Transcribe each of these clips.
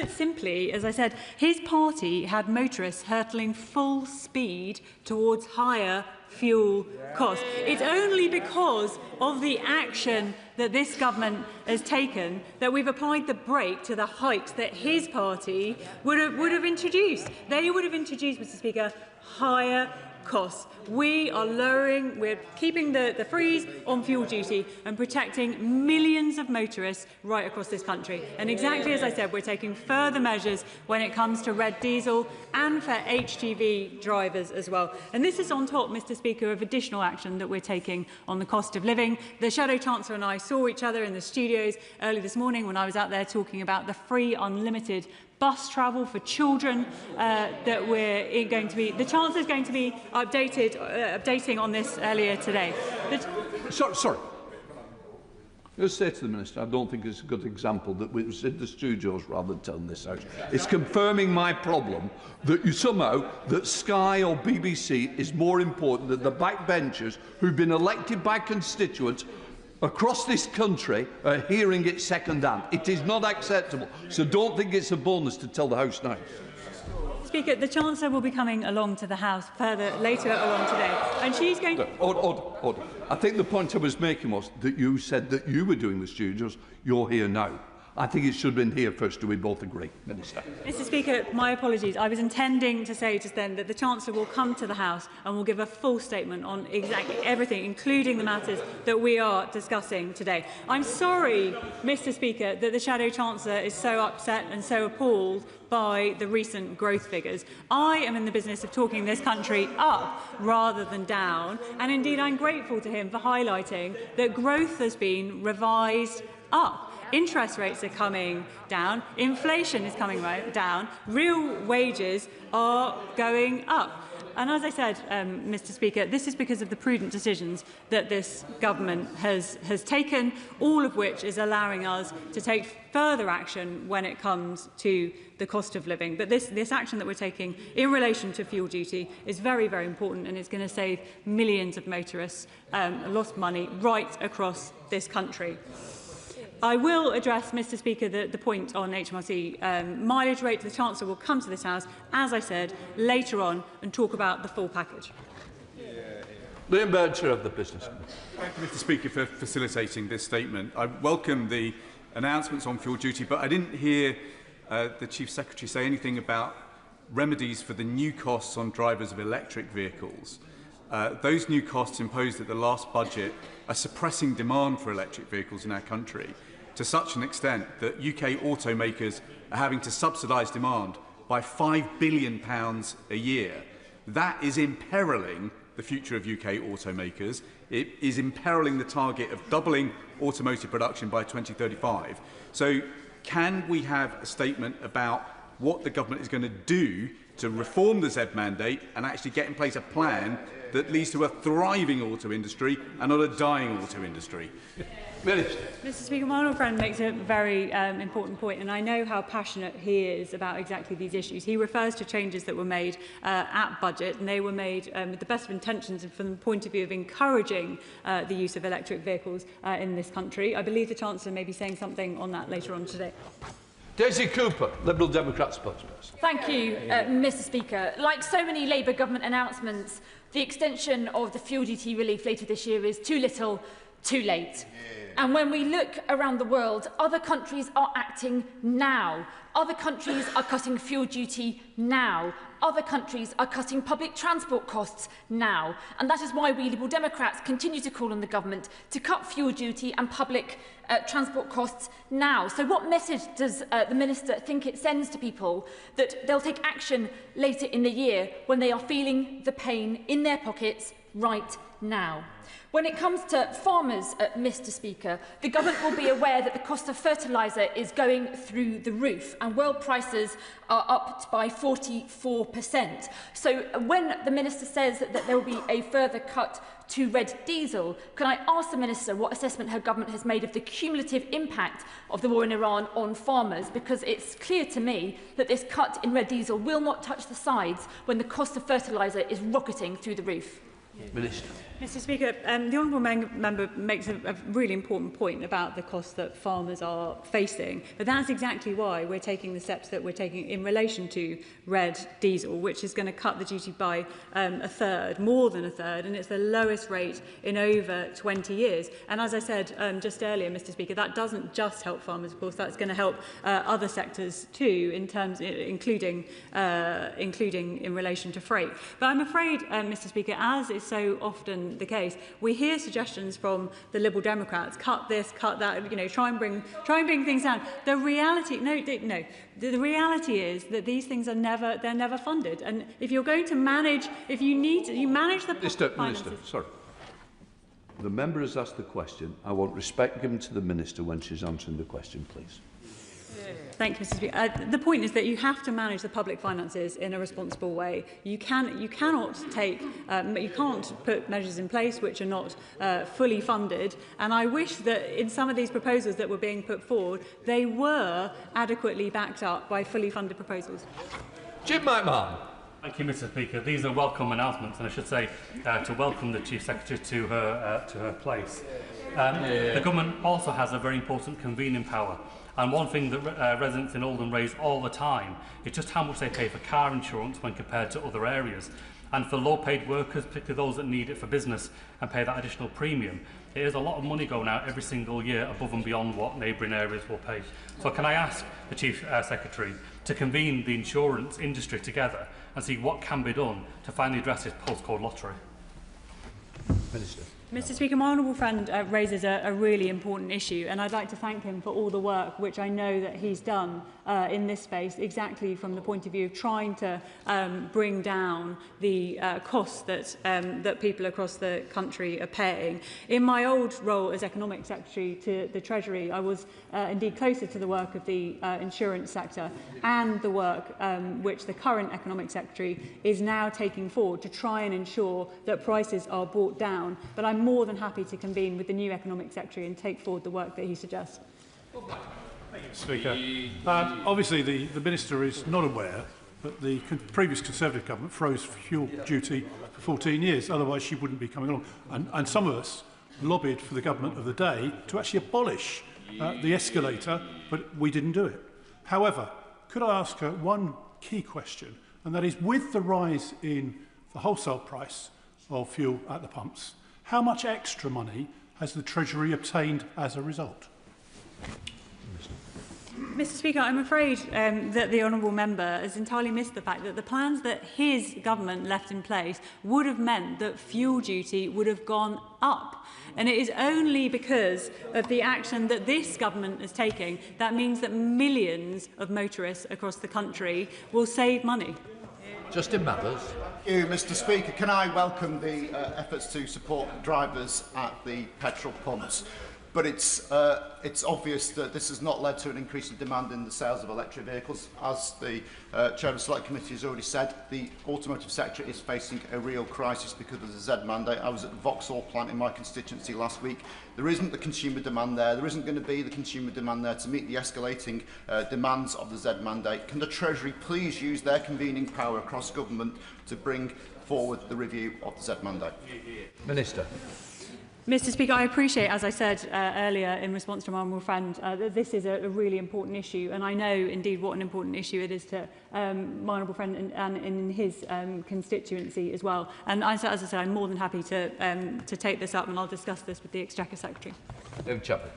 put simply, as I said, his party had motorists hurtling full speed towards higher fuel costs. It's only because of the action that this government has taken that we've applied the brake to the hikes that his party would have introduced. They would have introduced, Mr. Speaker, higher costs. We're keeping the freeze on fuel duty and protecting millions of motorists right across this country. And exactly as I said, we're taking further measures when it comes to red diesel and for HGV drivers as well. And this is on top, Mr. Speaker, of additional action that we're taking on the cost of living. The Shadow Chancellor and I saw each other in the studios early this morning when I was out there talking about the free unlimited bus travel for children that we're going to be. The Chancellor is going to be updating on this earlier today. Sorry. Just say to the Minister, I don't think it's a good example that we was in the studios rather than telling this out. It's confirming my problem that that Sky or BBC is more important than the backbenchers who've been elected by constituents across this country are hearing it second-hand. It is not acceptable. So don't think it's a bonus to tell the House now. Speaker, the Chancellor will be coming along to the House later along today, and she's going to... Order. I think the point I was making was that you said that you were doing the studios. You're here now. I think it should have been here first. Do we both agree, Minister? Mr. Speaker, my apologies. I was intending to say just then that the Chancellor will come to the House and will give a full statement on exactly everything, including the matters that we are discussing today. I'm sorry, Mr. Speaker, that the Shadow Chancellor is so upset and so appalled by the recent growth figures. I am in the business of talking this country up rather than down, and indeed I'm grateful to him for highlighting that growth has been revised up. Interest rates are coming down, inflation is coming down, real wages are going up. And as I said, Mr. Speaker, this is because of the prudent decisions that this government has taken, all of which is allowing us to take further action when it comes to the cost of living. But this action that we're taking in relation to fuel duty is very, very important, and it's going to save millions of motorists lost money right across this country. I will address, Mr. Speaker, the point on HMRC mileage rate. The Chancellor will come to this House, as I said, later on and talk about the full package. Liam Bircher of the Business. Thank you, Mr. Speaker, for facilitating this statement. I welcome the announcements on fuel duty, but I didn't hear the Chief Secretary say anything about remedies for the new costs on drivers of electric vehicles. Those new costs imposed at the last budget are suppressing demand for electric vehicles in our country to such an extent that UK automakers are having to subsidise demand by £5 billion a year. That is imperiling the future of UK automakers. It is imperiling the target of doubling automotive production by 2035. So can we have a statement about what the government is going to do to reform the Z mandate and actually get in place a plan that leads to a thriving auto industry and not a dying auto industry? Mr. Speaker, my honourable friend makes a very important point, and I know how passionate he is about exactly these issues. He refers to changes that were made at budget, and they were made with the best of intentions and from the point of view of encouraging the use of electric vehicles in this country. I believe the Chancellor may be saying something on that later on today. Daisy Cooper, Liberal Democrat spokesperson. Thank you, Mr. Speaker. Like so many Labour government announcements, the extension of the fuel duty relief later this year is too little, too late. And when we look around the world, other countries are acting now. Other countries are cutting fuel duty now. Other countries are cutting public transport costs now. And that is why we Liberal Democrats continue to call on the government to cut fuel duty and public transport costs now. So what message does the Minister think it sends to people that they'll take action later in the year when they are feeling the pain in their pockets right now? When it comes to farmers, Mr. Speaker, the government will be aware that the cost of fertiliser is going through the roof and world prices are up by 44%. So when the Minister says that there will be a further cut to red diesel, can I ask the Minister what assessment her government has made of the cumulative impact of the war in Iran on farmers? Because it's clear to me that this cut in red diesel will not touch the sides when the cost of fertiliser is rocketing through the roof. Minister. Mr Speaker, the honourable member makes a really important point about the costs that farmers are facing, but that's exactly why we're taking the steps that we're taking in relation to red diesel, which is going to cut the duty by a third, more than a third, and it's the lowest rate in over 20 years. And as I said just earlier, Mr Speaker, that doesn't just help farmers, of course, that's going to help other sectors too, including in relation to freight. But I'm afraid, Mr Speaker, as is so often the case, we hear suggestions from the Liberal Democrats, cut this, cut that, try and bring things down. The reality, the reality is that these things are never funded. And if you're going to manage, you manage the Minister, sorry. The member has asked the question. I want respect given to the Minister when she's answering the question, please. Thank you, Mr Speaker. The point is that you have to manage the public finances in a responsible way. You can't put measures in place which are not fully funded. And I wish that in some of these proposals that were being put forward, they were adequately backed up by fully funded proposals. Jim McMahon. Thank you, Mr Speaker. These are welcome announcements, and I should say to welcome the Chief Secretary to her place. The government also has a very important convening power. And one thing that residents in Oldham raise all the time is just how much they pay for car insurance when compared to other areas. And for low-paid workers, particularly those that need it for business and pay that additional premium, it is a lot of money going out every single year above and beyond what neighbouring areas will pay. So can I ask the Chief Secretary to convene the insurance industry together and see what can be done to finally address this postcode lottery? Minister. Mr Speaker, my honourable friend raises a really important issue, and I'd like to thank him for all the work which I know that he's done in this space, exactly from the point of view of trying to bring down the costs that people across the country are paying. In my old role as Economic Secretary to the Treasury, I was indeed closer to the work of the insurance sector and the work which the current Economic Secretary is now taking forward to try and ensure that prices are brought down. But I'm more than happy to convene with the new Economic Secretary and take forward the work that he suggests. Thank you, Speaker. Obviously, the Minister is not aware that the previous Conservative government froze fuel duty for 14 years, otherwise she wouldn't be coming along. And some of us lobbied for the government of the day to actually abolish the escalator, but we didn't do it. However, could I ask her one key question, and that is, with the rise in the wholesale price of fuel at the pumps, how much extra money has the Treasury obtained as a result? Mr Speaker, I'm afraid that the honourable member has entirely missed the fact that the plans that his government left in place would have meant that fuel duty would have gone up. And it is only because of the action that this government is taking that means that millions of motorists across the country will save money. Justin Mathers. Thank you, Mr Speaker. Can I welcome the efforts to support drivers at the petrol pumps? But it's obvious that this has not led to an increase in demand in the sales of electric vehicles. As the Chair of the Select Committee has already said, the automotive sector is facing a real crisis because of the Z mandate. I was at the Vauxhall plant in my constituency last week. There isn't the consumer demand there. There isn't going to be the consumer demand there to meet the escalating demands of the Z mandate. Can the Treasury please use their convening power across government to bring forward the review of the Z mandate? Minister. Mr Speaker, I appreciate, as I said earlier in response to my honourable friend, that this is a really important issue, and I know indeed what an important issue it is to my honourable friend and in his constituency as well. And as I said, I'm more than happy to take this up, and I'll discuss this with the Exchequer Secretary. David Chapman.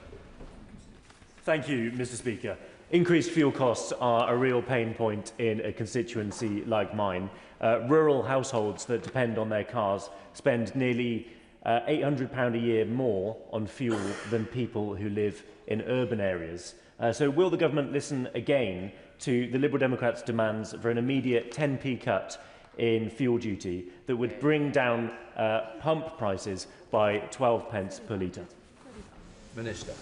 Thank you, Mr Speaker. Increased fuel costs are a real pain point in a constituency like mine. Rural households that depend on their cars spend nearly £800 a year more on fuel than people who live in urban areas. So will the government listen again to the Liberal Democrats' demands for an immediate 10p cut in fuel duty that would bring down pump prices by 12 pence per litre? Minister.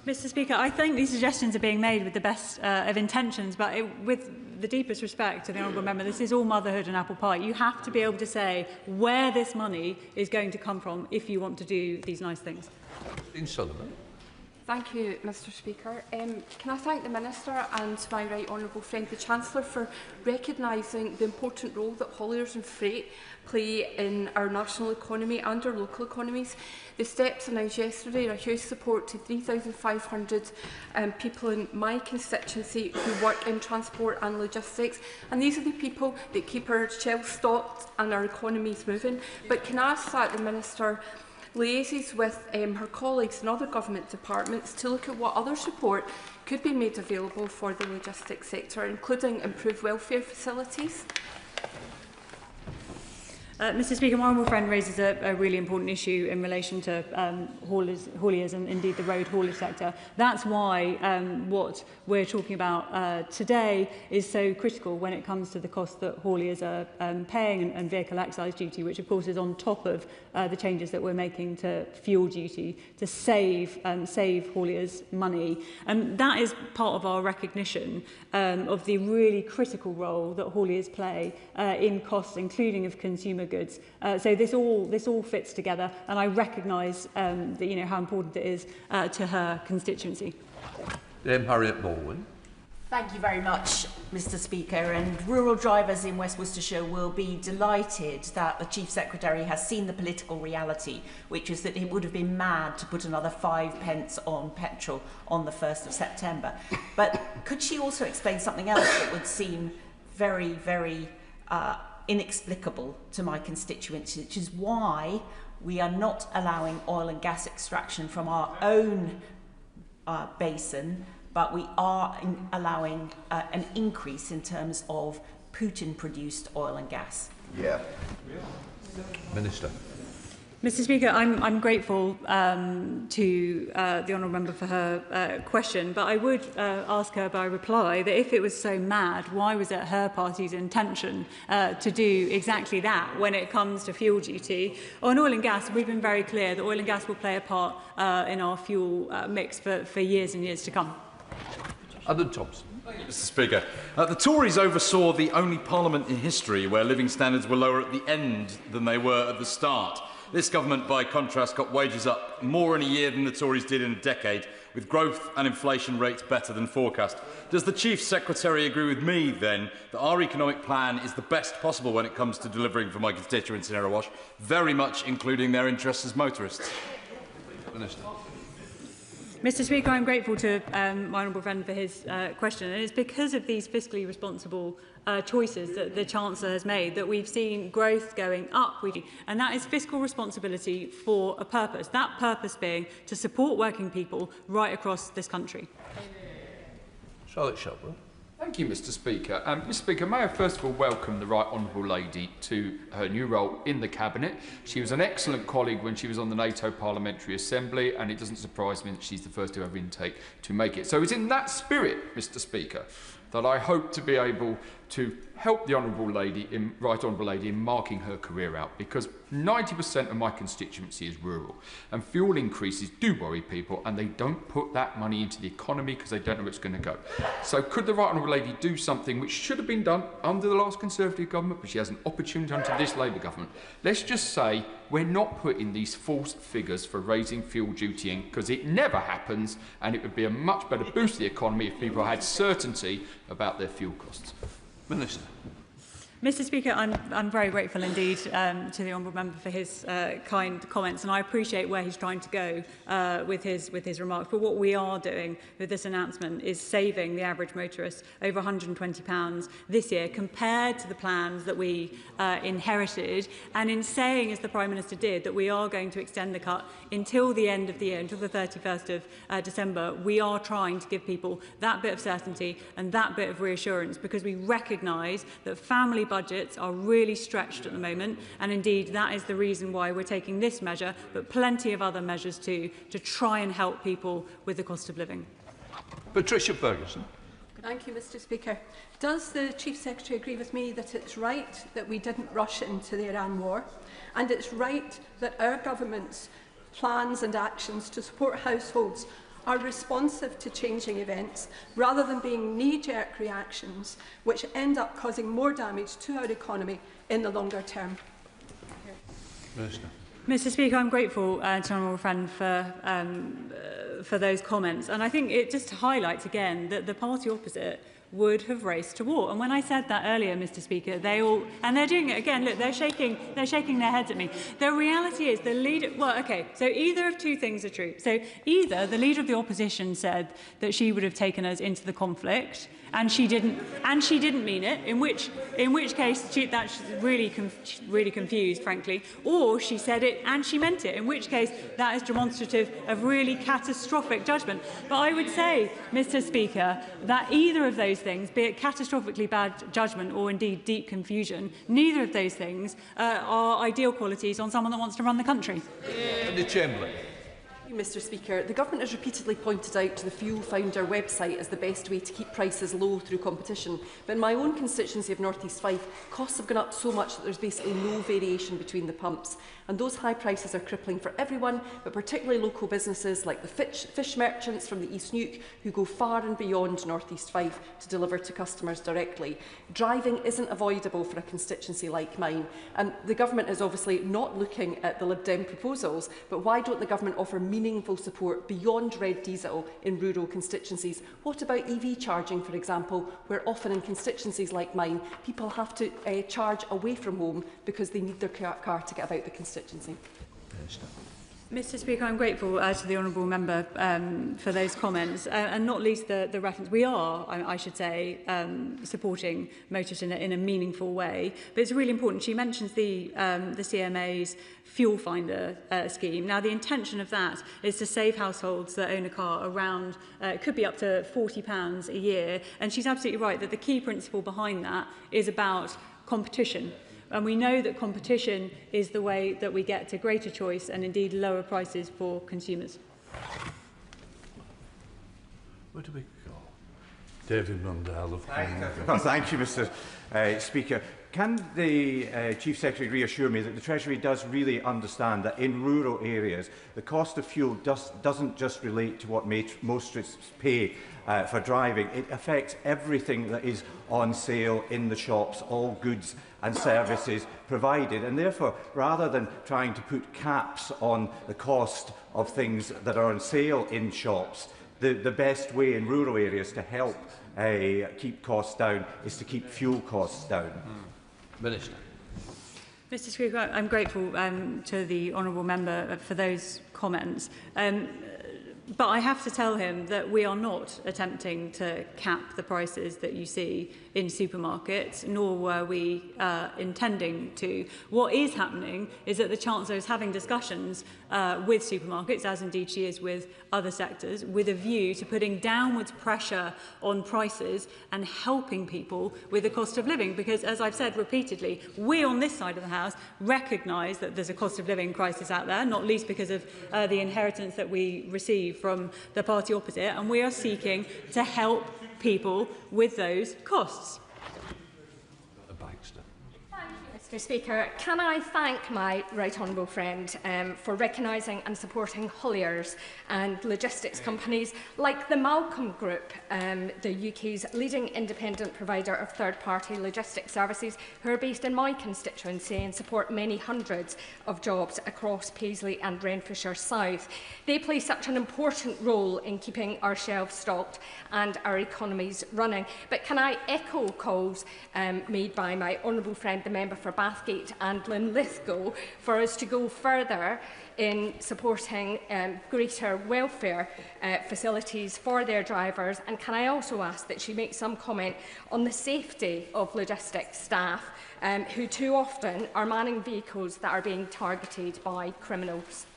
Mr Speaker, I think these suggestions are being made with the best of intentions, but with the deepest respect to the honourable member, this is all motherhood and apple pie. You have to be able to say where this money is going to come from if you want to do these nice things. Dean Sullivan. Thank you, Mr Speaker. Can I thank the Minister and my right honourable friend the Chancellor for recognising the important role that hauliers and freight play in our national economy and our local economies. The steps announced yesterday are a huge support to 3,500 people in my constituency who work in transport and logistics, and these are the people that keep our shelves stocked and our economies moving. But can I ask that the Minister liaises with her colleagues in other government departments to look at what other support could be made available for the logistics sector, including improved welfare facilities? Mr Speaker, my honourable friend raises a really important issue in relation to hauliers and indeed the road haulage sector. That's why what we're talking about today is so critical when it comes to the cost that hauliers are paying and vehicle excise duty, which of course is on top of the changes that we're making to fuel duty to save hauliers money. And that is part of our recognition of the really critical role that hauliers play in costs, including of consumer goods. So this all fits together, and I recognise that how important it is to her constituency. Harriet Baldwin. Thank you very much, Mr Speaker. And rural drivers in West Worcestershire will be delighted that the Chief Secretary has seen the political reality, which is that it would have been mad to put another 5 pence on petrol on the 1st of September. But could she also explain something else that would seem very, very inexplicable to my constituents, which is why we are not allowing oil and gas extraction from our own basin, but we are allowing an increase in terms of Putin-produced oil and gas. Yeah. Minister. Mr Speaker, I'm grateful to the honourable member for her question, but I would ask her by reply that if it was so mad, why was it her party's intention to do exactly that when it comes to fuel duty? On oil and gas, we've been very clear that oil and gas will play a part in our fuel mix for years and years to come. Adam Thompson. Mr Speaker, the Tories oversaw the only parliament in history where living standards were lower at the end than they were at the start. This government, by contrast, got wages up more in a year than the Tories did in a decade, with growth and inflation rates better than forecast. Does the Chief Secretary agree with me, then, that our economic plan is the best possible when it comes to delivering for my constituents in Erewash, very much including their interests as motorists? Minister. Mr Speaker, I'm grateful to my honourable friend for his question, and it's because of these fiscally responsible choices that the Chancellor has made that we've seen growth going up, and that is fiscal responsibility for a purpose, that purpose being to support working people right across this country. Charlotte Shelburne. Thank you, Mr Speaker. Mr Speaker, may I first of all welcome the Right Honourable Lady to her new role in the Cabinet. She was an excellent colleague when she was on the NATO Parliamentary Assembly, and it doesn't surprise me that she's the first to have intake to make it. So it's in that spirit, Mr Speaker, that I hope to be able to help the Right Honourable Lady in marking her career out, because 90% of my constituency is rural, and fuel increases do worry people, and they don't put that money into the economy because they don't know where it's going to go. So could the Right Honourable Lady do something which should have been done under the last Conservative government, but she has an opportunity under this Labour government? Let's just say we're not putting these false figures for raising fuel duty in, because it never happens, and it would be a much better boost to the economy if people had certainty about their fuel costs. Minister. Mr Speaker, I'm very grateful indeed to the honourable member for his kind comments, and I appreciate where he's trying to go with his remarks. But what we are doing with this announcement is saving the average motorist over £120 this year compared to the plans that we inherited, and in saying, as the Prime Minister did, that we are going to extend the cut until the end of the year, until the 31st of December. We are trying to give people that bit of certainty and that bit of reassurance, because we recognise that family budgets are really stretched at the moment, and indeed that is the reason why we're taking this measure, but plenty of other measures too, to try and help people with the cost of living. Patricia Ferguson. Thank you, Mr Speaker. Does the Chief Secretary agree with me that it's right that we didn't rush into the Iran war, and it's right that our government's plans and actions to support households are responsive to changing events rather than being knee-jerk reactions which end up causing more damage to our economy in the longer term? Minister. Mr Speaker, I'm grateful to honourable friend for those comments. And I think it just highlights again that the party opposite would have raced to war. And when I said that earlier, Mr. Speaker, they're doing it again. Look, they're shaking their heads at me. The reality is the leader, well, okay, so either of two things are true. So either the leader of the opposition said that she would have taken us into the conflict, and she didn't mean it, in which case that's really confused, frankly, or she said it and she meant it, in which case that is demonstrative of really catastrophic judgment. But I would say, Mr. Speaker, that either of those things, be it catastrophically bad judgment or indeed deep confusion, neither of those things are ideal qualities on someone that wants to run the country. The Chamberlain. Mr. Speaker, the Government has repeatedly pointed out to the Fuel Finder website as the best way to keep prices low through competition. But in my own constituency of North East Fife, costs have gone up so much that there's basically no variation between the pumps. And those high prices are crippling for everyone, but particularly local businesses like the fish merchants from the East Neuk, who go far and beyond North East Fife to deliver to customers directly. Driving isn't avoidable for a constituency like mine. And the Government is obviously not looking at the Lib Dem proposals, but why don't the Government offer meaningful support beyond red diesel in rural constituencies? What about EV charging, for example, where often in constituencies like mine, people have to charge away from home because they need their car to get about the constituency? Mr. Speaker, I'm grateful to the honourable member for those comments, and not least the reference. We are, I should say, supporting motorists in a meaningful way. But it's really important. She mentions the CMA's Fuel Finder scheme. Now, the intention of that is to save households that own a car around, it could be up to £40 a year. And she's absolutely right that the key principle behind that is about competition. And we know that competition is the way that we get to greater choice and indeed lower prices for consumers. Where do we go? David Mundell of Thank you, Mr. Speaker. Can the Chief Secretary reassure me that the Treasury does really understand that in rural areas the cost of fuel doesn't just relate to what motorists pay for driving? It affects everything that is on sale in the shops, all goods and services provided, and therefore, rather than trying to put caps on the cost of things that are on sale in shops, the best way in rural areas to help keep costs down is to keep fuel costs down. Minister. Mr. Speaker, I'm grateful to the honourable member for those comments. But I have to tell him that we are not attempting to cap the prices that you see in supermarkets, nor were we intending to. What is happening is that the Chancellor is having discussions with supermarkets, as indeed she is with other sectors, with a view to putting downwards pressure on prices and helping people with the cost of living. Because, as I've said repeatedly, we on this side of the House recognise that there's a cost of living crisis out there, not least because of the inheritance that we receive from the party opposite, and we are seeking to help people with those costs. Mr. Speaker, can I thank my right honourable friend for recognising and supporting hauliers and logistics companies like the Malcolm Group, the UK's leading independent provider of third-party logistics services, who are based in my constituency and support many hundreds of jobs across Paisley and Renfrewshire South. They play such an important role in keeping our shelves stocked and our economies running. But can I echo calls made by my honourable friend, the member for Bathgate and Linlithgow, for us to go further in supporting greater welfare facilities for their drivers? And can I also ask that she make some comment on the safety of logistics staff who too often are manning vehicles that are being targeted by criminals?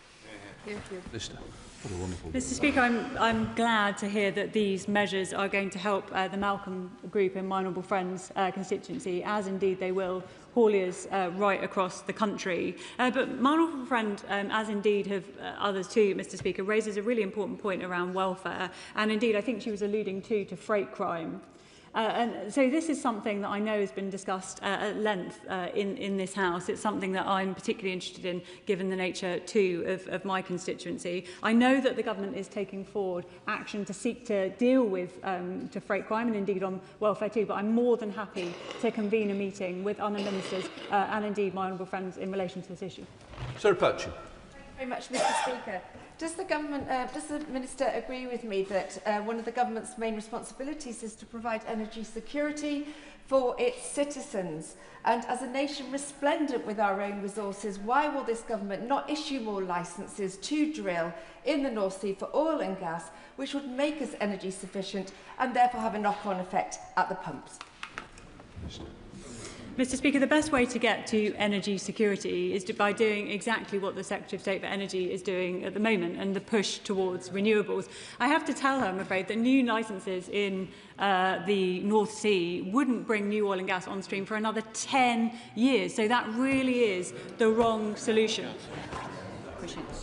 Mr. Speaker, I'm glad to hear that these measures are going to help the Malcolm Group in my honourable friend's constituency, as indeed they will hauliers right across the country. But my honourable friend, as indeed have others too, Mr. Speaker, raises a really important point around welfare, and indeed I think she was alluding to freight crime. And so this is something that I know has been discussed at length in this House. It's something that I'm particularly interested in, given the nature, too, of my constituency. I know that the Government is taking forward action to seek to deal with to freight crime and indeed on welfare too, but I'm more than happy to convene a meeting with other ministers and indeed my honourable friends in relation to this issue. Sir Patchin. Very much, Mr. Speaker. Does the Minister agree with me that one of the government's main responsibilities is to provide energy security for its citizens? And as a nation resplendent with our own resources, why will this government not issue more licences to drill in the North Sea for oil and gas, which would make us energy sufficient and therefore have a knock-on effect at the pumps? Mr. Speaker, the best way to get to energy security is by doing exactly what the Secretary of State for Energy is doing at the moment, and the push towards renewables. I have to tell her, I'm afraid, that new licences in the North Sea wouldn't bring new oil and gas on stream for another 10 years. So that really is the wrong solution.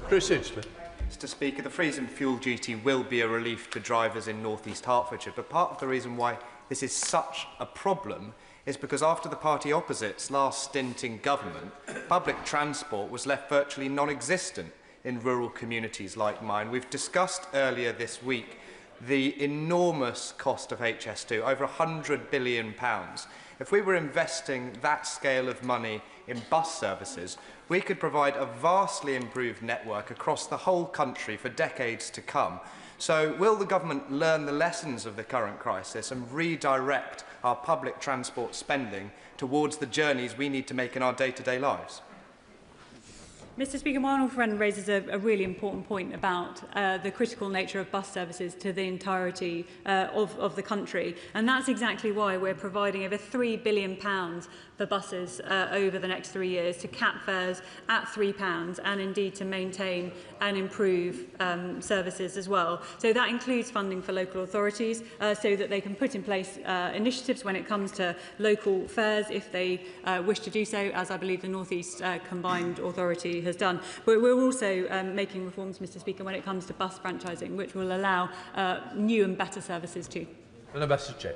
Chris Hinchman. Mr. Speaker, the freeze and fuel duty will be a relief to drivers in North East Hertfordshire, but part of the reason why this is such a problem is because after the party opposite's last stint in government, public transport was left virtually non-existent in rural communities like mine. We've discussed earlier this week the enormous cost of HS2, over £100 billion. If we were investing that scale of money in bus services, we could provide a vastly improved network across the whole country for decades to come. So will the government learn the lessons of the current crisis and redirect our public transport spending towards the journeys we need to make in our day-to-day lives? Mr. Speaker, my honourable friend raises a really important point about the critical nature of bus services to the entirety of the country. And that's exactly why we're providing over £3 billion for buses over the next 3 years to cap fares at £3 and indeed to maintain and improve services as well. So that includes funding for local authorities so that they can put in place initiatives when it comes to local fares if they wish to do so, as I believe the North East Combined Authority has done. But we're also making reforms, Mr. Speaker, when it comes to bus franchising, which will allow new and better services too. And a message to.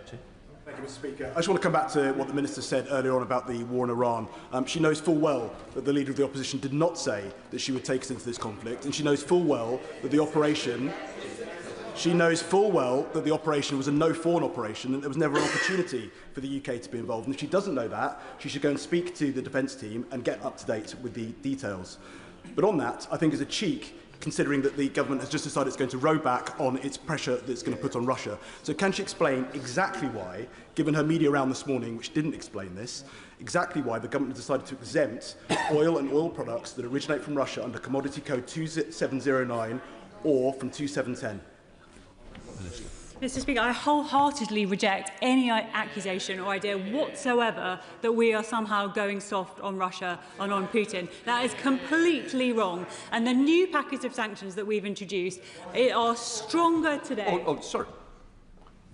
Thank you, Mr. Speaker. I just want to come back to what the Minister said earlier on about the war in Iran. She knows full well that the Leader of the Opposition did not say that she would take us into this conflict, and she knows full well that the operation was a no-fawn operation and there was never an opportunity for the UK to be involved. And if she doesn't know that, she should go and speak to the defence team and get up to date with the details. But on that, I think is a cheek, considering that the government has just decided it's going to row back on its pressure that it's going to put on Russia. So can she explain exactly why, given her media round this morning, which didn't explain this, exactly why the government has decided to exempt oil and oil products that originate from Russia under Commodity Code 2709 or from 2710? Mr. Speaker, I wholeheartedly reject any accusation or idea whatsoever that we are somehow going soft on Russia and on Putin. That is completely wrong. And the new package of sanctions that we've introduced are stronger today. Sorry.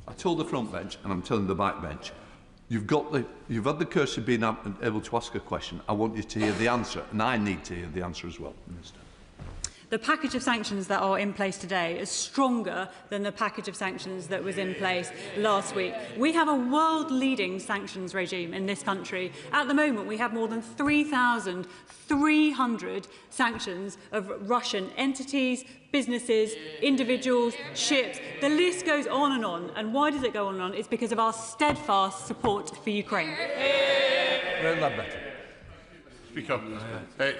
I told the front bench, and I'm telling the back bench, you've had the courtesy of being able to ask a question. I want you to hear the answer, and I need to hear the answer as well, Minister. The package of sanctions that are in place today is stronger than the package of sanctions that was in place last week. We have a world-leading sanctions regime in this country. At the moment, we have more than 3,300 sanctions of Russian entities, businesses, individuals, ships. The list goes on and on. And why does it go on and on? It's because of our steadfast support for Ukraine. Speaker,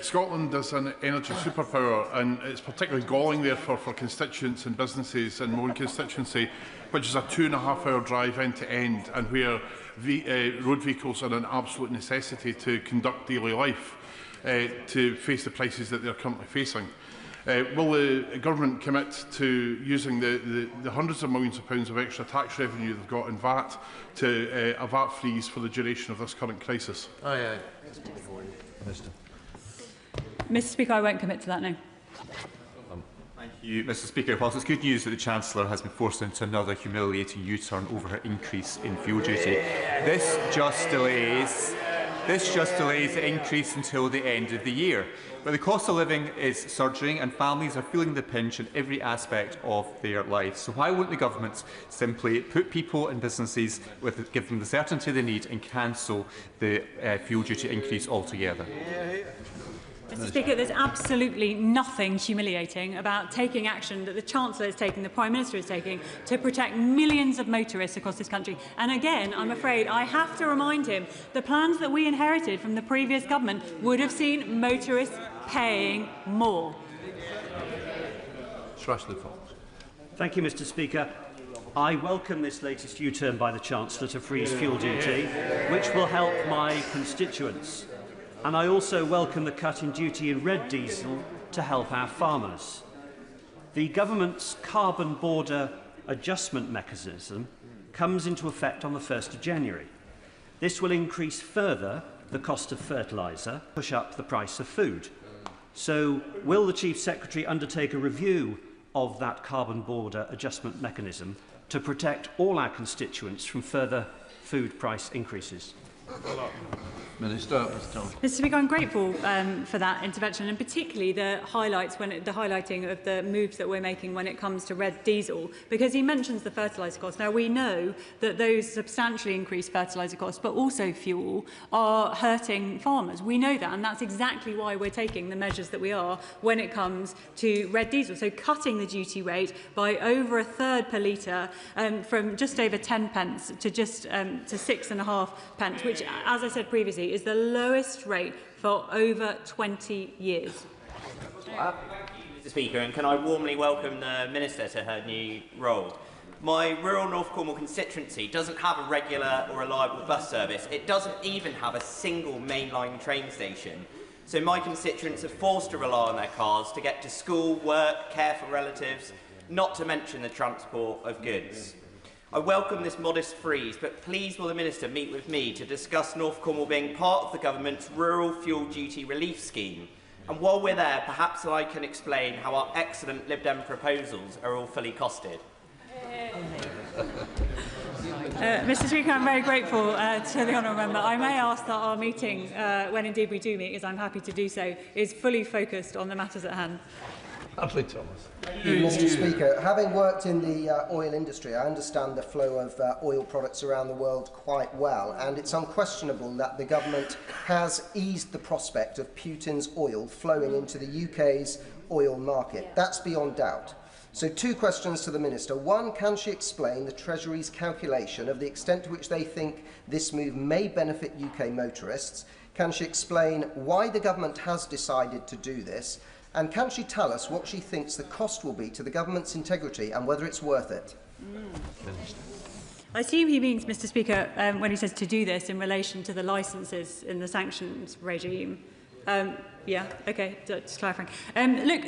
Scotland is an energy superpower, and it's particularly galling therefore for constituents and businesses in my own constituency, which is a 2.5-hour drive end to end, and where road vehicles are an absolute necessity to conduct daily life, to face the prices that they're currently facing. Will the government commit to using the hundreds of millions of pounds of extra tax revenue they've got in VAT to a VAT freeze for the duration of this current crisis? Mr. Speaker, I won't commit to that, no. Thank you, Mr. Speaker. Whilst it's good news that the Chancellor has been forced into another humiliating U-turn over her increase in fuel duty, this just delays the increase until the end of the year. But the cost of living is surging and families are feeling the pinch in every aspect of their lives. So why won't the government simply put people and businesses, give them the certainty they need and cancel the fuel duty increase altogether? Mr. Speaker, there's absolutely nothing humiliating about taking action that the Chancellor is taking, the Prime Minister is taking, to protect millions of motorists across this country. And again, I'm afraid I have to remind him, the plans that we inherited from the previous government would have seen motorists paying more. Thank you, Mr. Speaker. I welcome this latest U-turn by the Chancellor to freeze fuel duty, which will help my constituents. And I also welcome the cut in duty in red diesel to help our farmers. The government's carbon border adjustment mechanism comes into effect on the 1st of January. This will increase further the cost of fertiliser, push up the price of food. So will the Chief Secretary undertake a review of that carbon border adjustment mechanism to protect all our constituents from further food price increases? Minister. Mr. Speaker, I'm grateful for that intervention, and particularly the highlighting of the moves that we're making when it comes to red diesel, because he mentions the fertiliser costs. Now, we know that those substantially increased fertiliser costs, but also fuel, are hurting farmers. We know that, and that's exactly why we're taking the measures that we are when it comes to red diesel. So cutting the duty rate by over a third per litre, from just over 10 pence to just to 6.5 pence, which, as I said previously, is the lowest rate for over 20 years. Mr. Speaker, and can I warmly welcome the Minister to her new role. My rural North Cornwall constituency doesn't have a regular or reliable bus service. It doesn't even have a single mainline train station. So my constituents are forced to rely on their cars to get to school, work, care for relatives, not to mention the transport of goods. I welcome this modest freeze, but please will the Minister meet with me to discuss North Cornwall being part of the government's rural fuel duty relief scheme. And while we're there, perhaps I can explain how our excellent Lib Dem proposals are all fully costed. Mr. Speaker, I'm very grateful to the honourable member. I may ask that our meeting, when indeed we do meet, as I'm happy to do so, is fully focused on the matters at hand. Mr. Speaker, having worked in the oil industry, I understand the flow of oil products around the world quite well, and it's unquestionable that the government has eased the prospect of Putin's oil flowing into the UK's oil market. That's beyond doubt. So 2 questions to the Minister. One, can she explain the Treasury's calculation of the extent to which they think this move may benefit UK motorists? Can she explain why the government has decided to do this? And can she tell us what she thinks the cost will be to the government's integrity and whether it's worth it? I assume he means, Mr. Speaker, when he says to do this in relation to the licences in the sanctions regime. Yeah, okay, just clarifying. Look,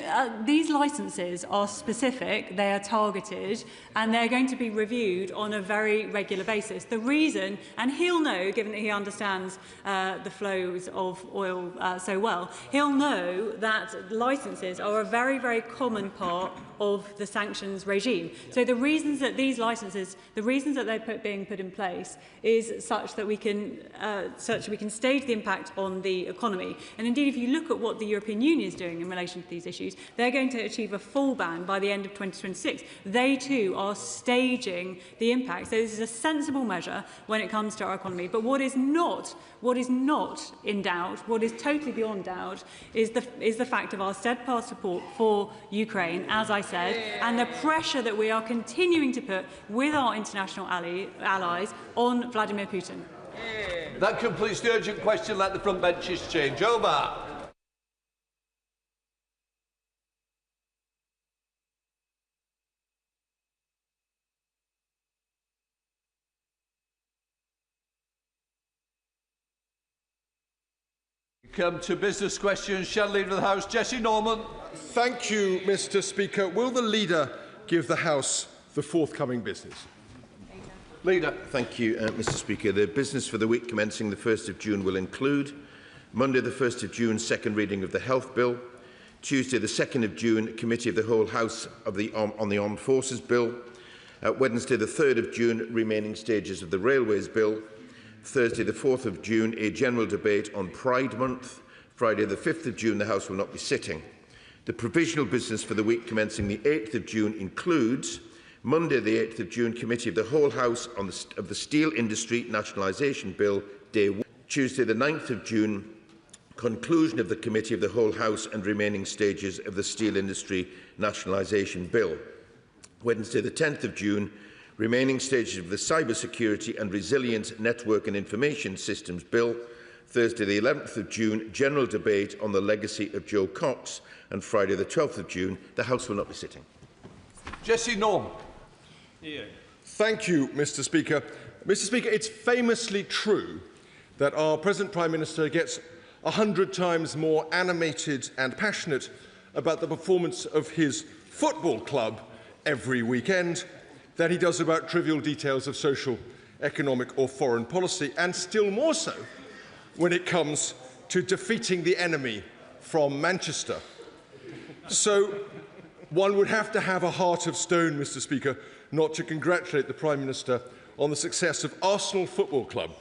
these licences are specific, they are targeted, and they're going to be reviewed on a very regular basis. The reason, and he'll know, given that he understands the flows of oil so well, he'll know that licences are a very, very common part of the sanctions regime. So the reasons that these licences, the reasons that they're being put in place is such that we can stage the impact on the economy. And indeed, if you look at what the European Union is doing in relation to these issues, they're going to achieve a full ban by the end of 2026. They too are staging the impact. So this is a sensible measure when it comes to our economy. But what is not in doubt, what is totally beyond doubt, is the fact of our steadfast support for Ukraine, as I said, and the pressure that we are continuing to put with our international allies on Vladimir Putin. That completes the urgent question. Let the front benches change over. Come to business questions. Shadow Leader of the House, Jessie Norman. Thank you, Mr. Speaker. Will the Leader give the House the forthcoming business? Leader. Thank you, Mr. Speaker. The business for the week commencing the 1st of June will include Monday the 1st of June, second reading of the Health Bill, Tuesday the 2nd of June, Committee of the Whole House on the Armed Forces Bill, Wednesday the 3rd of June, remaining stages of the Railways Bill, Thursday the 4th of June, a general debate on Pride Month. Friday the 5th of June, the House will not be sitting. The provisional business for the week commencing the 8th of June includes Monday the 8th of June, Committee of the Whole House of the Steel Industry Nationalisation Bill, Day 1. Tuesday the 9th of June, conclusion of the Committee of the Whole House and remaining stages of the Steel Industry Nationalisation Bill. Wednesday the 10th of June, remaining stages of the Cybersecurity and Resilient Network and Information Systems Bill. Thursday the 11th of June, general debate on the legacy of Joe Cox, and Friday the 12th of June, the House will not be sitting. Jesse Norman. Thank you, Mr. Speaker. Mr. Speaker, it's famously true that our present Prime Minister gets 100 times more animated and passionate about the performance of his football club every weekend than he does about trivial details of social, economic or foreign policy, and still more so when it comes to defeating the enemy from Manchester. So one would have to have a heart of stone, Mr. Speaker, not to congratulate the Prime Minister on the success of Arsenal Football Club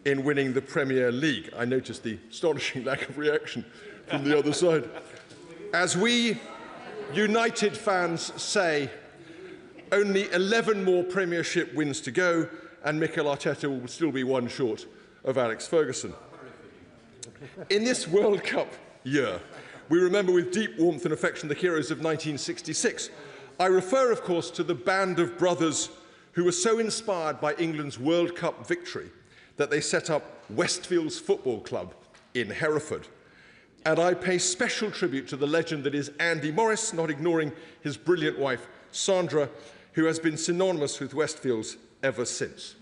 in winning the Premier League. I noticed the astonishing lack of reaction from the other side. As we United fans say, only 11 more Premiership wins to go, and Mikel Arteta will still be one short of Alex Ferguson. In this World Cup year, we remember with deep warmth and affection the heroes of 1966. I refer, of course, to the band of brothers who were so inspired by England's World Cup victory that they set up Westfields Football Club in Hereford. And I pay special tribute to the legend that is Andy Morris, not ignoring his brilliant wife, Sandra, who has been synonymous with Westfields ever since.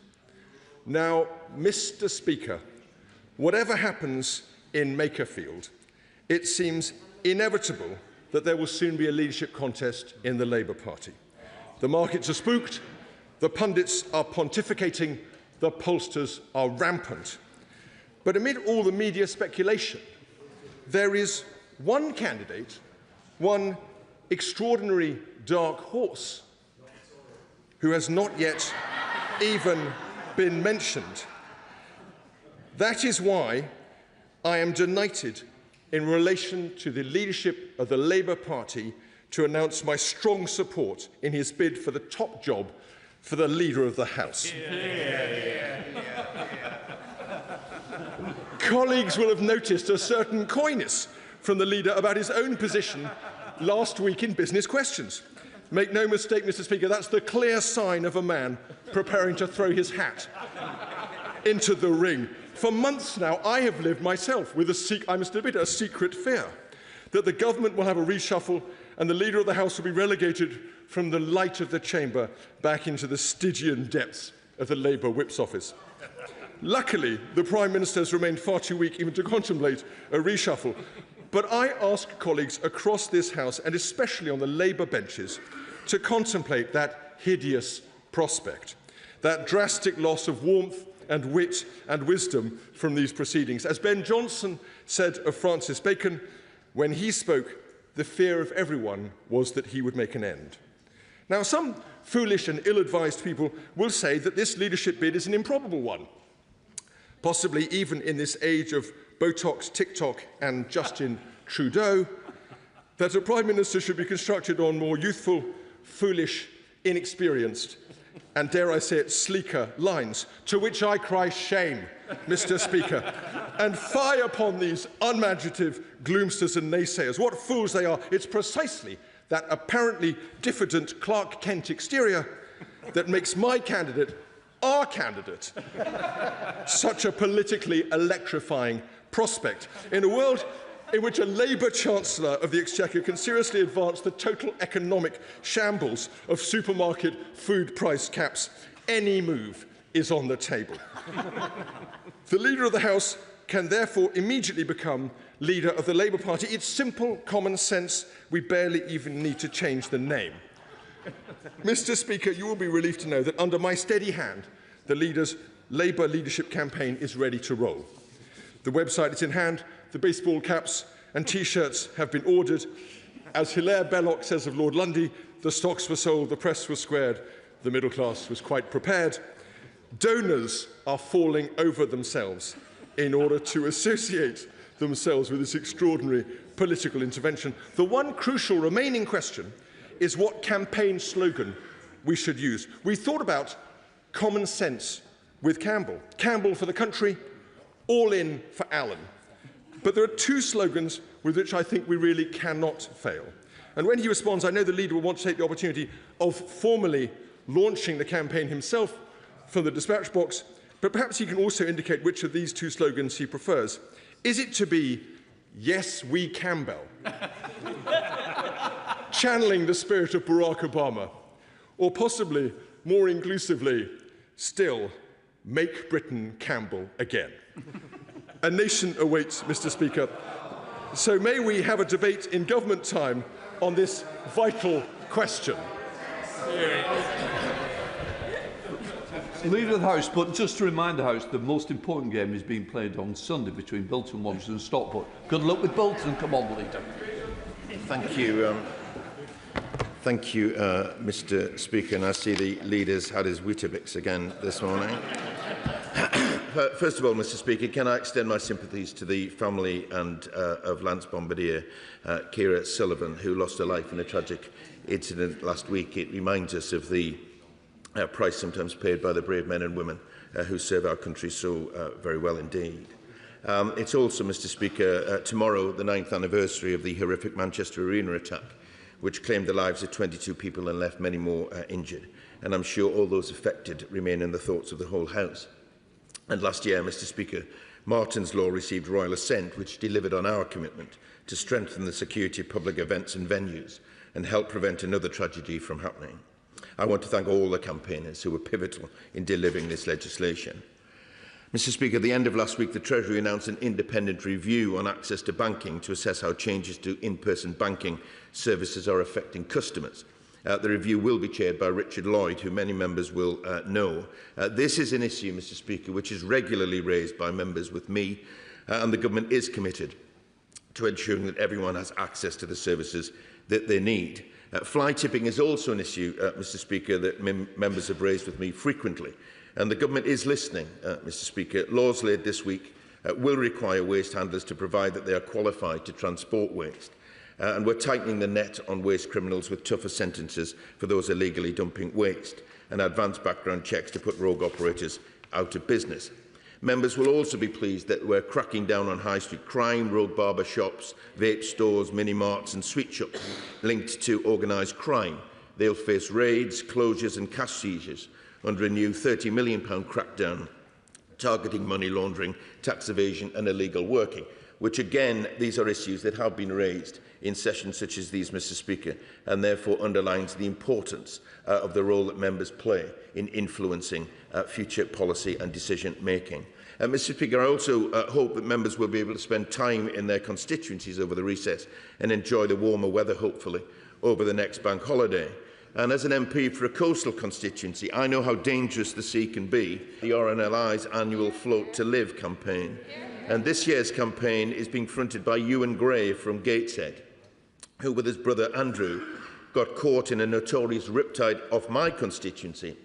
Now, Mr. Speaker, whatever happens in Makerfield, it seems inevitable that there will soon be a leadership contest in the Labour Party. The markets are spooked, the pundits are pontificating, the pollsters are rampant. But amid all the media speculation, there is one candidate, one extraordinary dark horse, who has not yet even been mentioned. That is why I am delighted in relation to the leadership of the Labour Party to announce my strong support in his bid for the top job for the Leader of the House. Colleagues will have noticed a certain coyness from the leader about his own position last week in Business Questions. Make no mistake, Mr. Speaker, that's the clear sign of a man preparing to throw his hat into the ring. For months now, I have lived myself with I must admit, a secret fear that the government will have a reshuffle and the Leader of the House will be relegated from the light of the chamber back into the Stygian depths of the Labour Whip's office. Luckily, the Prime Minister has remained far too weak even to contemplate a reshuffle. But I ask colleagues across this House, and especially on the Labour benches, to contemplate that hideous prospect, that drastic loss of warmth and wit and wisdom from these proceedings. As Ben Jonson said of Francis Bacon, when he spoke, the fear of everyone was that he would make an end. Now, some foolish and ill-advised people will say that this leadership bid is an improbable one, possibly even in this age of Botox, TikTok and Justin Trudeau, that a Prime Minister should be constructed on more youthful, foolish, inexperienced, and dare I say it, sleeker lines, to which I cry shame, Mr. Speaker, and fie upon these unimaginative gloomsters and naysayers. What fools they are. It's precisely that apparently diffident Clark Kent exterior that makes my candidate, our candidate, such a politically electrifying prospect in a world in which a Labour Chancellor of the Exchequer can seriously advance the total economic shambles of supermarket food price caps. Any move is on the table. The Leader of the House can therefore immediately become Leader of the Labour Party. It's simple common sense. We barely even need to change the name. Mr. Speaker, you will be relieved to know that under my steady hand, the leader's Labour leadership campaign is ready to roll. The website is in hand, the baseball caps and T-shirts have been ordered. As Hilaire Belloc says of Lord Lundy, the stocks were sold, the press was squared, the middle class was quite prepared. Donors are falling over themselves in order to associate themselves with this extraordinary political intervention. The one crucial remaining question is what campaign slogan we should use. We thought about common sense with Campbell. Campbell for the country, all in for Allen. But there are two slogans with which I think we really cannot fail. And when he responds, I know the leader will want to take the opportunity of formally launching the campaign himself from the dispatch box but perhaps he can also indicate which of these two slogans he prefers. Is it to be, "Yes, we Campbell," channeling the spirit of Barack Obama, or possibly, more inclusively, still, "Make Britain Campbell again"? A nation awaits, Mr. Speaker. So may we have a debate in government time on this vital question? Leader of the House, but just to remind the House, the most important game is being played on Sunday between Bolton Wanderers and Stockport. Good luck with Bolton. Come on, Leader. Thank you. Thank you, Mr. Speaker. And I see the leader's had his Weetabix again this morning. First of all, Mr. Speaker, can I extend my sympathies to the family of Lance Bombardier, Ciara Sullivan, who lost her life in a tragic incident last week. It reminds us of the price sometimes paid by the brave men and women who serve our country so very well indeed. It's also, Mr. Speaker, tomorrow the 9th anniversary of the horrific Manchester Arena attack, which claimed the lives of 22 people and left many more injured. And I'm sure all those affected remain in the thoughts of the whole House. And last year, Mr. Speaker, Martin's Law received royal assent, which delivered on our commitment to strengthen the security of public events and venues and help prevent another tragedy from happening. I want to thank all the campaigners who were pivotal in delivering this legislation. Mr. Speaker, at the end of last week, the Treasury announced an independent review on access to banking to assess how changes to in-person banking services are affecting customers. The review will be chaired by Richard Lloyd, who many members will know. This is an issue, Mr. Speaker, which is regularly raised by members with me, and the government is committed to ensuring that everyone has access to the services that they need. Fly tipping is also an issue, Mr. Speaker, that members have raised with me frequently, and the government is listening, Mr. Speaker. Laws laid this week will require waste handlers to provide that they are qualified to transport waste. And we're tightening the net on waste criminals with tougher sentences for those illegally dumping waste and advanced background checks to put rogue operators out of business. Members will also be pleased that we're cracking down on high street crime, rogue barber shops, vape stores, mini-marts and sweet shops linked to organised crime. They'll face raids, closures and cash seizures under a new £30 million crackdown targeting money laundering, tax evasion and illegal working, which again, these are issues that have been raised in sessions such as these, Mr. Speaker, and therefore underlines the importance of the role that members play in influencing future policy and decision-making. Mr. Speaker, I also hope that members will be able to spend time in their constituencies over the recess and enjoy the warmer weather, hopefully, over the next bank holiday. And as an MP for a coastal constituency, I know how dangerous the sea can be. The RNLI's annual Float to Live campaign. And this year's campaign is being fronted by Ewan Gray from Gateshead, who, with his brother Andrew, got caught in a notorious riptide off my constituency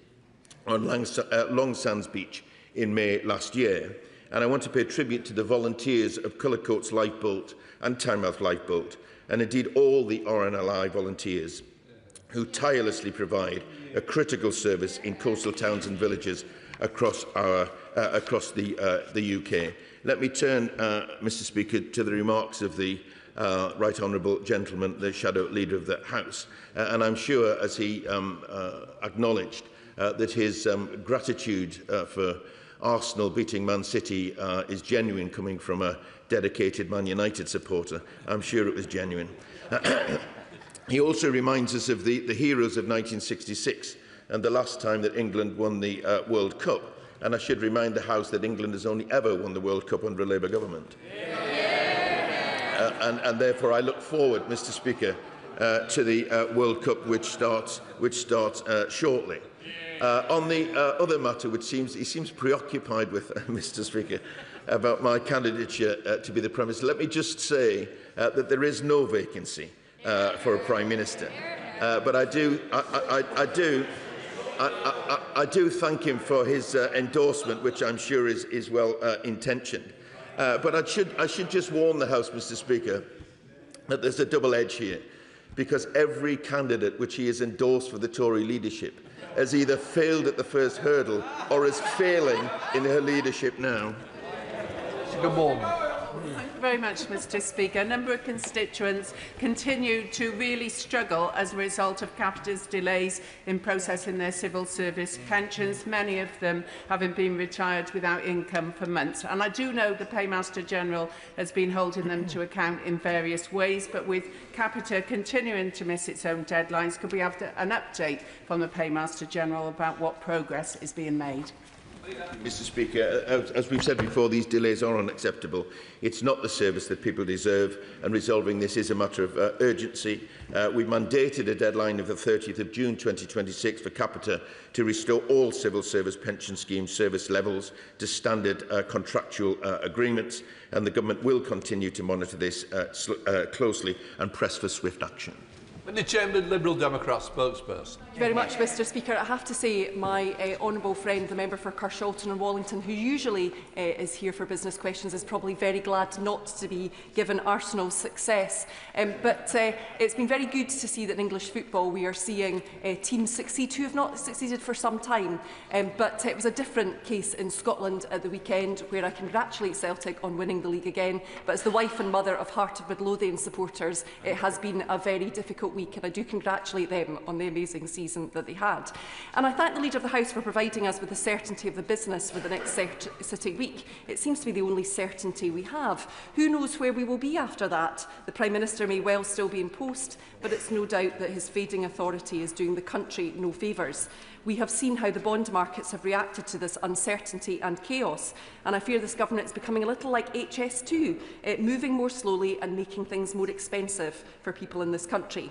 on Long Sands Beach in May last year. And I want to pay tribute to the volunteers of Cullercoats Lifeboat and Tynemouth Lifeboat, and indeed all the RNLI volunteers who tirelessly provide a critical service in coastal towns and villages across the UK. Let me turn, Mr. Speaker, to the remarks of the right honourable gentleman, the Shadow Leader of the House. And I'm sure, as he acknowledged, that his gratitude for Arsenal beating Man City is genuine, coming from a dedicated Man United supporter. I'm sure it was genuine. He also reminds us of the heroes of 1966 and the last time that England won the World Cup. And I should remind the House that England has only ever won the World Cup under a Labour government. And therefore I look forward, Mr. Speaker, to the World Cup which starts shortly. On the other matter, which he seems preoccupied with, Mr. Speaker, about my candidature to be the Prime Minister, let me just say that there is no vacancy for a Prime Minister. But I do thank him for his endorsement, which I'm sure is well intentioned. But I should just warn the House, Mr. Speaker, that there's a double edge here, because every candidate which he has endorsed for the Tory leadership has either failed at the first hurdle or is failing in her leadership now. Good morning. Thank you very much, Mr Speaker. A number of constituents continue to really struggle as a result of Capita's delays in processing their civil service pensions, many of them having been retired without income for months. And I do know the Paymaster General has been holding them to account in various ways, but with Capita continuing to miss its own deadlines, could we have an update from the Paymaster General about what progress is being made? Mr Speaker, as we've said before, these delays are unacceptable. It's not the service that people deserve, and resolving this is a matter of urgency. We mandated a deadline of the 30th of June 2026 for Capita to restore all civil service pension scheme service levels to standard contractual agreements, and the Government will continue to monitor this closely and press for swift action. The Chamberlain Liberal Democrat spokesperson. Thank you very much, Mr Speaker. I have to say my honourable friend, the member for Carshalton and Wallington, who usually is here for business questions, is probably very glad not to be given Arsenal's success. But it's been very good to see that in English football we are seeing teams succeed who have not succeeded for some time. But it was a different case in Scotland at the weekend, where I congratulate Celtic on winning the league again. But as the wife and mother of Heart of Midlothian supporters, it has been a very difficult week, and I do congratulate them on the amazing season that they had. And I thank the Leader of the House for providing us with the certainty of the business for the next sitting week. It seems to be the only certainty we have. Who knows where we will be after that? The Prime Minister may well still be in post, but it's no doubt that his fading authority is doing the country no favours. We have seen how the bond markets have reacted to this uncertainty and chaos, and I fear this government is becoming a little like HS2, moving more slowly and making things more expensive for people in this country.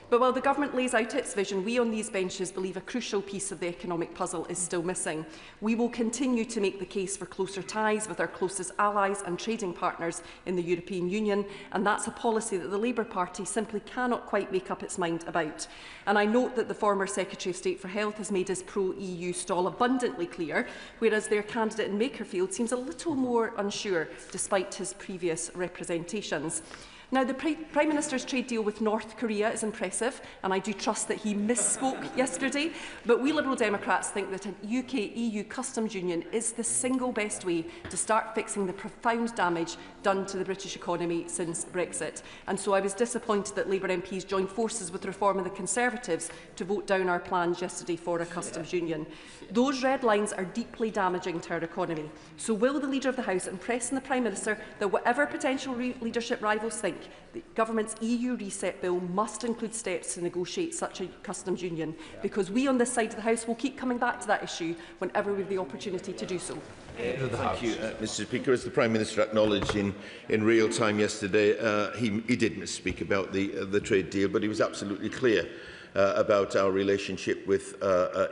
But while the government lays out its vision, we on these benches believe a crucial piece of the economic puzzle is still missing. We will continue to make the case for closer ties with our closest allies and trading partners in the European Union, and that's a policy that the Labour Party simply cannot quite make up its mind about. And I note that the former Secretary of State for Health has made his pro-EU stall abundantly clear, whereas their candidate in Makerfield seems a little more unsure, despite his previous representations. Now, the Prime Minister's trade deal with North Korea is impressive, and I do trust that he misspoke yesterday, but we Liberal Democrats think that a UK-EU customs union is the single best way to start fixing the profound damage done to the British economy since Brexit. And so I was disappointed that Labour MPs joined forces with Reform and the Conservatives to vote down our plans yesterday for a customs union. Those red lines are deeply damaging to our economy. So will the Leader of the House impress on the Prime Minister that whatever potential leadership rivals think, the government's EU reset bill must include steps to negotiate such a customs union, because we on this side of the House will keep coming back to that issue whenever we have the opportunity to do so. Thank you, Mr Speaker. As the Prime Minister acknowledged in real time yesterday, he did misspeak about the trade deal, but he was absolutely clear about our relationship with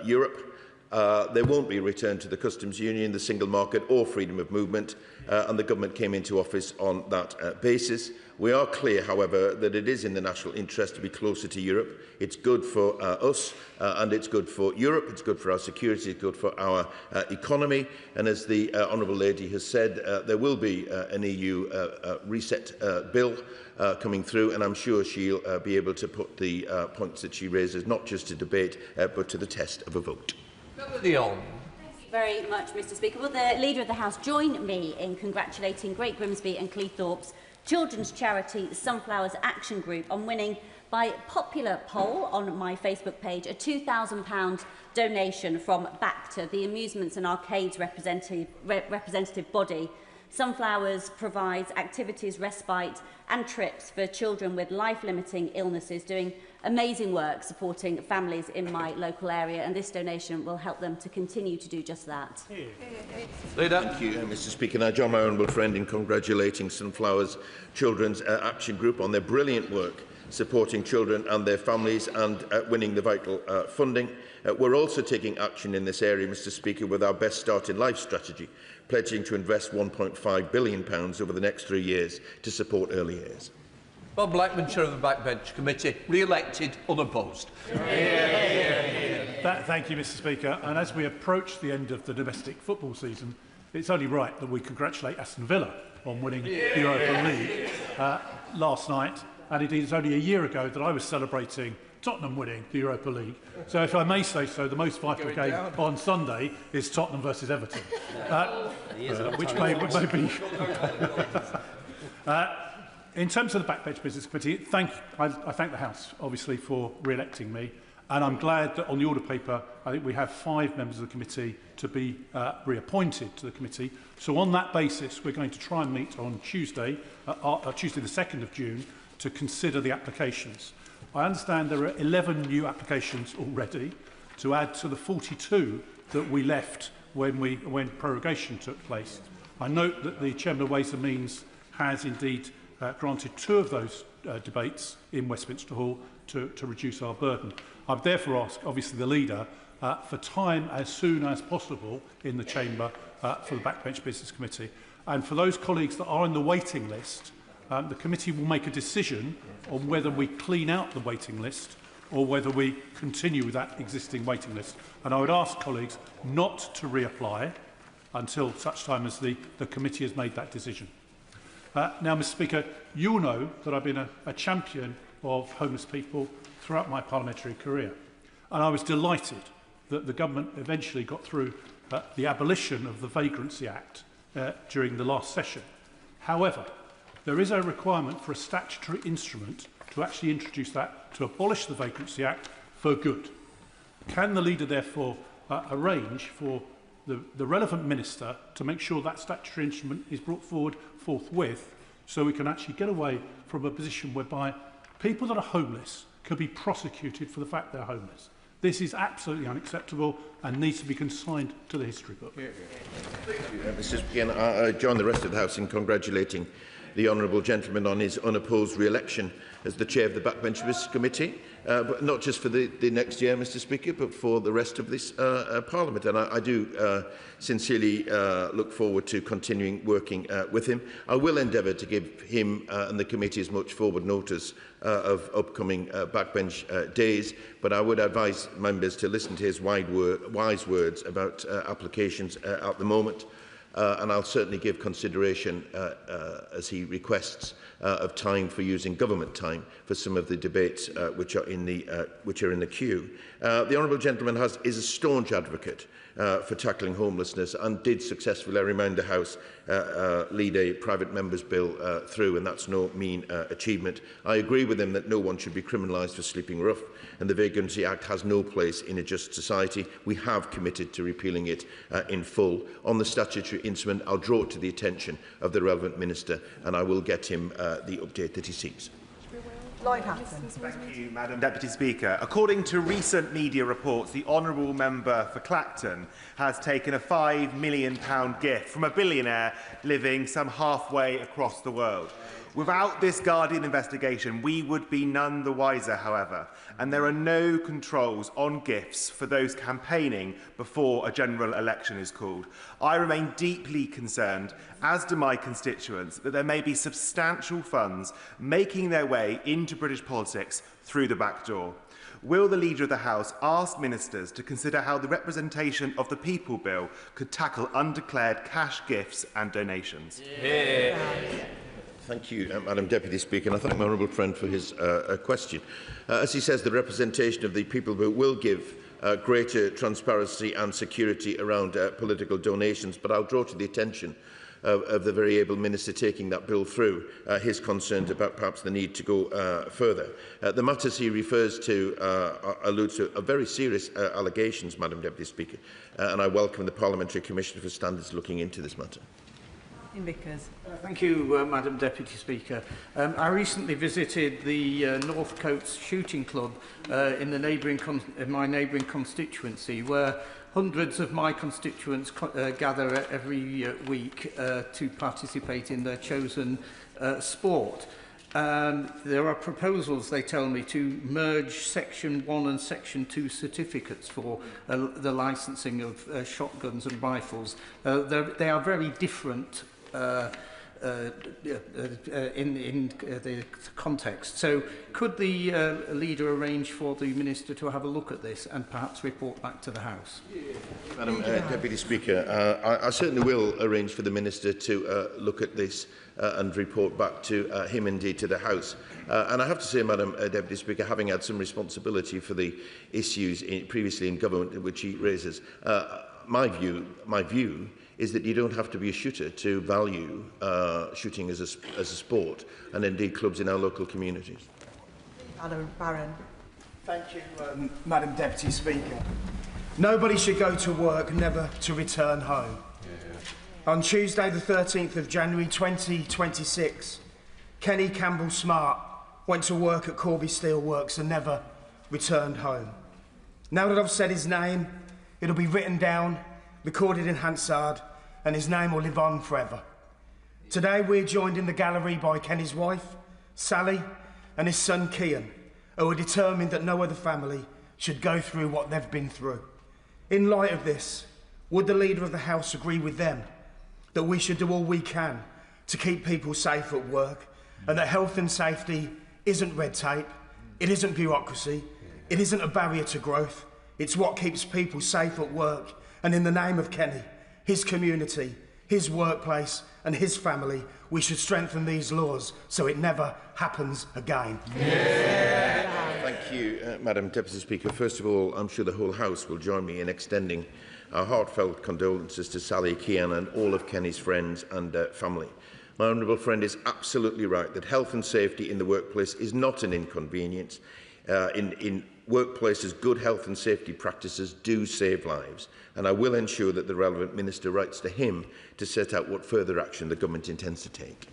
Europe. There won't be a return to the customs union, the single market or freedom of movement, and the government came into office on that basis. We are clear, however, that it is in the national interest to be closer to Europe. It's good for us and it's good for Europe, it's good for our security, it's good for our economy. And as the Honourable Lady has said, there will be an EU reset bill coming through, and I'm sure she'll be able to put the points that she raises not just to debate but to the test of a vote. Thank you very much, Mr Speaker. Will the Leader of the House join me in congratulating Great Grimsby and Cleethorpes children's charity Sunflowers Action Group on winning by popular poll on my Facebook page a £2,000 donation from Backbench, the amusements and arcades representative body. Sunflowers provides activities, respite and trips for children with life-limiting illnesses, doing amazing work supporting families in my local area, and this donation will help them to continue to do just that. Thank you, Mr Speaker. I join my honourable friend in congratulating Sunflowers Children's Action Group on their brilliant work supporting children and their families and winning the vital funding. We're also taking action in this area, Mr Speaker, with our Best Start in Life strategy, pledging to invest £1.5 billion over the next 3 years to support early years. Bob Blackman, Chair of the Backbench Committee, re-elected unopposed. Thank you, Mr Speaker. And as we approach the end of the domestic football season, it's only right that we congratulate Aston Villa on winning the Europa League last night. And indeed, it's only a year ago that I was celebrating Tottenham winning the Europa League. So if I may say so, the most vital game on Sunday is Tottenham versus Everton, which may be In terms of the Backbench Business Committee, I thank the House, obviously, for re-electing me. And I'm glad that on the order paper, I think we have 5 members of the committee to be reappointed to the committee. So on that basis, we're going to try and meet on Tuesday, Tuesday the 2nd of June, to consider the applications. I understand there are 11 new applications already to add to the 42 that we left when prorogation took place. I note that the Chairman of Ways and Means has indeed granted 2 of those debates in Westminster Hall to reduce our burden. I've therefore asked, obviously, the Leader for time as soon as possible in the Chamber for the Backbench Business Committee. And for those colleagues that are on the waiting list, the committee will make a decision on whether we clean out the waiting list or whether we continue with that existing waiting list. And I would ask colleagues not to reapply until such time as the committee has made that decision. Now, Mr. Speaker, you'll know that I've been a champion of homeless people throughout my parliamentary career. And I was delighted that the government eventually got through the abolition of the Vagrancy Act during the last session. However, there is a requirement for a statutory instrument to actually introduce that, to abolish the Vagrancy Act for good. Can the Leader therefore arrange for the relevant minister to make sure that statutory instrument is brought forward forthwith, so we can actually get away from a position whereby people that are homeless can be prosecuted for the fact they're homeless? This is absolutely unacceptable and needs to be consigned to the history book. Mr. Speaker, I join the rest of the House in congratulating the honourable gentleman on his unopposed re-election as the chair of the Backbench Business Committee, but not just for the next year, Mr. Speaker, but for the rest of this Parliament. And I do sincerely look forward to continuing working with him. I will endeavour to give him and the committee as much forward notice of upcoming backbench days, but I would advise members to listen to his wise words about applications at the moment. And I'll certainly give consideration, as he requests, of time for using government time for some of the debates which are in the queue. The honourable gentleman is a staunch advocate for tackling homelessness and did successfully, I remind the House, lead a private member's bill through, and that's no mean achievement. I agree with him that no one should be criminalised for sleeping rough, and the Vagrancy Act has no place in a just society. We have committed to repealing it in full. On the statutory instrument, I'll draw it to the attention of the relevant minister, and I will get him the update that he seeks. Thank you, Madam Deputy Speaker. According to recent media reports, the honourable member for Clacton has taken a £5 million gift from a billionaire living some halfway across the world. Without this Guardian investigation, we would be none the wiser, however, and there are no controls on gifts for those campaigning before a general election is called. I remain deeply concerned, as do my constituents, that there may be substantial funds making their way into British politics through the back door. Will the Leader of the House ask ministers to consider how the Representation of the People Bill could tackle undeclared cash gifts and donations? Yeah. Thank you, Madam Deputy Speaker, and I thank my honourable friend for his question. As he says, the Representation of the People Bill will give greater transparency and security around political donations, but I'll draw to the attention of the very able minister taking that bill through his concerns about perhaps the need to go further. The matters he refers to allude to very serious allegations, Madam Deputy Speaker, and I welcome the Parliamentary Commissioner for Standards looking into this matter. Thank you, Madam Deputy Speaker. I recently visited the North Coats Shooting Club in my neighbouring constituency, where hundreds of my constituents gather every week to participate in their chosen sport. There are proposals, they tell me, to merge Section 1 and Section 2 certificates for the licensing of shotguns and rifles. They are very different in the context. So could the Leader arrange for the Minister to have a look at this and perhaps report back to the House? Madam Deputy Speaker, I certainly will arrange for the Minister to look at this and report back to him, indeed to the House. And I have to say, Madam Deputy Speaker, having had some responsibility for the issues previously in government which he raises, my view is that you don't have to be a shooter to value shooting as a sport, and indeed clubs in our local communities. Alan Barron. Thank you, Madam Deputy Speaker. Nobody should go to work never to return home. On Tuesday the 13th of January 2026, Kenny Campbell Smart went to work at Corby Steelworks and never returned home. Now that I've said his name, it'll be written down, recorded in Hansard, and his name will live on forever. Today we're joined in the gallery by Kenny's wife, Sally, and his son Kian, who are determined that no other family should go through what they've been through. In light of this, would the Leader of the House agree with them that we should do all we can to keep people safe at work, and that health and safety isn't red tape, it isn't bureaucracy, it isn't a barrier to growth, it's what keeps people safe at work, and in the name of Kenny, his community, his workplace and his family, we should strengthen these laws so it never happens again. Yeah. Thank you, Madam Deputy Speaker. First of all, I'm sure the whole House will join me in extending our heartfelt condolences to Sally, Kian and all of Kenny's friends and family. My honourable friend is absolutely right that health and safety in the workplace is not an inconvenience. In workplaces, good health and safety practices do save lives, and I will ensure that the relevant minister writes to him to set out what further action the government intends to take.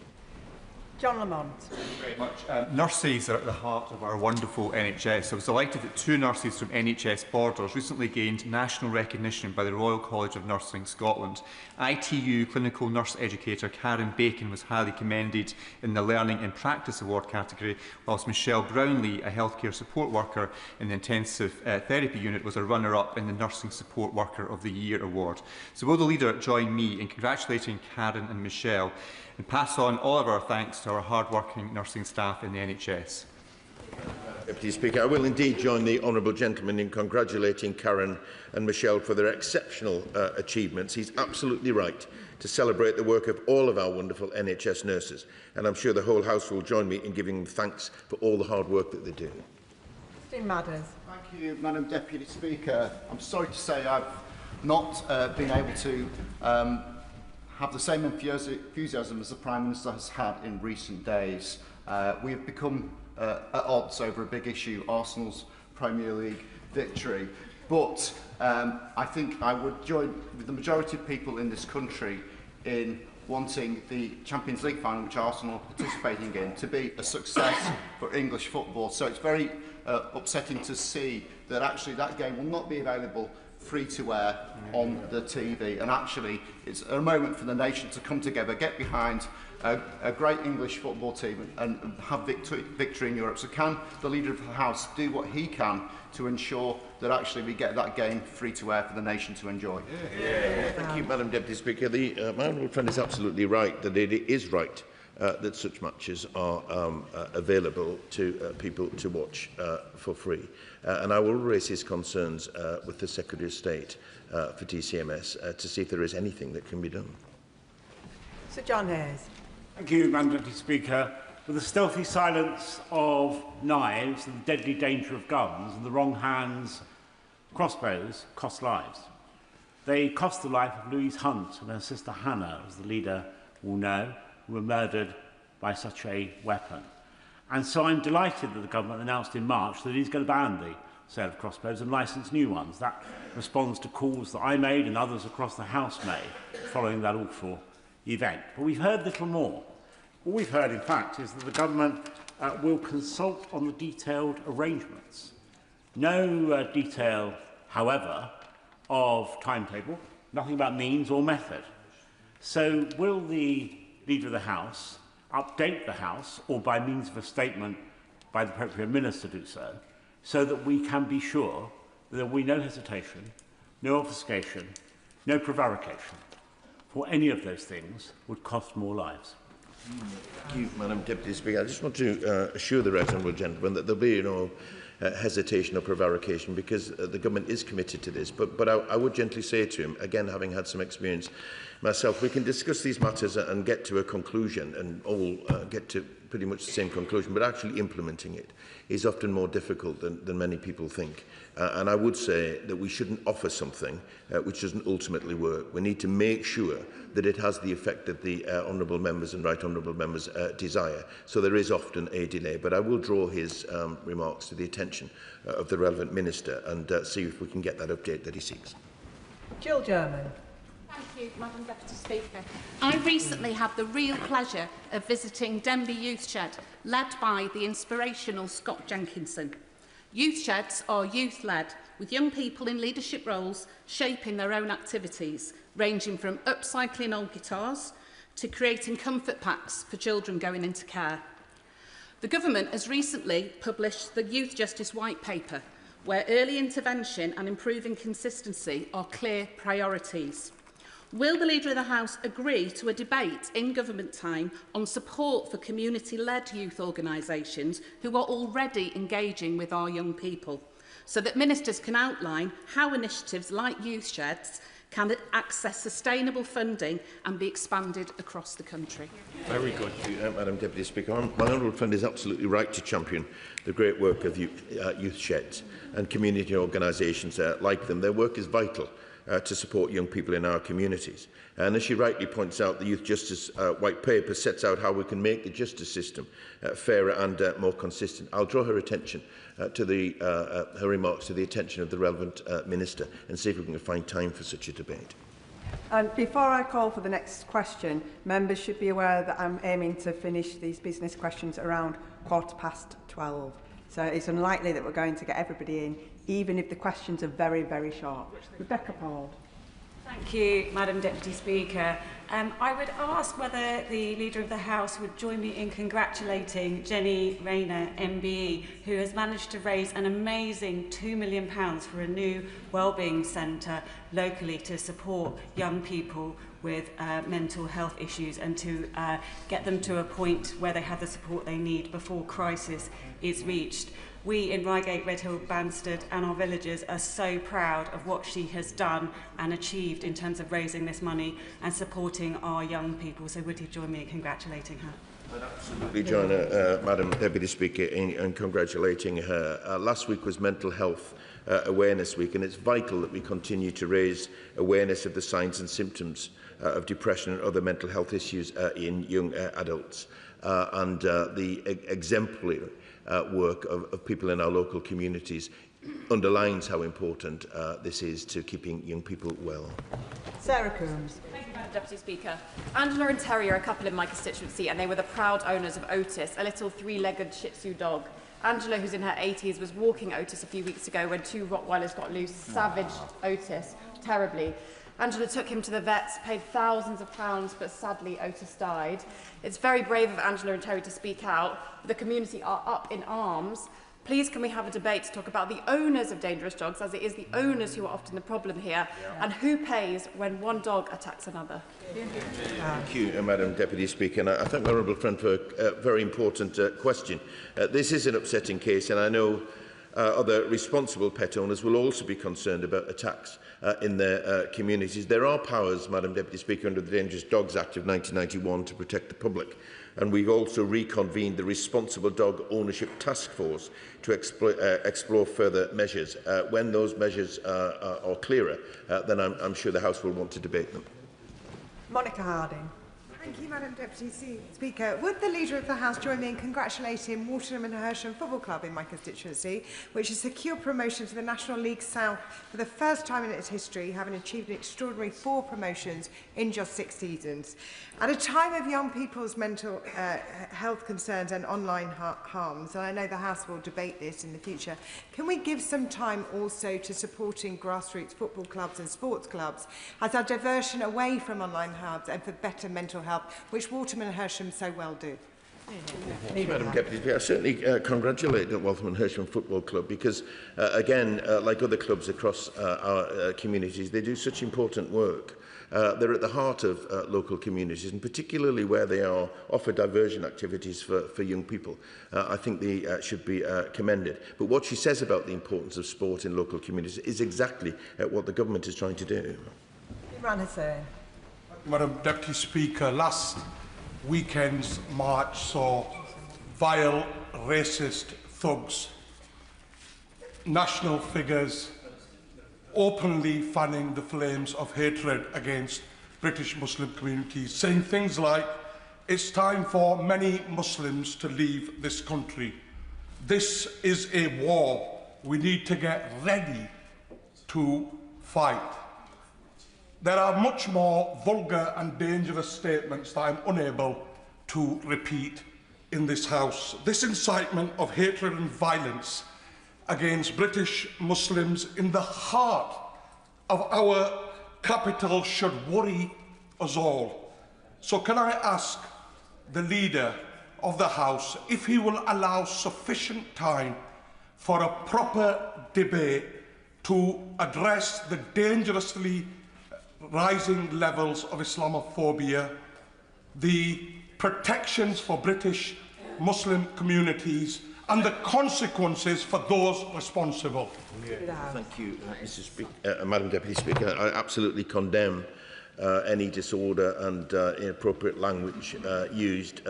John Lamont. Thank you very much. Nurses are at the heart of our wonderful NHS. I was delighted that 2 nurses from NHS Borders recently gained national recognition by the Royal College of Nursing Scotland. ITU clinical nurse educator Karen Bacon was highly commended in the Learning and Practice Award category, whilst Michelle Brownlee, a healthcare support worker in the intensive therapy unit, was a runner-up in the Nursing Support Worker of the Year award. So will the Leader join me in congratulating Karen and Michelle and pass on all of our thanks to our hard-working nursing staff in the NHS. Deputy Speaker, I will indeed join the honourable gentleman in congratulating Karen and Michelle for their exceptional achievements. He's absolutely right to celebrate the work of all of our wonderful NHS nurses, and I'm sure the whole House will join me in giving them thanks for all the hard work that they do. Dean Madders. Thank you, Madam Deputy Speaker. I'm sorry to say I've not been able to have the same enthusiasm as the Prime Minister has had in recent days. We have become at odds over a big issue, Arsenal's Premier League victory. But I think I would join with the majority of people in this country in wanting the Champions League final, which Arsenal are participating in, to be a success for English football. So it's very upsetting to see that actually that game will not be available free-to-air on the TV, and actually it's a moment for the nation to come together, get behind a great English football team and have victory in Europe. So can the Leader of the House do what he can to ensure that actually we get that game free-to-air for the nation to enjoy? Thank you, Madam Deputy Speaker. My honourable friend is absolutely right that it is right that such matches are available to people to watch for free. And I will raise his concerns with the Secretary of State for DCMS to see if there is anything that can be done. Sir John Hayes. Thank you, Madam Deputy Speaker. With the stealthy silence of knives and the deadly danger of guns in the wrong hands, crossbows cost lives. They cost the life of Louise Hunt and her sister Hannah, as the Leader will know, who were murdered by such a weapon. And so I'm delighted that the government announced in March that it is going to ban the sale of crossbows and licence new ones. That responds to calls that I made and others across the House made following that awful event. But we've heard little more. All we've heard, in fact, is that the government will consult on the detailed arrangements. No detail, however, of timetable, nothing about means or method. So will the Leader of the House update the House, or by means of a statement by the appropriate minister do so that we can be sure that there will be no hesitation, no obfuscation, no prevarication, for any of those things would cost more lives? Thank you, Madam Deputy Speaker. I just want to assure the right honourable gentleman that there will be hesitation or prevarication, because the government is committed to this. But I would gently say to him, again, having had some experience myself, we can discuss these matters and get to a conclusion, and all get to pretty much the same conclusion, but actually implementing it is often more difficult than many people think. And I would say that we shouldn't offer something which doesn't ultimately work. We need to make sure that it has the effect that the honourable members and right honourable members desire. So there is often a delay, but I will draw his remarks to the attention of the relevant minister and see if we can get that update that he seeks. Jill German. Thank you, Madam Deputy Speaker. I recently had the real pleasure of visiting Denby Youth Shed, led by the inspirational Scott Jenkinson. Youth sheds are youth-led, with young people in leadership roles shaping their own activities, ranging from upcycling old guitars to creating comfort packs for children going into care. The government has recently published the Youth Justice White Paper, where early intervention and improving consistency are clear priorities. Will the Leader of the House agree to a debate in government time on support for community-led youth organisations who are already engaging with our young people, so that ministers can outline how initiatives like youth sheds can access sustainable funding and be expanded across the country? Very good. Madam Deputy Speaker. My honourable friend is absolutely right to champion the great work of youth sheds and community organisations like them. Their work is vital to support young people in our communities. And as she rightly points out, the Youth Justice White Paper sets out how we can make the justice system fairer and more consistent. I'll draw her attention to her remarks to the attention of the relevant minister and see if we can find time for such a debate. And before I call for the next question, members should be aware that I'm aiming to finish these business questions around 12:15. So it's unlikely that we're going to get everybody in, even if the questions are very, very short. Rebecca Pollard. Thank you, Madam Deputy Speaker. I would ask whether the Leader of the House would join me in congratulating Jenny Rayner, MBE, who has managed to raise an amazing £2 million for a new wellbeing centre locally to support young people with mental health issues and to get them to a point where they have the support they need before crisis is reached. We in Reigate, Redhill, Banstead and our villagers are so proud of what she has done and achieved in terms of raising this money and supporting our young people. So would you join me in congratulating her? I'd absolutely join Madam Deputy Speaker in congratulating her. Last week was Mental Health Awareness Week, and it's vital that we continue to raise awareness of the signs and symptoms of depression and other mental health issues in young adults. And the exemplary work of people in our local communities underlines how important this is to keeping young people well. Sarah Coombs. Thank you, Madam Deputy Speaker. Angela and Terry are a couple in my constituency, and they were the proud owners of Otis, a little three-legged Shih Tzu dog. Angela, who's in her 80s, was walking Otis a few weeks ago when two Rottweilers got loose, savaged Otis terribly. Angela took him to the vets, paid thousands of pounds, but sadly Otis died. It's very brave of Angela and Terry to speak out. The community are up in arms. Please can we have a debate to talk about the owners of dangerous dogs, as it is the owners who are often the problem here, and who pays when one dog attacks another? Thank you, Madam Deputy Speaker. And I thank my honourable friend for a very important question. This is an upsetting case, and I know other responsible pet owners will also be concerned about attacks in their communities. There are powers, Madam Deputy Speaker, under the Dangerous Dogs Act of 1991 to protect the public. And we've also reconvened the Responsible Dog Ownership Task Force to explore further measures. When those measures are clearer, then I'm sure the House will want to debate them. Monica Harding. Thank you, Madam Deputy Speaker. Would the Leader of the House join me in congratulating Waterham and Hersham Football Club in my constituency, which has secured promotion to the National League South for the first time in its history, having achieved an extraordinary 4 promotions in just 6 seasons. At a time of young people's mental health concerns and online harms, and I know the House will debate this in the future, can we give some time also to supporting grassroots football clubs and sports clubs as a diversion away from online harms and for better mental health, which Waterham and Hersham so well do? Madam Deputy Speaker, I certainly congratulate the Waltham and Hersham Football Club because, again, like other clubs across our communities, they do such important work. They're at the heart of local communities, and particularly where they offer diversion activities for young people. I think they should be commended. But what she says about the importance of sport in local communities is exactly what the government is trying to do. Madam Deputy Speaker, last weekend's march saw vile, racist thugs, national figures, openly fanning the flames of hatred against British Muslim communities, saying things like, "It's time for many Muslims to leave this country. This is a war. We need to get ready to fight." There are much more vulgar and dangerous statements that I'm unable to repeat in this House. This incitement of hatred and violence against British Muslims in the heart of our capital should worry us all. So can I ask the Leader of the House if he will allow sufficient time for a proper debate to address the dangerously rising levels of Islamophobia, the protections for British Muslim communities and the consequences for those responsible. Thank you, Madam Deputy Speaker. I absolutely condemn any disorder and inappropriate language used,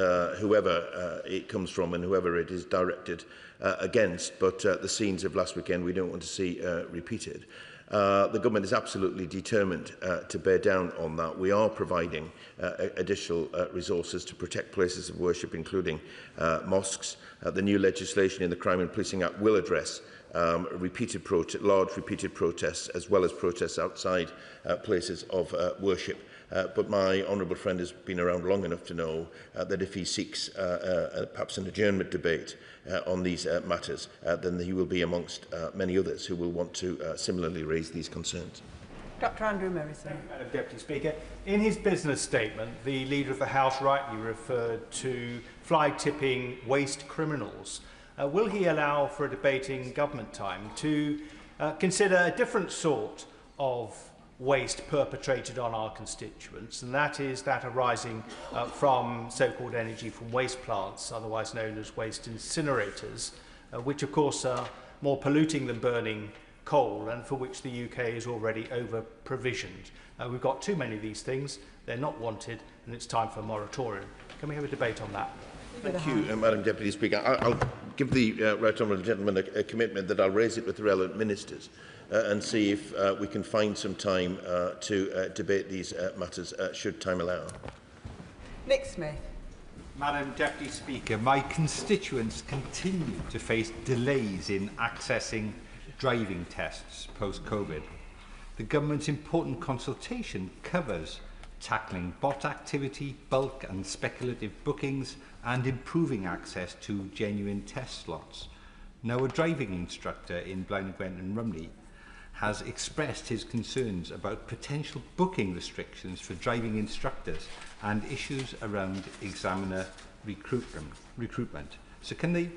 whoever it comes from and whoever it is directed against. But the scenes of last weekend we don't want to see repeated. The government is absolutely determined to bear down on that. We are providing additional resources to protect places of worship, including mosques. The new legislation in the Crime and Policing Act will address large repeated protests, as well as protests outside places of worship. But my honourable friend has been around long enough to know that if he seeks perhaps an adjournment debate on these matters, then he will be amongst many others who will want to similarly raise these concerns. Dr Andrew Merrison. Madam Deputy Speaker, in his business statement, the Leader of the House rightly referred to fly-tipping waste criminals. Will he allow for a debate in government time to consider a different sort of waste perpetrated on our constituents, and that is that arising from so-called energy from waste plants, otherwise known as waste incinerators, which of course are more polluting than burning coal and for which the UK is already over-provisioned. We've got too many of these things, they're not wanted, and it's time for a moratorium. Can we have a debate on that? Thank you, Madam Deputy Speaker. I'll give the right honourable gentleman a commitment that I'll raise it with the relevant ministers and see if we can find some time to debate these matters, should time allow. Nick Smith. Madam Deputy Speaker, my constituents continue to face delays in accessing driving tests post-COVID. The government's important consultation covers tackling bot activity, bulk and speculative bookings, and improving access to genuine test slots. Now, a driving instructor in Blaenau Gwent and Rumney has expressed his concerns about potential booking restrictions for driving instructors and issues around examiner recruitment. So can the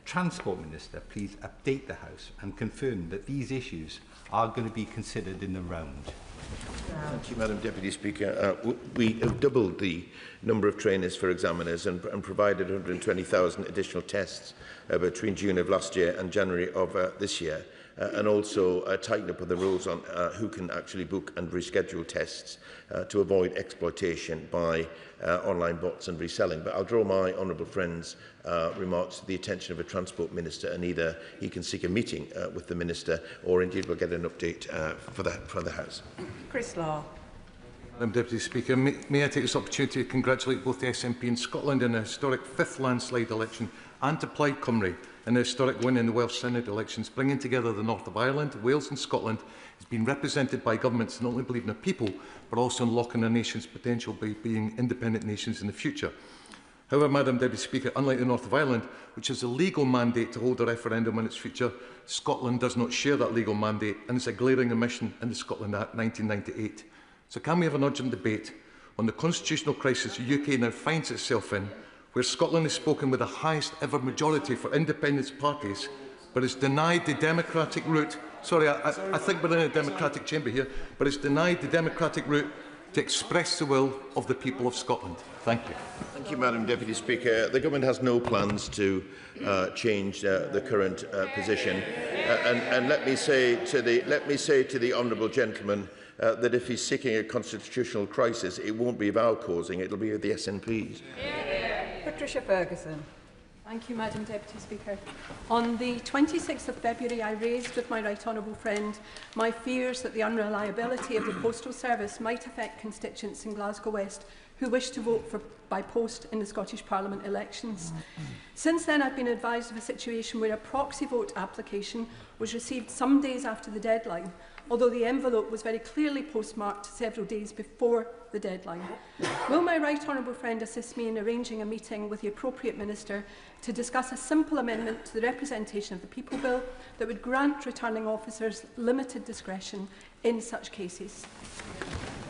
Transport Minister please update the House and confirm that these issues are going to be considered in the round? Thank you, Madam Deputy Speaker. We have doubled the number of trainers for examiners and provided 120,000 additional tests between June of last year and January of this year, and also tightened up the rules on who can actually book and reschedule tests to avoid exploitation by online bots and reselling. But I'll draw my honourable friend's remarks to the attention of a Transport Minister, and either he can seek a meeting with the Minister or indeed we'll get an update for the House. Chris Law. Madam Deputy Speaker, may I take this opportunity to congratulate both the SNP in Scotland in a historic 5th landslide election and to Plaid Cymru in a historic win in the Welsh Senate elections, bringing together the north of Ireland, Wales and Scotland has been represented by governments that not only believe in the people, but also unlocking a nation's potential by being independent nations in the future. However, Madam Deputy Speaker, unlike the north of Ireland, which has a legal mandate to hold a referendum on its future, Scotland does not share that legal mandate, and it's a glaring omission in the Scotland Act 1998. So can we have an urgent debate on the constitutional crisis the UK now finds itself in, where Scotland has spoken with the highest ever majority for independence parties, but it's denied the democratic route. Sorry, I think we're in a democratic chamber here, but it's denied the democratic route to express the will of the people of Scotland. Thank you. Thank you, Madam Deputy Speaker. The Government has no plans to change the current position. And let me say to the honourable gentleman that if he's seeking a constitutional crisis, it won't be of our causing, it will be of the SNP's. Patricia Ferguson. Thank you, Madam Deputy Speaker. On the 26th of February, I raised with my right honourable friend my fears that the unreliability of the postal service might affect constituents in Glasgow West who wish to vote by post in the Scottish Parliament elections. Since then, I've been advised of a situation where a proxy vote application was received some days after the deadline, although the envelope was very clearly postmarked several days before the deadline. Will my right honourable friend assist me in arranging a meeting with the appropriate minister to discuss a simple amendment to the Representation of the People Bill that would grant returning officers limited discretion in such cases?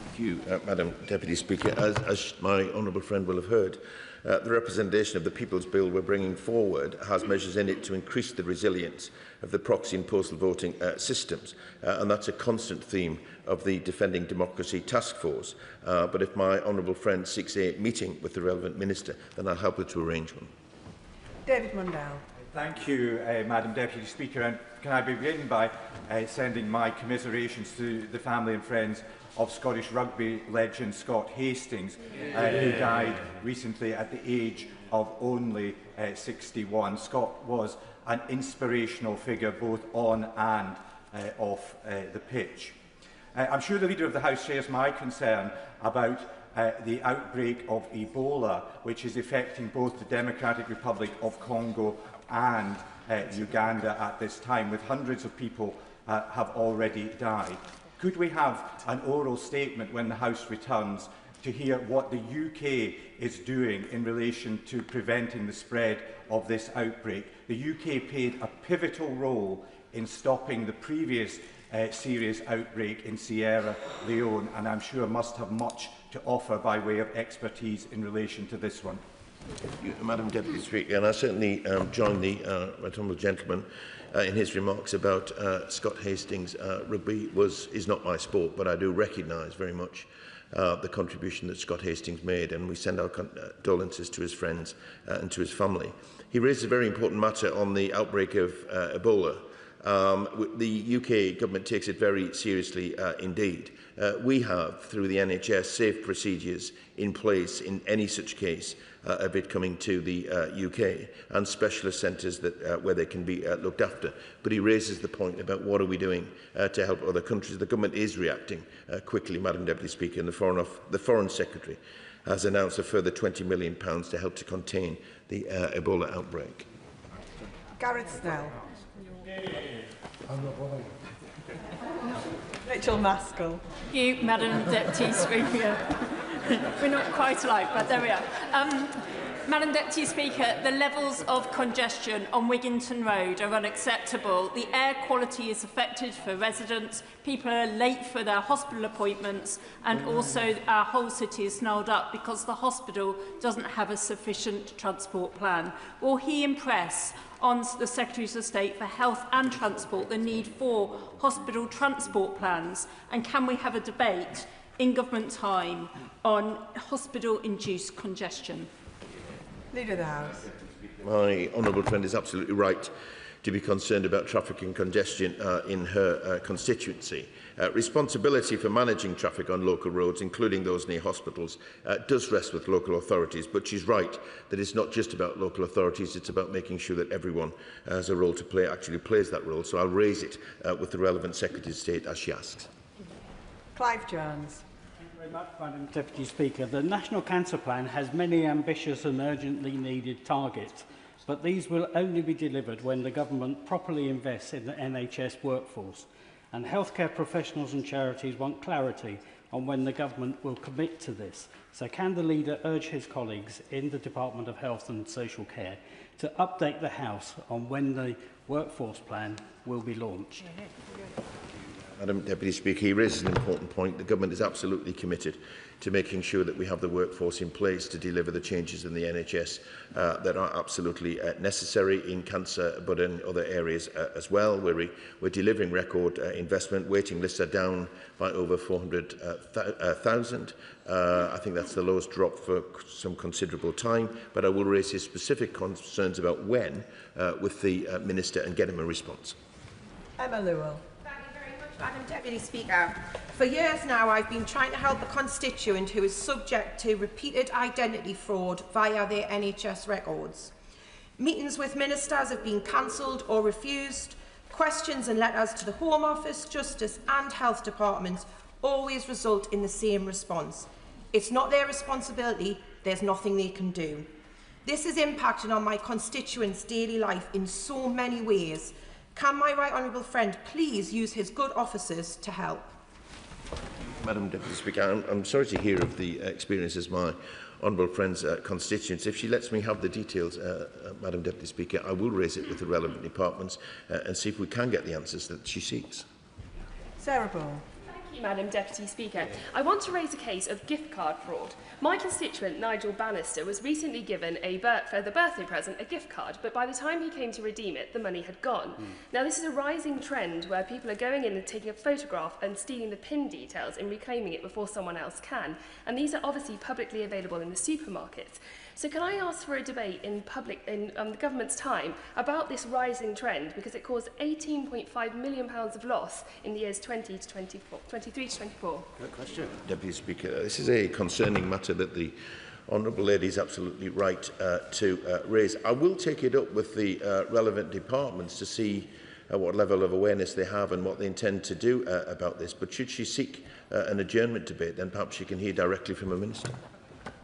Thank you, Madam Deputy Speaker. As my honourable friend will have heard, the representation of the People's Bill we're bringing forward has measures in it to increase the resilience of the proxy and postal voting systems, and that's a constant theme of the Defending Democracy Task Force. But if my honourable friend seeks a meeting with the relevant minister, then I'll help her to arrange one. David Mundell. Thank you, Madam Deputy Speaker. And can I begin by sending my commiserations to the family and friends of Scottish rugby legend Scott Hastings, who died recently at the age of only 61. Scott was an inspirational figure both on and off the pitch. I'm sure the Leader of the House shares my concern about the outbreak of Ebola, which is affecting both the Democratic Republic of Congo and Uganda at this time, with hundreds of people have already died. Could we have an oral statement when the House returns to hear what the UK is doing in relation to preventing the spread of this outbreak? The UK played a pivotal role in stopping the previous serious outbreak in Sierra Leone, and I'm sure must have much to offer by way of expertise in relation to this one. Madam Deputy Speaker, and I certainly join the right honourable gentleman in his remarks about Scott Hastings. Rugby is not my sport, but I do recognise very much the contribution that Scott Hastings made, and we send our condolences to his friends and to his family. He raised a very important matter on the outbreak of Ebola. The UK government takes it very seriously indeed. We have, through the NHS, safe procedures in place in any such case of it coming to the UK, and specialist centres that where they can be looked after. But he raises the point about what are we doing to help other countries. The government is reacting quickly, Madam Deputy Speaker, and the Foreign Secretary has announced a further £20 million to help to contain the Ebola outbreak. Gareth Snell. Rachel Maskell. Thank you, Madam Deputy Speaker. We're not quite alike, but there we are. Madam Deputy Speaker, the levels of congestion on Wigginton Road are unacceptable. The air quality is affected for residents, people are late for their hospital appointments, and also our whole city is snarled up because the hospital doesn't have a sufficient transport plan. Will he impress on the Secretaries of State for Health and Transport the need for hospital transport plans? And can we have a debate in government time on hospital-induced congestion? Leader of the House. My honourable friend is absolutely right to be concerned about traffic and congestion in her constituency. Responsibility for managing traffic on local roads, including those near hospitals, does rest with local authorities, but she's right that it's not just about local authorities, it's about making sure that everyone has a role to play, actually plays that role. So I'll raise it with the relevant Secretary of State as she asks. Clive Jones. Thank you very much, Madam Deputy Speaker. The National Cancer Plan has many ambitious and urgently needed targets, but these will only be delivered when the government properly invests in the NHS workforce. And healthcare professionals and charities want clarity on when the government will commit to this. So can the leader urge his colleagues in the Department of Health and Social Care to update the House on when the workforce plan will be launched? Madam Deputy Speaker, he raises an important point. The Government is absolutely committed to making sure that we have the workforce in place to deliver the changes in the NHS that are absolutely necessary in cancer, but in other areas as well, where we're delivering record investment. Waiting lists are down by over 400,000. I think that's the lowest drop for some considerable time, but I will raise his specific concerns about when with the Minister and get him a response. Emma Lewell. Madam Deputy Speaker, for years now I've been trying to help a constituent who is subject to repeated identity fraud via their NHS records. Meetings with ministers have been cancelled or refused. Questions and letters to the Home Office, Justice and Health Departments always result in the same response. It's not their responsibility, there's nothing they can do. This is impacting on my constituents' daily life in so many ways. Can my right honourable friend please use his good offices to help? Madam Deputy Speaker, I'm sorry to hear of the experiences my honourable friend's constituents. If she lets me have the details, Madam Deputy Speaker, I will raise it with the relevant departments and see if we can get the answers that she seeks. Sarah Ball. Thank you, Madam Deputy Speaker. I want to raise a case of gift card fraud. My constituent, Nigel Bannister, was recently given for the birthday present a gift card, but by the time he came to redeem it, the money had gone. Now, this is a rising trend where people are going in and taking a photograph and stealing the PIN details and reclaiming it before someone else can. And these are obviously publicly available in the supermarkets. So can I ask for a debate in the government's time about this rising trend, because it caused £18.5 million of loss in the years 23 to 24? Good question. Deputy Speaker, this is a concerning matter that the honourable lady is absolutely right to raise. I will take it up with the relevant departments to see what level of awareness they have and what they intend to do about this. But should she seek an adjournment debate, then perhaps she can hear directly from a minister.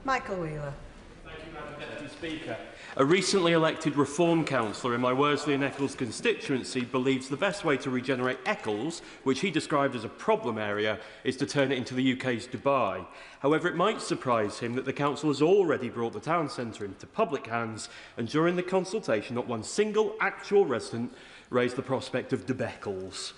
Michael Wheeler. Deputy Speaker. A recently elected Reform Councillor in my Worsley and Eccles constituency believes the best way to regenerate Eccles, which he described as a problem area, is to turn it into the UK's Dubai. However, it might surprise him that the council has already brought the town centre into public hands, and during the consultation not one single actual resident raised the prospect of Debeckles.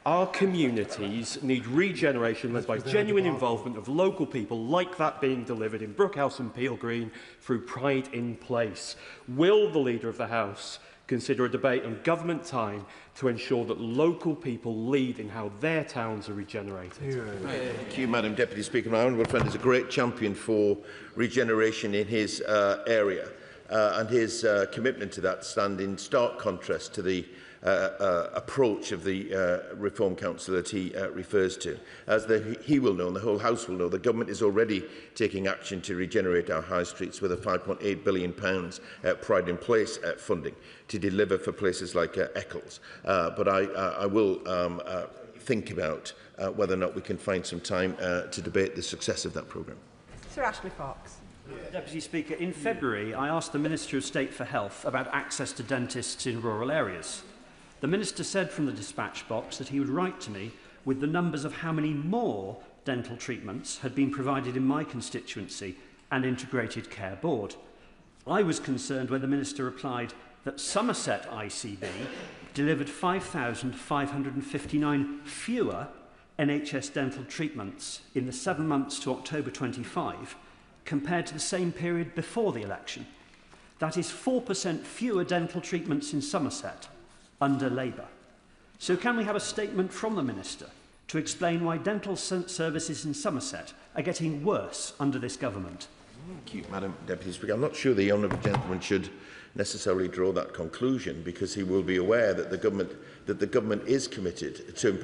Our communities need regeneration led by genuine involvement of local people, like that being delivered in Brookhouse and Peel Green through Pride in Place. Will the Leader of the House consider a debate on government time to ensure that local people lead in how their towns are regenerated? Thank you, Madam Deputy Speaker. My honourable friend is a great champion for regeneration in his area, and his commitment to that stand in stark contrast to the approach of the Reform Council that he refers to. As he will know and the whole House will know, the Government is already taking action to regenerate our high streets with a £5.8 billion Pride in Place funding to deliver for places like Eccles. But I will think about whether or not we can find some time to debate the success of that programme. Sir Ashley Fox. Deputy Speaker, in February I asked the Minister of State for Health about access to dentists in rural areas. The Minister said from the dispatch box that he would write to me with the numbers of how many more dental treatments had been provided in my constituency and Integrated Care Board. I was concerned when the Minister replied that Somerset ICB delivered 5,559 fewer NHS dental treatments in the 7 months to October 25 compared to the same period before the election. That is 4% fewer dental treatments in Somerset under Labour. So can we have a statement from the Minister to explain why dental services in Somerset are getting worse under this government? Thank you, Madam Deputy Speaker. I'm not sure the honourable gentleman should necessarily draw that conclusion, because he will be aware that the government is committed to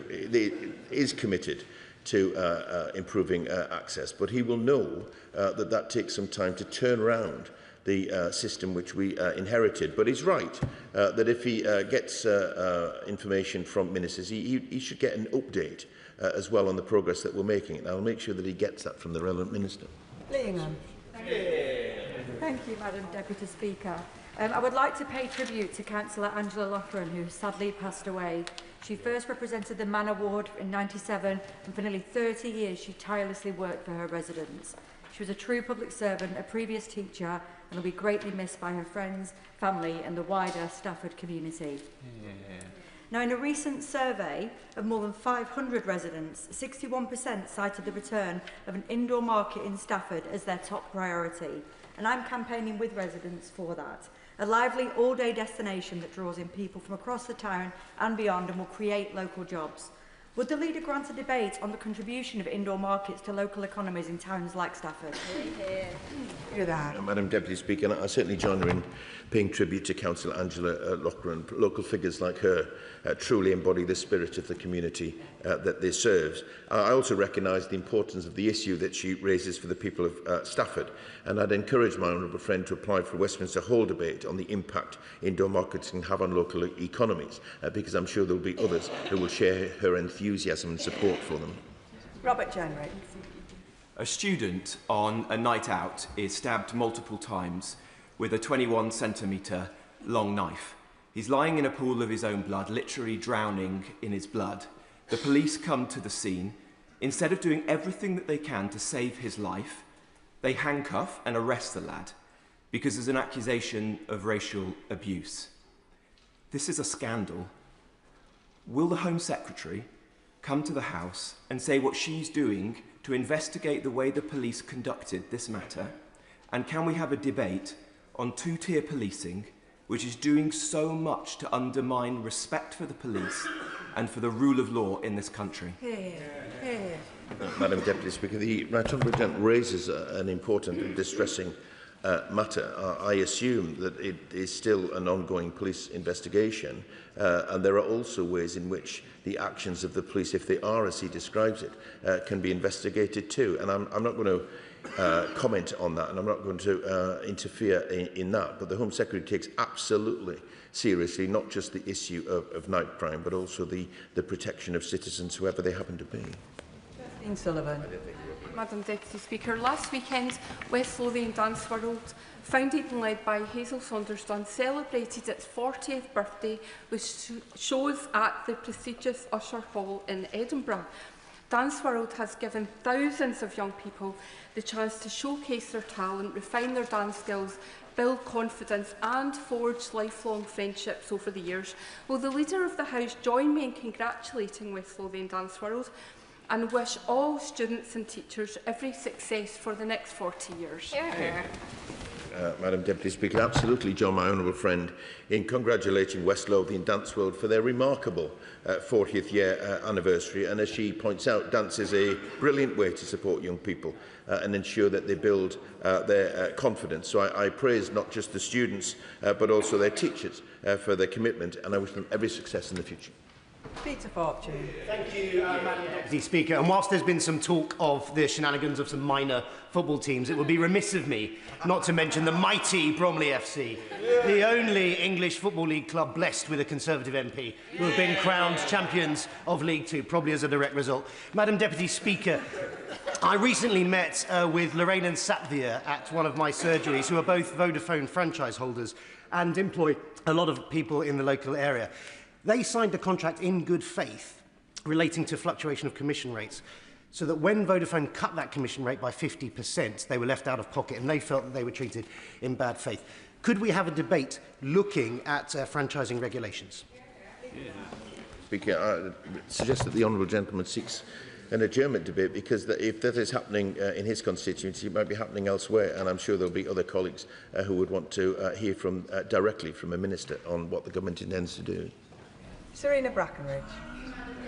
improving access, but he will know that takes some time to turn around the system which we inherited. But he's right that if he gets information from ministers, he should get an update as well on the progress that we're making. And I'll make sure that he gets that from the relevant minister. Leanham. Thank you, Madam Deputy Speaker. I would like to pay tribute to Councillor Angela Loughran, who sadly passed away. She first represented the Manor Ward in '97, and for nearly 30 years she tirelessly worked for her residents. She was a true public servant, a previous teacher, and will be greatly missed by her friends, family and the wider Stafford community. Now, in a recent survey of more than 500 residents, 61% cited the return of an indoor market in Stafford as their top priority. And I'm campaigning with residents for that. A lively all-day destination that draws in people from across the town and beyond and will create local jobs. Would the leader grant a debate on the contribution of indoor markets to local economies in towns like Stafford? Madam Deputy Speaker, I certainly join her in paying tribute to Councillor Angela Loughran. Local figures like her truly embody the spirit of the community that they serve. I also recognise the importance of the issue that she raises for the people of Stafford, and I'd encourage my honourable friend to apply for a Westminster Hall debate on the impact indoor markets can have on local economies, because I'm sure there will be others who will share her enthusiasm and support for them. Robert Jenrick. A student on a night out is stabbed multiple times with a 21-centimetre long knife. He's lying in a pool of his own blood, literally drowning in his blood. The police come to the scene. Instead of doing everything that they can to save his life, they handcuff and arrest the lad because there's an accusation of racial abuse. This is a scandal. Will the Home Secretary come to the House and say what she's doing to investigate the way the police conducted this matter? And can we have a debate on two-tier policing, which is doing so much to undermine respect for the police and for the rule of law in this country? Madam Deputy Speaker, the Right Honourable Gentleman raises an important and distressing matter. I assume that it is still an ongoing police investigation, and there are also ways in which the actions of the police, if they are as he describes it, can be investigated too. And I'm not going to comment on that, and I'm not going to interfere in that. But the Home Secretary takes absolutely seriously not just the issue of night crime, but also the protection of citizens, whoever they happen to be. Dean Sullivan. Madam Deputy Speaker, last weekend, West Lothian Dance World, founded and led by Hazel Saunders-Dunn, celebrated its 40th birthday with shows at the prestigious Usher Hall in Edinburgh. Dance World has given thousands of young people the chance to showcase their talent, refine their dance skills, build confidence and forge lifelong friendships over the years. Will the Leader of the House join me in congratulating West Lothian Dance World and wish all students and teachers every success for the next 40 years? Madam Deputy Speaker, absolutely join my honourable friend in congratulating West Lothian Dance World for their remarkable 40th year anniversary. And as she points out, dance is a brilliant way to support young people and ensure that they build their confidence. So I praise not just the students but also their teachers for their commitment, and I wish them every success in the future. Peter Fortune. Thank you, Madam Deputy Speaker. And whilst there's been some talk of the shenanigans of some minor football teams, it would be remiss of me not to mention the mighty Bromley FC, the only English Football League club blessed with a Conservative MP, who have been crowned champions of League Two, probably as a direct result. Madam Deputy Speaker, I recently met with Lorraine and Satvir at one of my surgeries, who are both Vodafone franchise holders and employ a lot of people in the local area. They signed a contract in good faith relating to fluctuation of commission rates, so that when Vodafone cut that commission rate by 50%, they were left out of pocket, and they felt that they were treated in bad faith. Could we have a debate looking at franchising regulations? Speaker, I suggest that the honourable gentleman seeks an adjournment debate, because if that is happening in his constituency, it might be happening elsewhere, and I'm sure there will be other colleagues who would want to hear directly from a minister on what the government intends to do. Serena Brackenridge.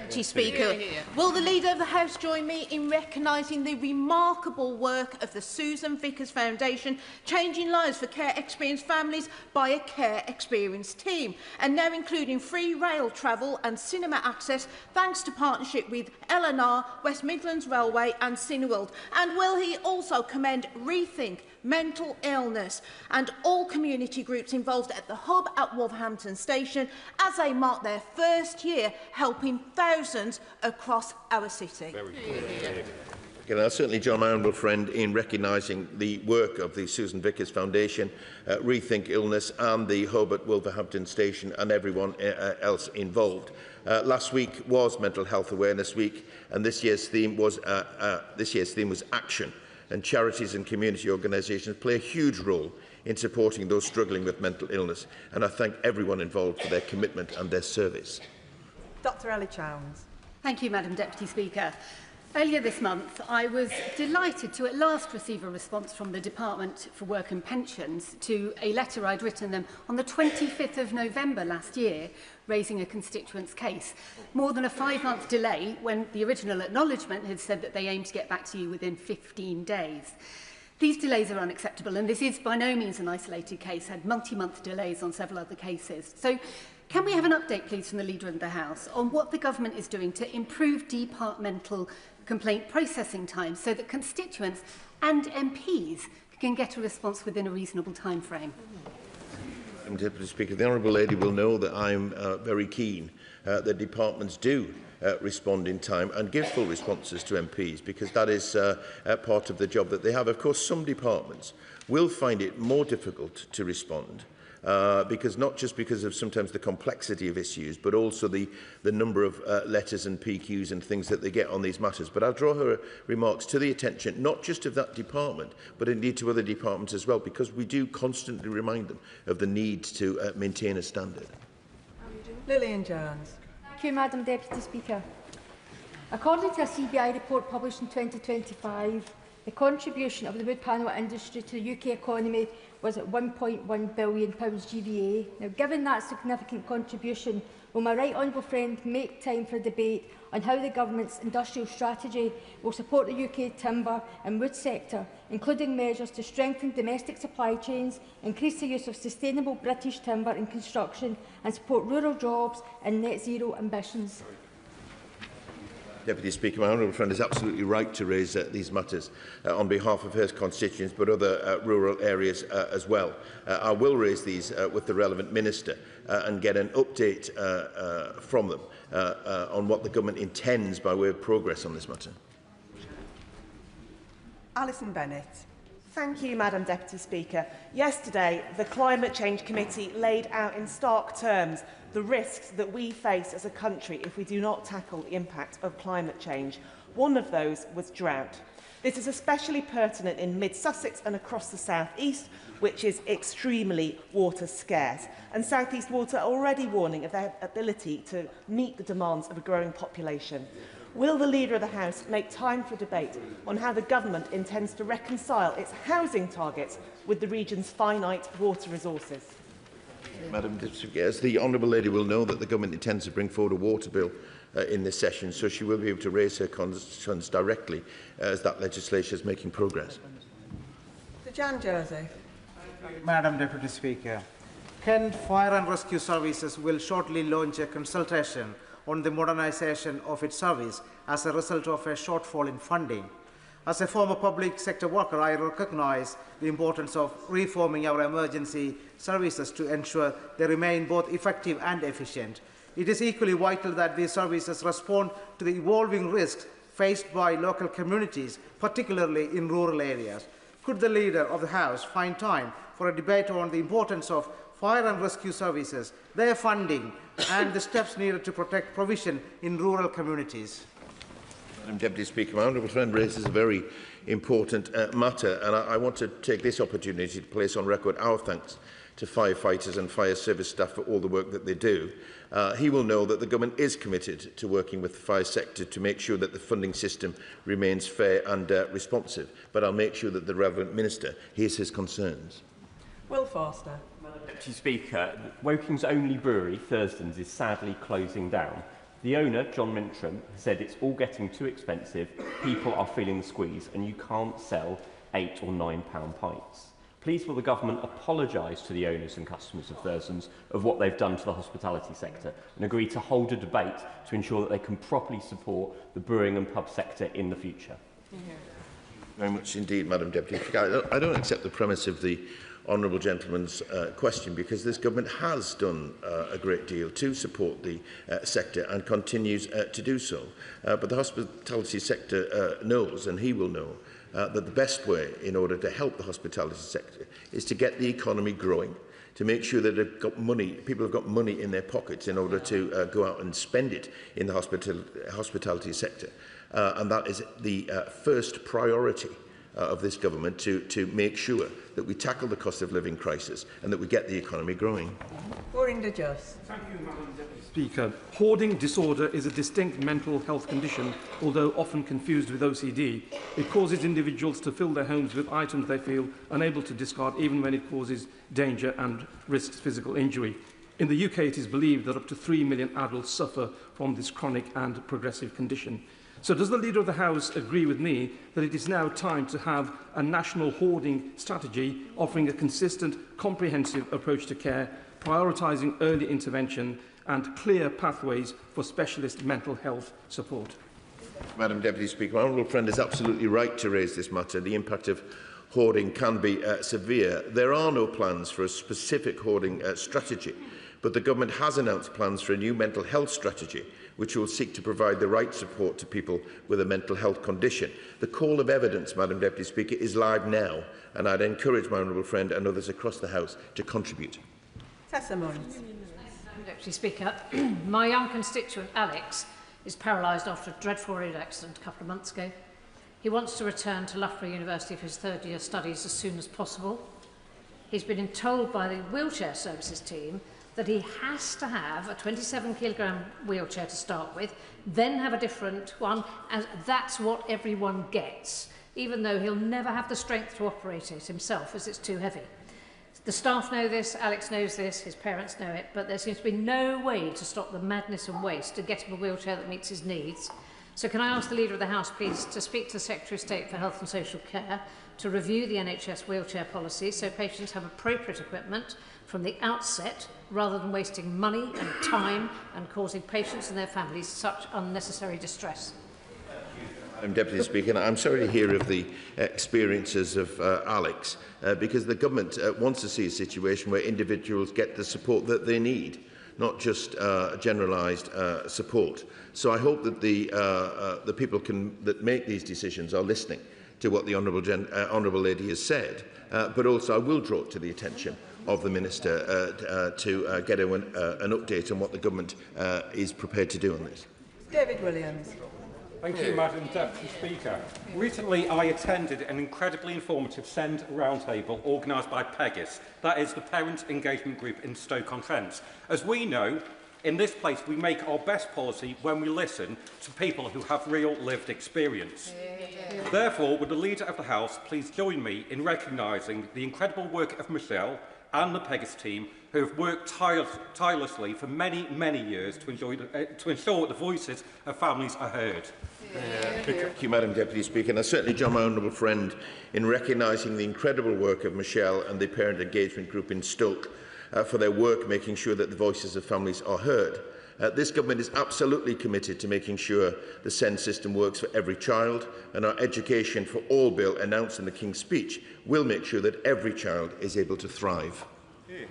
Speaker, will the Leader of the House join me in recognising the remarkable work of the Susan Vickers Foundation, changing lives for care-experienced families by a care-experienced team, and now including free rail travel and cinema access thanks to partnership with L&R, West Midlands Railway and Cineworld? And will he also commend Rethink Mental Illness and all community groups involved at the hub at Wolverhampton Station as they mark their first year helping thousands across our city? I'll certainly join my honourable friend in recognising the work of the Susan Vickers Foundation, Rethink Illness and the hub at Wolverhampton Station and everyone else involved. Last week was Mental Health Awareness Week, and this year's theme was action. And charities and community organisations play a huge role in supporting those struggling with mental illness, and I thank everyone involved for their commitment and their service. Dr Ellie Chowns. Thank you, Madam Deputy Speaker. Earlier this month, I was delighted to at last receive a response from the Department for Work and Pensions to a letter I'd written them on the 25th of November last year, raising a constituent's case. More than a 5-month delay when the original acknowledgement had said that they aimed to get back to you within 15 days. These delays are unacceptable, and this is by no means an isolated case, had multi-month delays on several other cases. So, can we have an update, please, from the Leader of the House on what the government is doing to improve departmental complaint processing times so that constituents and MPs can get a response within a reasonable time frame? Madam Deputy Speaker, the Honourable Lady will know that I'm very keen that departments do respond in time and give full responses to MPs, because that is part of the job that they have. Of course, some departments will find it more difficult to respond because not just because of sometimes the complexity of issues, but also the number of letters and PQs and things that they get on these matters. But I'll draw her remarks to the attention, not just of that department, but indeed to other departments as well, because we do constantly remind them of the need to maintain a standard. Lillian Jones. Thank you, Madam Deputy Speaker. According to a CBI report published in 2025, the contribution of the wood panel industry to the UK economy was at £1.1 billion GVA. Now, given that significant contribution, will my right honourable friend make time for a debate on how the government's industrial strategy will support the UK timber and wood sector, including measures to strengthen domestic supply chains, increase the use of sustainable British timber in construction and support rural jobs and net zero ambitions? Deputy Speaker, my honourable friend is absolutely right to raise these matters on behalf of her constituents, but other rural areas as well. I will raise these with the relevant minister and get an update from them on what the government intends by way of progress on this matter. Alison Bennett. Thank you, Madam Deputy Speaker. Yesterday, the Climate Change Committee laid out in stark terms the risks that we face as a country if we do not tackle the impact of climate change. One of those was drought. This is especially pertinent in mid-Sussex and across the South East, which is extremely water scarce. And South East Water are already warning of their ability to meet the demands of a growing population. Will the Leader of the House make time for debate on how the government intends to reconcile its housing targets with the region's finite water resources? Madam Deputy Speaker, as the Honourable Lady will know, that the government intends to bring forward a water bill in this session, so she will be able to raise her concerns directly as that legislation is making progress. Sir Jan Joseph. Madam Deputy Speaker, Kent Fire and Rescue Services will shortly launch a consultation on the modernisation of its service as a result of a shortfall in funding. As a former public sector worker, I recognise the importance of reforming our emergency services to ensure they remain both effective and efficient. It is equally vital that these services respond to the evolving risks faced by local communities, particularly in rural areas. Could the Leader of the House find time for a debate on the importance of fire and rescue services, their funding and the steps needed to protect provision in rural communities? Madam Deputy Speaker, my honourable friend raises a very important matter, and I want to take this opportunity to place on record our thanks to firefighters and fire service staff for all the work that they do. He will know that the government is committed to working with the fire sector to make sure that the funding system remains fair and responsive, but I'll make sure that the relevant minister hears his concerns. Will Forster. Deputy Speaker, Woking's only brewery, Thurston's, is sadly closing down. The owner, John Mintram, said it's all getting too expensive, people are feeling the squeeze, and you can't sell £8 or £9 pints. Please will the government apologise to the owners and customers of Thurston's of what they've done to the hospitality sector and agree to hold a debate to ensure that they can properly support the brewing and pub sector in the future? Very much indeed, Madam Deputy Speaker. I don't accept the premise of the honourable gentleman's question, because this government has done a great deal to support the sector and continues to do so. But the hospitality sector knows, and he will know, that the best way in order to help the hospitality sector is to get the economy growing, to make sure that they've got money, people have got money in their pockets in order to go out and spend it in the hospitality sector. And that is the first priority of this government to make sure that we tackle the cost of living crisis and that we get the economy growing. Thank you, Madam Deputy Speaker. Hoarding disorder is a distinct mental health condition, although often confused with OCD. It causes individuals to fill their homes with items they feel unable to discard, even when it causes danger and risks physical injury. In the UK, it is believed that up to 3 million adults suffer from this chronic and progressive condition. So does the Leader of the House agree with me that it is now time to have a national hoarding strategy offering a consistent, comprehensive approach to care, prioritising early intervention and clear pathways for specialist mental health support? Madam Deputy Speaker, my honourable friend is absolutely right to raise this matter. The impact of hoarding can be severe. There are no plans for a specific hoarding strategy, but the Government has announced plans for a new mental health strategy which will seek to provide the right support to people with a mental health condition. The call of evidence, Madam Deputy Speaker, is live now, and I'd encourage my honourable friend and others across the House to contribute. Deputy Speaker, my young constituent Alex is paralysed after a dreadful road accident a couple of months ago. He wants to return to Loughborough University for his third-year studies as soon as possible. He's been told by the wheelchair services team that he has to have a 27-kilogram wheelchair to start with, then have a different one, and that's what everyone gets, even though he'll never have the strength to operate it himself as it's too heavy. The staff know this, Alex knows this, his parents know it, but there seems to be no way to stop the madness and waste to get him a wheelchair that meets his needs. So can I ask the Leader of the House, please, to speak to the Secretary of State for Health and Social Care to review the NHS wheelchair policy so patients have appropriate equipment from the outset, rather than wasting money and time and causing patients and their families such unnecessary distress? Madam Deputy Speaker, I'm sorry to hear of the experiences of Alex, because the Government wants to see a situation where individuals get the support that they need, not just generalised support. So I hope that the people that make these decisions are listening to what the Honourable Lady has said, but also I will draw it to the attention of the Minister to get an update on what the Government is prepared to do on this. David Williams. Thank you, Madam Deputy Speaker. Recently, I attended an incredibly informative SEND roundtable organised by PEGIS, that is the Parent Engagement Group in Stoke-on-Trent. As we know, in this place, we make our best policy when we listen to people who have real lived experience. Therefore, would the Leader of the House please join me in recognising the incredible work of Michelle and the PEGIS team, who have worked tirelessly for many, many years to ensure the voices of families are heard. Thank you, Madam Deputy Speaker. And I certainly join my honourable friend in recognising the incredible work of Michelle and the Parent Engagement Group in Stoke for their work making sure that the voices of families are heard. This Government is absolutely committed to making sure the SEND system works for every child, and our Education for All bill announced in the King's Speech will make sure that every child is able to thrive. Thank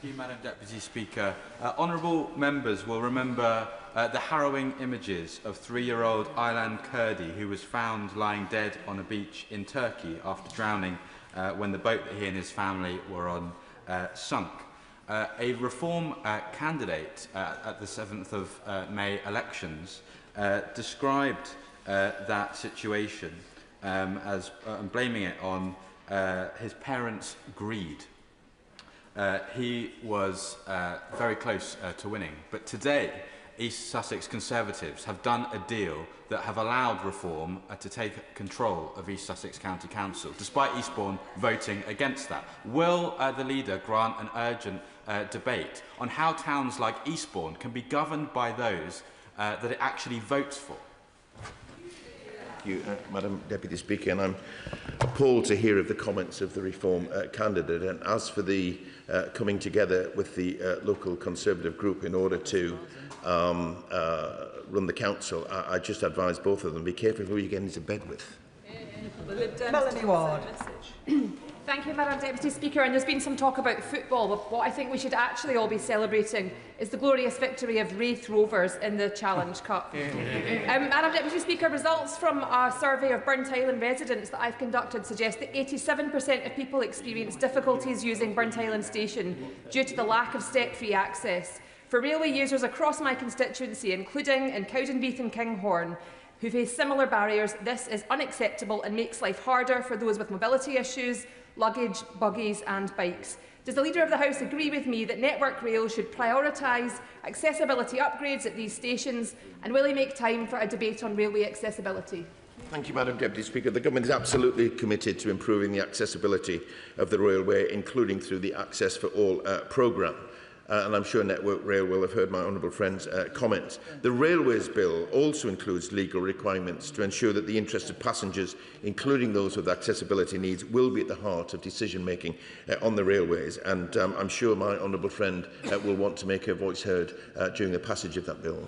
you, Madam Deputy Speaker. Honourable members will remember the harrowing images of 3-year-old Aylan Kurdi, who was found lying dead on a beach in Turkey after drowning when the boat that he and his family were on sunk. A Reform candidate at the 7th of May elections described that situation as blaming it on his parents' greed. He was very close to winning, but today East Sussex Conservatives have done a deal that have allowed Reform to take control of East Sussex County Council, despite Eastbourne voting against that. Will the Leader grant an urgent debate on how towns like Eastbourne can be governed by those that it actually votes for? Thank you, Madam Deputy Speaker, and I'm appalled to hear of the comments of the Reform candidate. And as for the coming together with the local Conservative group in order to run the council, I just advise both of them, be careful who you get into bed with. Melanie Ward. Thank you, Madam Deputy Speaker. And there's been some talk about football, but what I think we should actually all be celebrating is the glorious victory of Wraith Rovers in the Challenge Cup. Madam Deputy Speaker, results from a survey of Burnt Island residents that I've conducted suggest that 87% of people experience difficulties using Burnt Island Station due to the lack of step-free access. For railway users across my constituency, including in Cowdenbeath and Kinghorn, who face similar barriers. This is unacceptable and makes life harder for those with mobility issues, luggage, buggies and bikes. Does the Leader of the House agree with me that Network Rail should prioritise accessibility upgrades at these stations, and will he make time for a debate on railway accessibility? Thank you, Madam Deputy Speaker. The Government is absolutely committed to improving the accessibility of the railway, including through the Access for All programme. And I'm sure Network Rail will have heard my honourable friend's comments. The Railways Bill also includes legal requirements to ensure that the interests of passengers, including those with accessibility needs, will be at the heart of decision-making on the railways. And I'm sure my honourable friend will want to make her voice heard during the passage of that bill.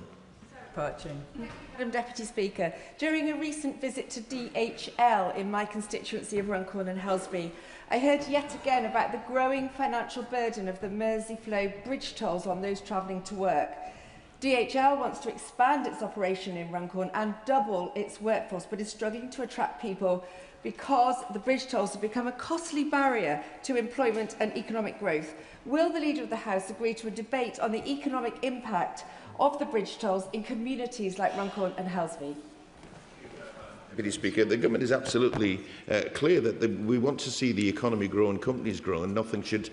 Madam Deputy Speaker, during a recent visit to DHL in my constituency of Runcorn and Helsby, I heard yet again about the growing financial burden of the Merseyflow bridge tolls on those travelling to work. DHL wants to expand its operation in Runcorn and double its workforce, but is struggling to attract people because the bridge tolls have become a costly barrier to employment and economic growth. Will the Leader of the House agree to a debate on the economic impact of the bridge tolls in communities like Runcorn and Helsby? Deputy Speaker, the Government is absolutely clear that we want to see the economy grow and companies grow, and nothing should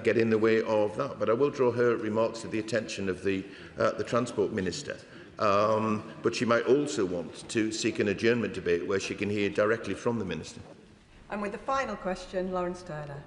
get in the way of that. But I will draw her remarks to the attention of the Transport Minister. But she might also want to seek an adjournment debate where she can hear directly from the Minister. And with the final question, Lawrence Turner.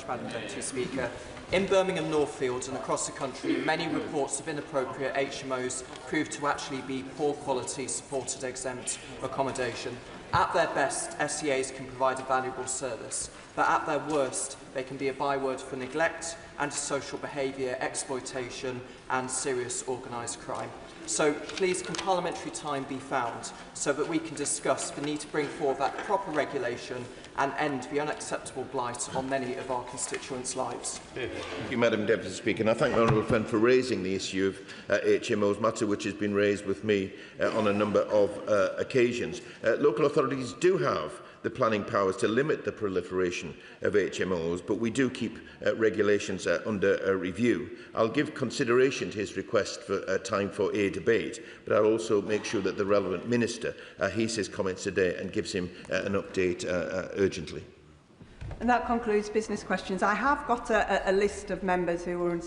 Madam Deputy Speaker. In Birmingham Northfields and across the country, many reports of inappropriate HMOs prove to actually be poor quality supported exempt accommodation. At their best, SEAs can provide a valuable service, but at their worst, they can be a byword for neglect, antisocial behaviour, exploitation and serious organised crime. So please, can parliamentary time be found so that we can discuss the need to bring forward that proper regulation and end the unacceptable blight on many of our constituents' lives? Thank you, Madam Deputy Speaker. And I thank my honourable friend for raising the issue of HMOs, matter which has been raised with me on a number of occasions. Local authorities do have the planning powers to limit the proliferation of HMOs, but we do keep regulations under review. I'll give consideration to his request for time for a debate, but I'll also make sure that the relevant minister hears his comments today and gives him an update urgently. And that concludes business questions. I have got a list of members who were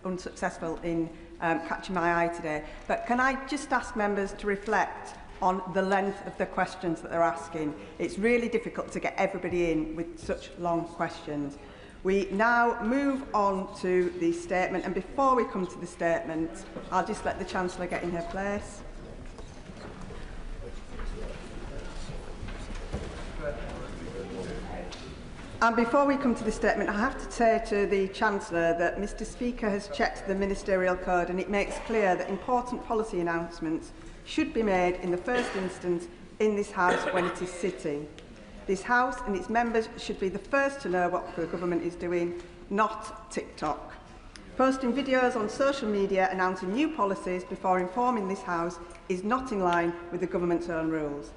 unsuccessful in catching my eye today, but can I just ask members to reflect on the length of the questions that they're asking? It's really difficult to get everybody in with such long questions. We now move on to the statement, and before we come to the statement, I'll just let the Chancellor get in her place. And before we come to the statement, I have to say to the Chancellor that Mr Speaker has checked the Ministerial Code, and it makes clear that important policy announcements should be made in the first instance in this House when it is sitting. This House and its members should be the first to know what the government is doing, not TikTok. Posting videos on social media announcing new policies before informing this House is not in line with the government's own rules.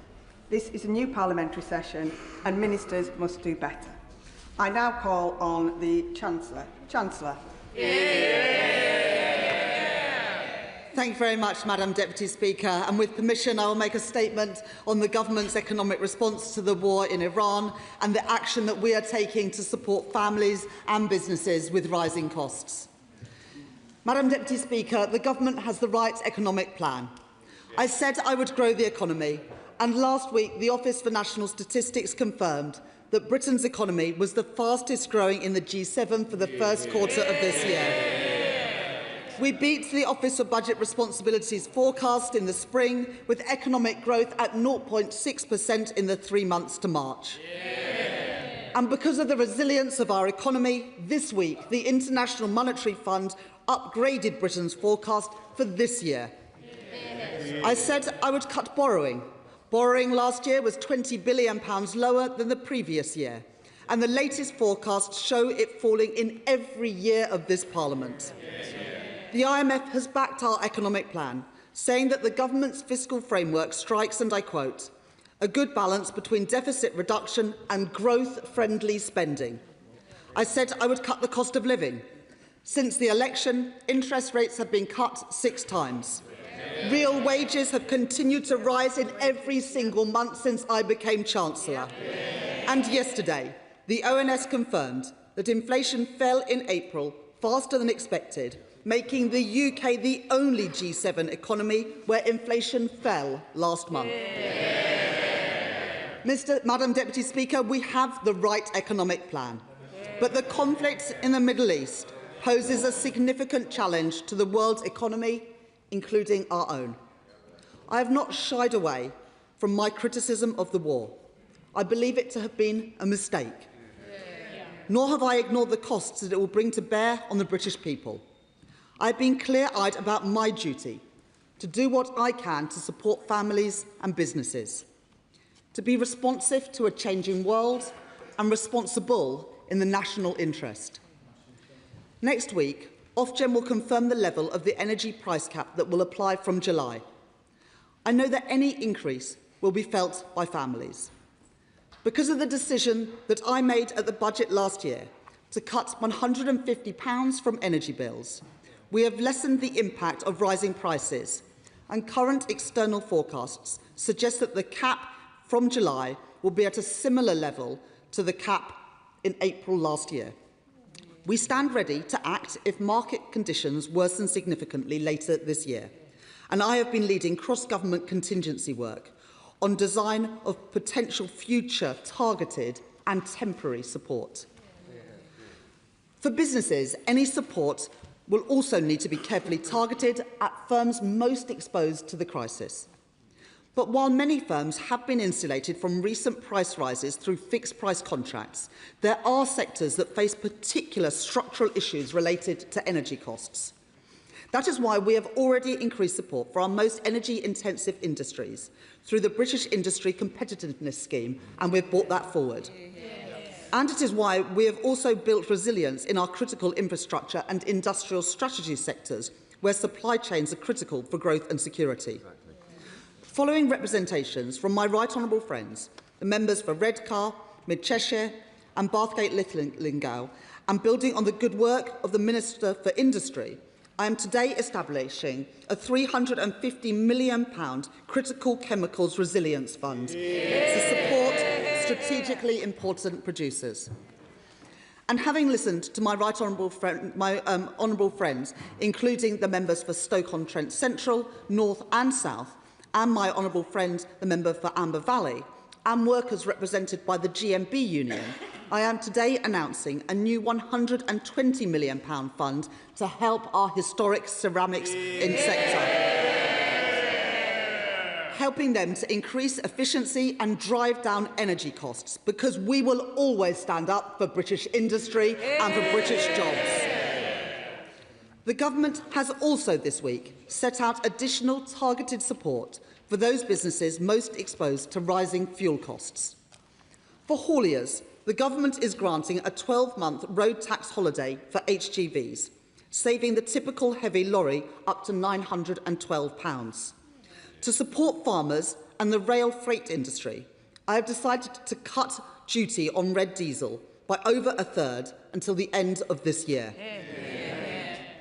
This is a new parliamentary session and ministers must do better. I now call on the Chancellor. Chancellor. Thank you very much, Madam Deputy Speaker. And with permission, I will make a statement on the government's economic response to the war in Iran and the action that we are taking to support families and businesses with rising costs. Madam Deputy Speaker, the government has the right economic plan. I said I would grow the economy, and last week the Office for National Statistics confirmed that Britain's economy was the fastest growing in the G7 for the first quarter of this year. We beat the Office of Budget Responsibility's forecast in the spring, with economic growth at 0.6% in the 3 months to March. And because of the resilience of our economy, this week the International Monetary Fund upgraded Britain's forecast for this year. I said I would cut borrowing. Borrowing last year was £20 billion lower than the previous year, and the latest forecasts show it falling in every year of this Parliament. The IMF has backed our economic plan, saying that the government's fiscal framework strikes, and I quote, a good balance between deficit reduction and growth-friendly spending. I said I would cut the cost of living. Since the election, interest rates have been cut 6 times. Real wages have continued to rise in every single month since I became Chancellor. And yesterday, the ONS confirmed that inflation fell in April faster than expected, making the UK the only G7 economy where inflation fell last month. Madam Deputy Speaker, we have the right economic plan, but the conflict in the Middle East poses a significant challenge to the world's economy, including our own. I have not shied away from my criticism of the war. I believe it to have been a mistake. Nor have I ignored the costs that it will bring to bear on the British people. I have been clear-eyed about my duty to do what I can to support families and businesses, to be responsive to a changing world and responsible in the national interest. Next week, Ofgem will confirm the level of the energy price cap that will apply from July. I know that any increase will be felt by families. Because of the decision that I made at the budget last year to cut £150 from energy bills, we have lessened the impact of rising prices, and current external forecasts suggest that the cap from July will be at a similar level to the cap in April last year. We stand ready to act if market conditions worsen significantly later this year, and I have been leading cross-government contingency work on design of potential future targeted and temporary support. For businesses, any support will also need to be carefully targeted at firms most exposed to the crisis. But while many firms have been insulated from recent price rises through fixed-price contracts, there are sectors that face particular structural issues related to energy costs. That is why we have already increased support for our most energy-intensive industries through the British Industry Competitiveness Scheme, and we've brought that forward. And it is why we have also built resilience in our critical infrastructure and industrial strategy sectors, where supply chains are critical for growth and security. Following representations from my right honourable friends, the members for Redcar, Mid Cheshire and Bathgate Linlithgow, and building on the good work of the Minister for Industry, I am today establishing a £350 million Critical Chemicals Resilience Fund to support strategically important producers. And having listened to my right honourable honourable friends, including the members for Stoke-on-Trent Central, North and South, and my honourable friend, the member for Amber Valley, and workers represented by the GMB Union, I am today announcing a new £120 million fund to help our historic ceramics sector, helping them to increase efficiency and drive down energy costs, because we will always stand up for British industry and for British jobs. The Government has also this week set out additional targeted support for those businesses most exposed to rising fuel costs. For hauliers, the Government is granting a 12-month road tax holiday for HGVs, saving the typical heavy lorry up to £912. To support farmers and the rail freight industry, I have decided to cut duty on red diesel by over a third until the end of this year.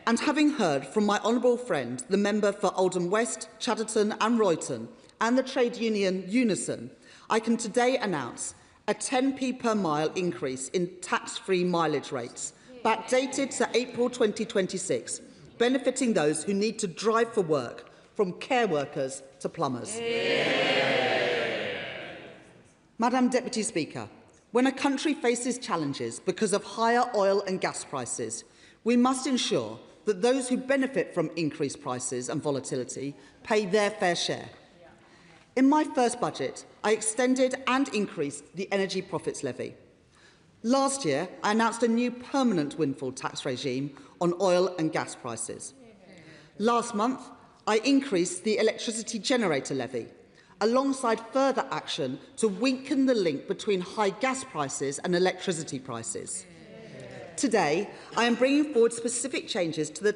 And having heard from my honourable friend, the member for Oldham West, Chadderton and Royton, and the trade union Unison, I can today announce a 10p per mile increase in tax-free mileage rates, backdated to April 2026, benefiting those who need to drive for work, from care workers to plumbers. Madam Deputy Speaker, when a country faces challenges because of higher oil and gas prices, we must ensure that those who benefit from increased prices and volatility pay their fair share. In my first budget, I extended and increased the Energy Profits Levy. Last year, I announced a new permanent windfall tax regime on oil and gas prices. Last month, I increased the Electricity Generator Levy, alongside further action to weaken the link between high gas prices and electricity prices. Today, I am bringing forward specific changes to the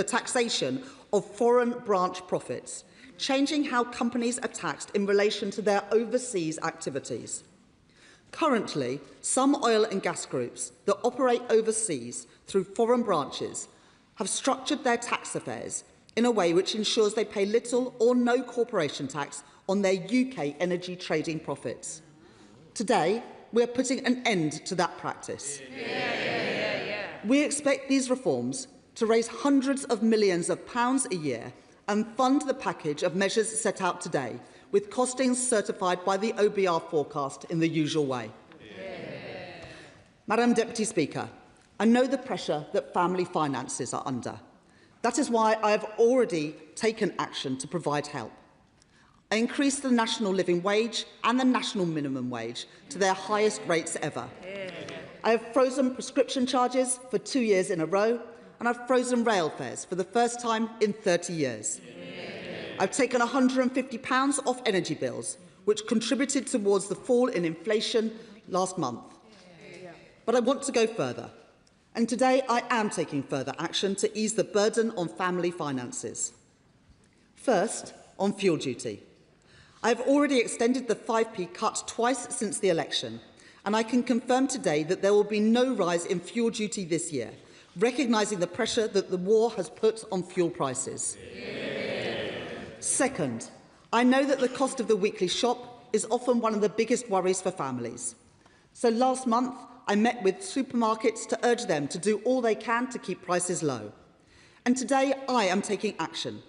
taxation of foreign branch profits, changing how companies are taxed in relation to their overseas activities. Currently, some oil and gas groups that operate overseas through foreign branches have structured their tax affairs in a way which ensures they pay little or no corporation tax on their UK energy trading profits. Today, we are putting an end to that practice. We expect these reforms to raise hundreds of millions of pounds a year and fund the package of measures set out today, with costings certified by the OBR forecast in the usual way. Madam Deputy Speaker, I know the pressure that family finances are under. That is why I have already taken action to provide help. I increased the national living wage and the national minimum wage to their highest rates ever. I have frozen prescription charges for 2 years in a row, and I've frozen rail fares for the first time in 30 years. I've taken £150 off energy bills, which contributed towards the fall in inflation last month. But I want to go further, and today I am taking further action to ease the burden on family finances. First, on fuel duty. I have already extended the 5p cut twice since the election, and I can confirm today that there will be no rise in fuel duty this year, recognising the pressure that the war has put on fuel prices. Second, I know that the cost of the weekly shop is often one of the biggest worries for families. So last month, I met with supermarkets to urge them to do all they can to keep prices low. And today, I am taking action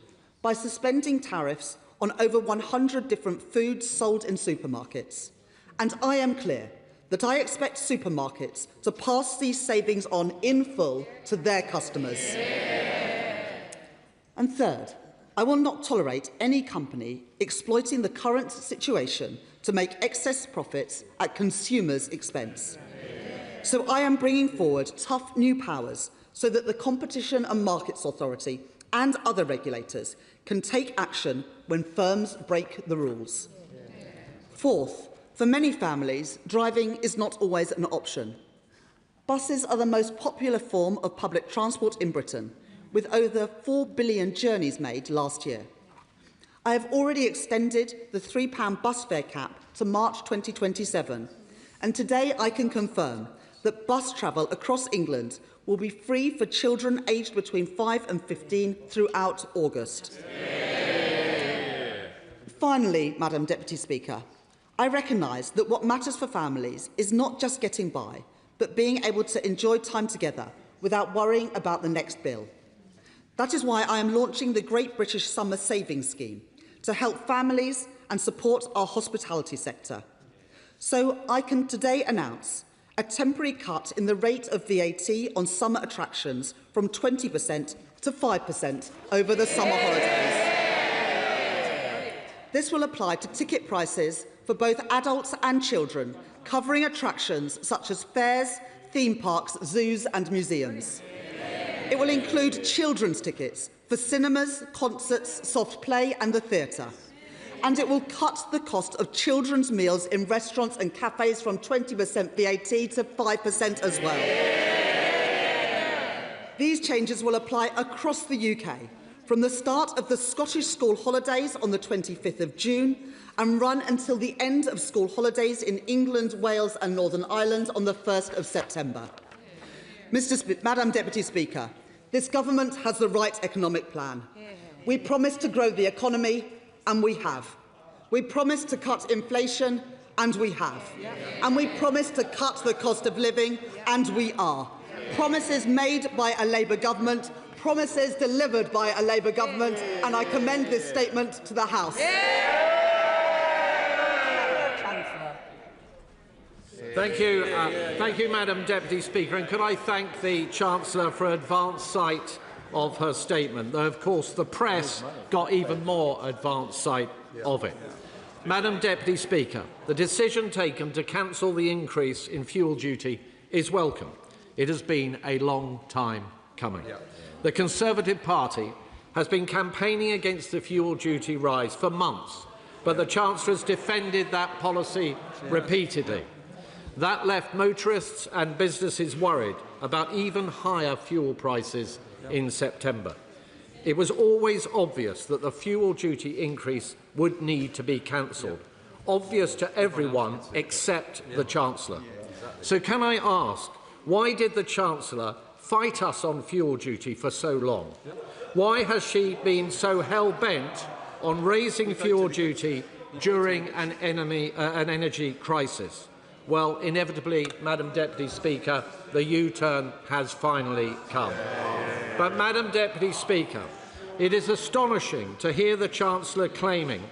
by suspending tariffs on over 100 different foods sold in supermarkets. And I am clear that I expect supermarkets to pass these savings on in full to their customers. And third, I will not tolerate any company exploiting the current situation to make excess profits at consumers' expense. So I am bringing forward tough new powers so that the Competition and Markets Authority and other regulators can take action when firms break the rules. Fourth, for many families, driving is not always an option. Buses are the most popular form of public transport in Britain, with over 4 billion journeys made last year. I have already extended the £3 bus fare cap to March 2027, and today I can confirm that bus travel across England will be free for children aged between 5 and 15 throughout August. Finally, Madam Deputy Speaker, I recognise that what matters for families is not just getting by, but being able to enjoy time together without worrying about the next bill. That is why I am launching the Great British Summer Savings Scheme to help families and support our hospitality sector. So I can today announce a temporary cut in the rate of VAT on summer attractions from 20% to 5% over the summer holidays. This will apply to ticket prices for both adults and children, covering attractions such as fairs, theme parks, zoos and museums. It will include children's tickets for cinemas, concerts, soft play and the theatre. And it will cut the cost of children's meals in restaurants and cafes from 20% VAT to 5% as well. These changes will apply across the UK, from the start of the Scottish school holidays on the 25th of June and run until the end of school holidays in England, Wales and Northern Ireland on the 1st of September. Madam Deputy Speaker, this government has the right economic plan. We promised to grow the economy, and we have. We promised to cut inflation, and we have. And we promised to cut the cost of living, and we are. Promises made by a Labour government, promises delivered by a Labour government, and I commend this statement to the House. Thank you, Madam Deputy Speaker, and could I thank the Chancellor for advance sight of her statement, though of course the press got even more advance sight of it. Madam Deputy Speaker, the decision taken to cancel the increase in fuel duty is welcome. It has been a long time coming. The Conservative Party has been campaigning against the fuel duty rise for months, but the Chancellor has defended that policy repeatedly. That left motorists and businesses worried about even higher fuel prices in September. It was always obvious that the fuel duty increase would need to be cancelled, obvious to everyone except the Chancellor. So can I ask, why did the Chancellor fight us on fuel duty for so long? Why has she been so hell-bent on raising fuel duty during an energy crisis? Well, inevitably, Madam Deputy Speaker, the U-turn has finally come. But, Madam Deputy Speaker, it is astonishing to hear the Chancellor claiming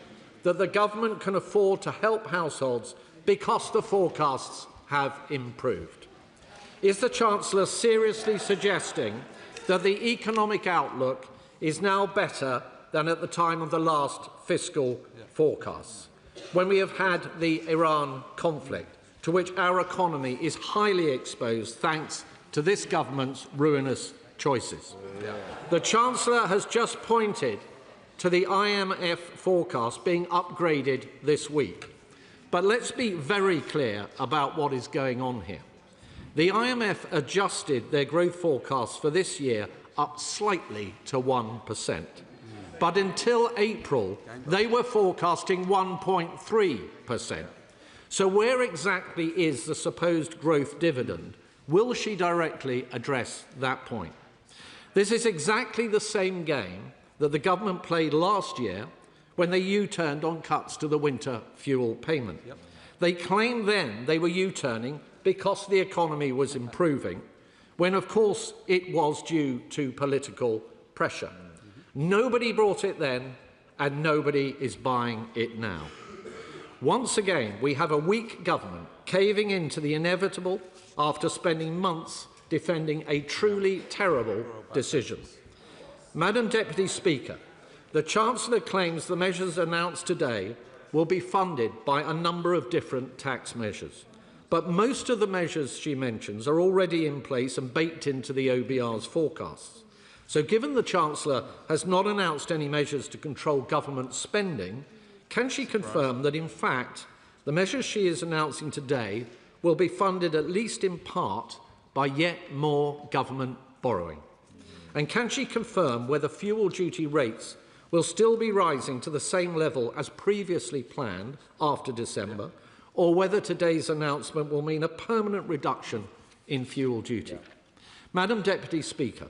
that the government can afford to help households because the forecasts have improved. Is the Chancellor seriously suggesting that the economic outlook is now better than at the time of the last fiscal forecasts, when we have had the Iran conflict, to which our economy is highly exposed thanks to this government's ruinous choices? The Chancellor has just pointed to the IMF forecast being upgraded this week. But let's be very clear about what is going on here. The IMF adjusted their growth forecast for this year up slightly to 1%. But until April, they were forecasting 1.3%. So where exactly is the supposed growth dividend? Will she directly address that point? This is exactly the same game that the government played last year when they U-turned on cuts to the winter fuel payment. They claimed then they were U-turning because the economy was improving, when of course it was due to political pressure. Nobody brought it then, and nobody is buying it now. Once again, we have a weak government caving into the inevitable after spending months defending a truly terrible decision. Madam Deputy Speaker, the Chancellor claims the measures announced today will be funded by a number of different tax measures. But most of the measures she mentions are already in place and baked into the OBR's forecasts. So given the Chancellor has not announced any measures to control government spending, can she confirm that, in fact, the measures she is announcing today will be funded at least in part by yet more government borrowing? And can she confirm whether fuel duty rates will still be rising to the same level as previously planned after December, or whether today's announcement will mean a permanent reduction in fuel duty? Madam Deputy Speaker,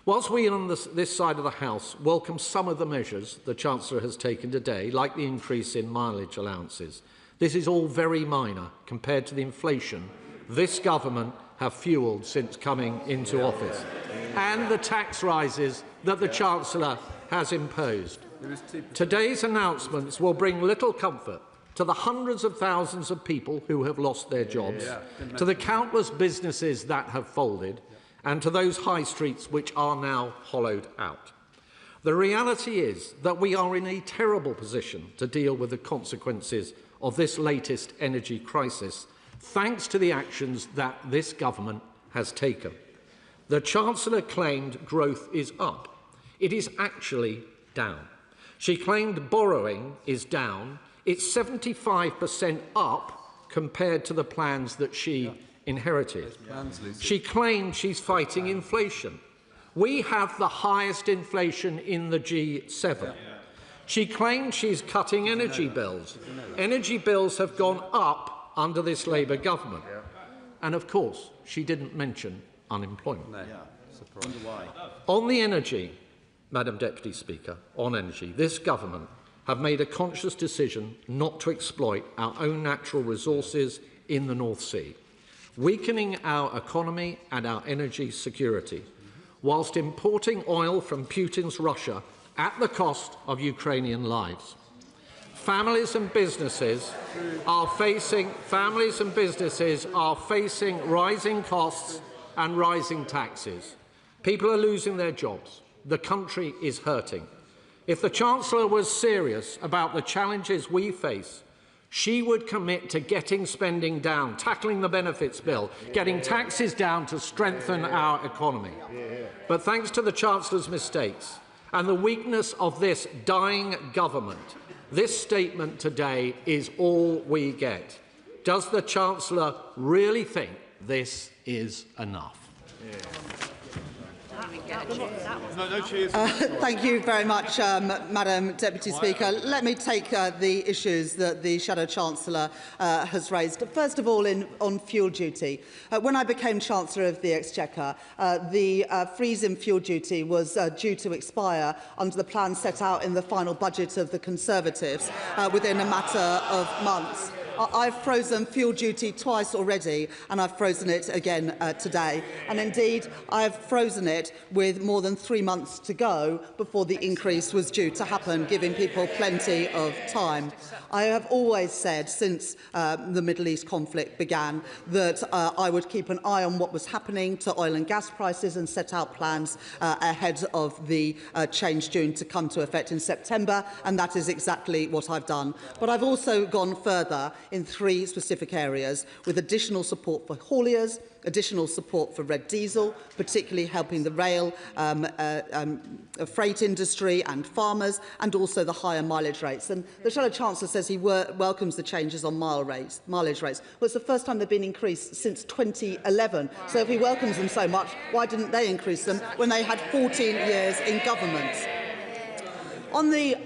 whilst we on this side of the House welcome some of the measures the Chancellor has taken today, like the increase in mileage allowances, this is all very minor compared to the inflation this government have fuelled since coming into office, and the tax rises that the Chancellor has imposed. Today's announcements will bring little comfort to the hundreds of thousands of people who have lost their jobs, to the countless businesses that have folded, and to those high streets which are now hollowed out. The reality is that we are in a terrible position to deal with the consequences of this latest energy crisis, thanks to the actions that this government has taken. The Chancellor claimed growth is up. It is actually down. She claimed borrowing is down. It's 75% up compared to the plans that she inherited. She claimed she's fighting inflation. We have the highest inflation in the G7. She claimed she's cutting energy bills. Energy bills have gone up under this Labour government. And of course, she didn't mention unemployment. On the energy, Madam Deputy Speaker, on energy, this government have made a conscious decision not to exploit our own natural resources in the North Sea, weakening our economy and our energy security, whilst importing oil from Putin's Russia at the cost of Ukrainian lives. Families and businesses are facing rising costs and rising taxes. People are losing their jobs. The country is hurting. If the Chancellor was serious about the challenges we face, she would commit to getting spending down, tackling the benefits bill, getting taxes down to strengthen our economy. But thanks to the Chancellor's mistakes and the weakness of this dying government, this statement today is all we get. Does the Chancellor really think this is enough? Thank you very much, Madam Deputy Speaker. Let me take the issues that the Shadow Chancellor has raised. First of all, on fuel duty. When I became Chancellor of the Exchequer, the freeze in fuel duty was due to expire under the plan set out in the final budget of the Conservatives within a matter of months. I've frozen fuel duty twice already, and I've frozen it again today. And indeed, I've frozen it with more than 3 months to go before the increase was due to happen, giving people plenty of time. I have always said, since the Middle East conflict began, that I would keep an eye on what was happening to oil and gas prices and set out plans ahead of the change due to come to effect in September, and that is exactly what I've done. But I've also gone further in 3 specific areas, with additional support for hauliers, additional support for red diesel, particularly helping the rail, freight industry and farmers, and also the higher mileage rates. And the Shadow Chancellor says he welcomes the changes on mileage rates. Well, it's the first time they've been increased since 2011. So if he welcomes them so much, why didn't they increase them when they had 14 years in government? On the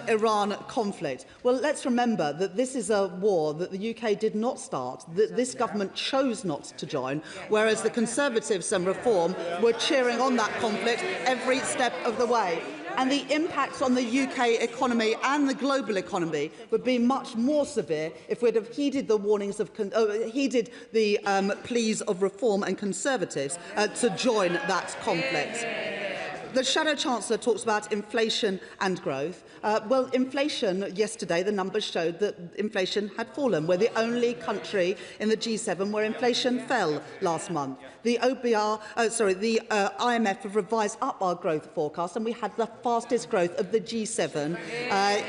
Iran conflict, well, let's remember that this is a war that the UK did not start, that this government chose not to join, whereas the Conservatives and Reform were cheering on that conflict every step of the way. And the impacts on the UK economy and the global economy would be much more severe if we'd have heeded the warnings of heeded the pleas of Reform and Conservatives to join that conflict. The Shadow Chancellor talks about inflation and growth. Well, inflation, yesterday, the numbers showed that inflation had fallen. We're the only country in the G7 where inflation fell last month. The IMF have revised up our growth forecast, and we had the fastest growth of the G7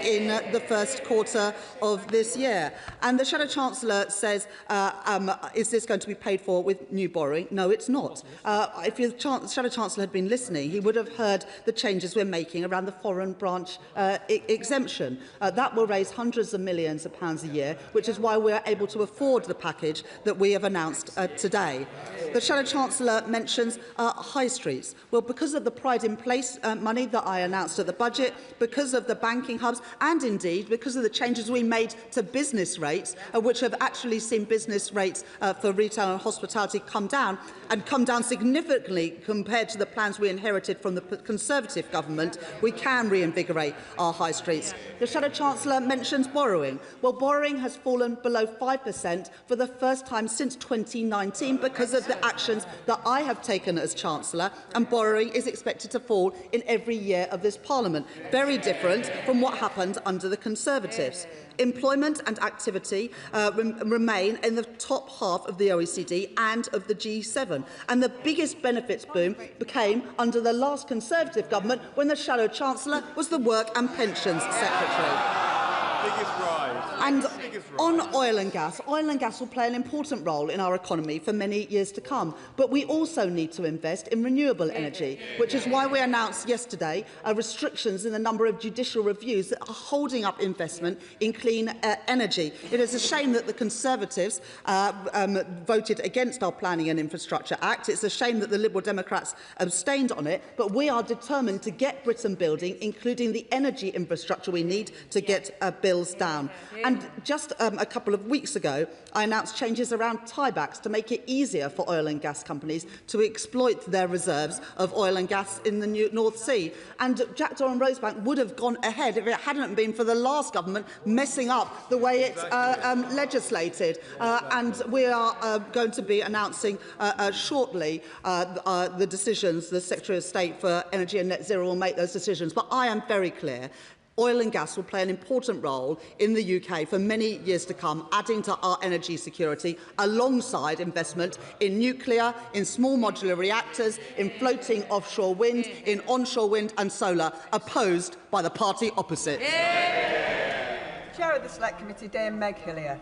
in the first quarter of this year. And the Shadow Chancellor says, is this going to be paid for with new borrowing? No, it's not. If the Shadow Chancellor had been listening, he would have heard the changes we're making around the foreign branch exemption. That will raise hundreds of millions of pounds a year, which is why we are able to afford the package that we have announced today. The Shadow Chancellor mentions high streets. Well, because of the Pride in Place money that I announced at the budget, because of the banking hubs, and indeed because of the changes we made to business rates, which have actually seen business rates for retail and hospitality come down, and come down significantly compared to the plans we inherited from the Conservative government, we can reinvigorate our high streets. The Shadow Chancellor mentions borrowing. Well, borrowing has fallen below 5% for the first time since 2019 because of the actions that I have taken as Chancellor, and borrowing is expected to fall in every year of this Parliament. Very different from what happened under the Conservatives. Employment and activity remain in the top half of the OECD and of the G7. And the biggest benefits boom came under the last Conservative government when the Shadow Chancellor was the Work and Pensions Secretary. And on oil and gas will play an important role in our economy for many years to come. But we also need to invest in renewable energy, which is why we announced yesterday restrictions in the number of judicial reviews that are holding up investment in clean energy. It is a shame that the Conservatives voted against our Planning and Infrastructure Act. It's a shame that the Liberal Democrats abstained on it, but we are determined to get Britain building, including the energy infrastructure we need to get bills down. And just a couple of weeks ago, I announced changes around tiebacks to make it easier for oil and gas companies to exploit their reserves of oil and gas in the North Sea. And Jackdaw and Rosebank would have gone ahead if it hadn't been for the last government messing up the way it legislated. And we are going to be announcing shortly the decisions. The Secretary of State for Energy and Net Zero will make those decisions. But I am very clear. Oil and gas will play an important role in the UK for many years to come, adding to our energy security alongside investment in nuclear, in small modular reactors, in floating offshore wind, in onshore wind and solar, opposed by the party opposite. Chair of the Select Committee, Dame Meg Hillier.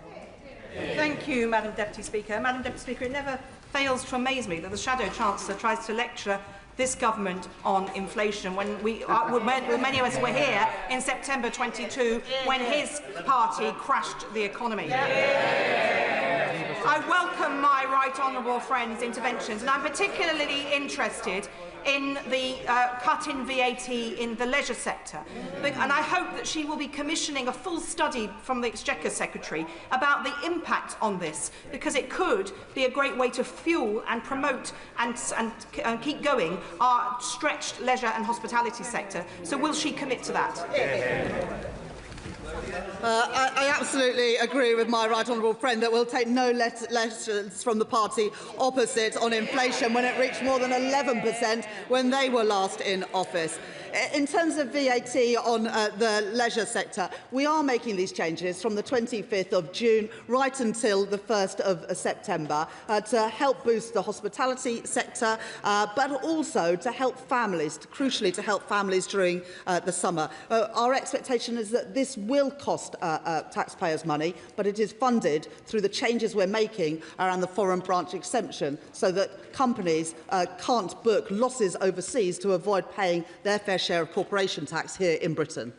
Thank you, Madam Deputy Speaker. Madam Deputy Speaker, it never fails to amaze me that the Shadow Chancellor tries to lecture this government on inflation when many of us were here in September 22 when his party crashed the economy. I welcome my right honourable friend's interventions, and I'm particularly interested in the cut in VAT in the leisure sector. And I hope that she will be commissioning a full study from the Exchequer Secretary about the impact on this, because it could be a great way to fuel and promote and keep going our stretched leisure and hospitality sector. So will she commit to that? I absolutely agree with my right honourable friend that we'll take no lessons from the party opposite on inflation when it reached more than 11% when they were last in office. In terms of VAT on the leisure sector, we are making these changes from the 25th of June right until the 1st of September to help boost the hospitality sector, but also to help families, crucially to help families during the summer. Our expectation is that this will cost taxpayers money, but it is funded through the changes we're making around the foreign branch exemption so that companies can't book losses overseas to avoid paying their fair share of corporation tax here in Britain.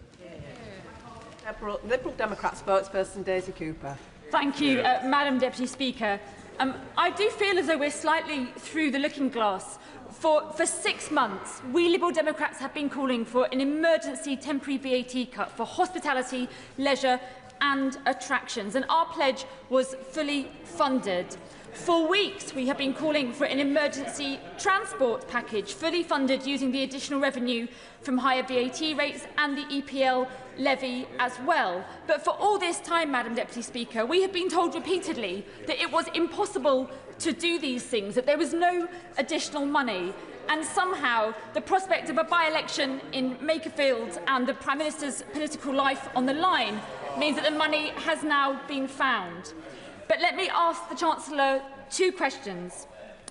Liberal Democrat spokesperson Daisy Cooper. Thank you, Madam Deputy Speaker. I do feel as though we're slightly through the looking glass. For 6 months, we Liberal Democrats have been calling for an emergency temporary VAT cut for hospitality, leisure and attractions, and our pledge was fully funded. For weeks, we have been calling for an emergency transport package fully funded using the additional revenue from higher VAT rates and the EPL levy as well. But for all this time, Madam Deputy Speaker, we have been told repeatedly that it was impossible to do these things, that there was no additional money. And somehow the prospect of a by-election in Makerfield and the Prime Minister's political life on the line means that the money has now been found. But let me ask the Chancellor 2 questions.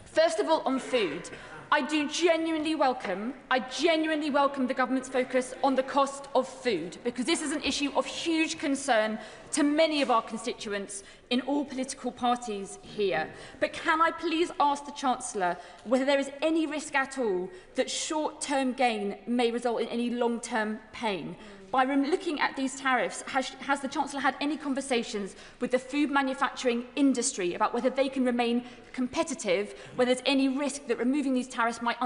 First of all, on food. I genuinely welcome the government's focus on the cost of food, because this is an issue of huge concern to many of our constituents in all political parties here. But can I please ask the Chancellor whether there is any risk at all that short-term gain may result in any long-term pain? By looking at these tariffs, has the Chancellor had any conversations with the food manufacturing industry about whether they can remain competitive, whether there's any risk that removing these tariffs might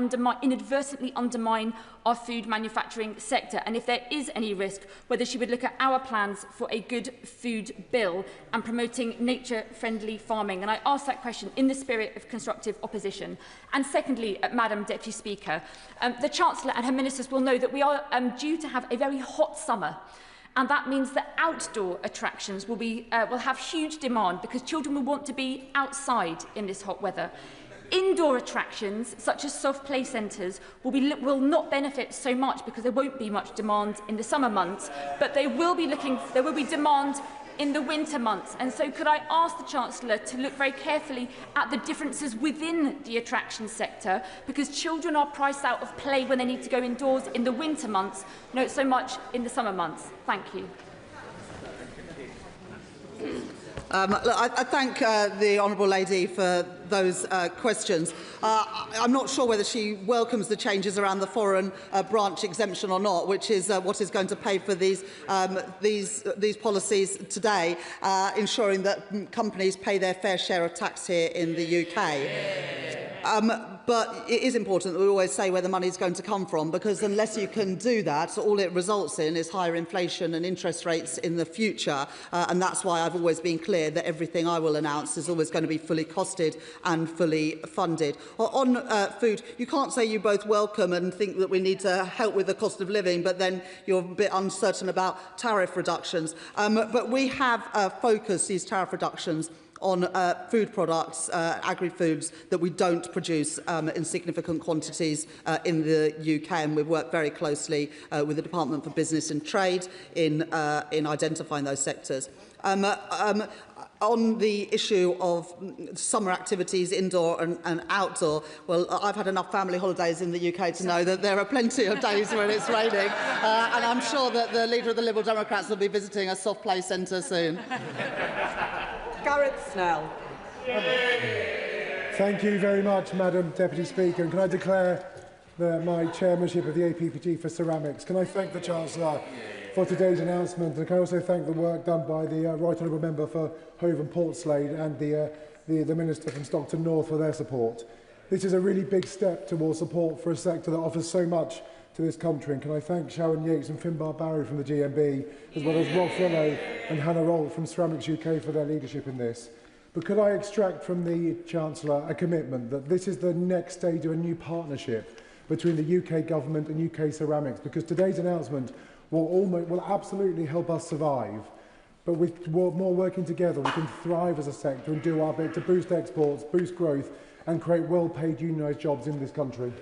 inadvertently undermine our food manufacturing sector, and if there is any risk, whether she would look at our plans for a good food bill and promoting nature-friendly farming? And I ask that question in the spirit of constructive opposition. And secondly, Madam Deputy Speaker, the Chancellor and her ministers will know that we are due to have a very hot summer. And that means that outdoor attractions will have huge demand because children will want to be outside in this hot weather. Indoor attractions, such as soft play centres, will not benefit so much because there won't be much demand in the summer months, but there will be demand in the winter months. And so could I ask the Chancellor to look very carefully at the differences within the attraction sector, because children are priced out of play when they need to go indoors in the winter months, not so much in the summer months. Thank you. I thank the honourable lady for those questions. I'm not sure whether she welcomes the changes around the foreign branch exemption or not, which is what is going to pay for these policies today, ensuring that companies pay their fair share of tax here in the UK. But it is important that we always say where the money is going to come from, because unless you can do that, all it results in is higher inflation and interest rates in the future. And that's why I've always been clear that everything I will announce is always going to be fully costed and fully funded. On food, you can't say you both welcome and think that we need to help with the cost of living, but then you're a bit uncertain about tariff reductions. But we have focused these tariff reductions on food products, agri-foods, that we don't produce in significant quantities in the UK, and we've worked very closely with the Department for Business and Trade in identifying those sectors. On the issue of summer activities, indoor and outdoor, well, I've had enough family holidays in the UK to know that there are plenty of days when it's raining, and I'm sure that the leader of the Liberal Democrats will be visiting a soft play centre soon. Gareth Snell. Thank you very much, Madam Deputy Speaker. And can I declare my chairmanship of the APPG for ceramics? Can I thank the Chancellor for today's announcement, and can I also thank the work done by the Right Honourable Member for Hove and Portslade and the the Minister from Stockton North for their support. This is a really big step towards support for a sector that offers so much to this country. And can I thank Sharon Yates and Finbar Barry from the GMB, as well as Rob Frillo and Hannah Roll from Ceramics UK for their leadership in this. But could I extract from the Chancellor a commitment that this is the next stage of a new partnership between the UK Government and UK Ceramics, because today's announcement will absolutely help us survive. But with more working together, we can thrive as a sector and do our bit to boost exports, boost growth, and create well-paid unionised jobs in this country.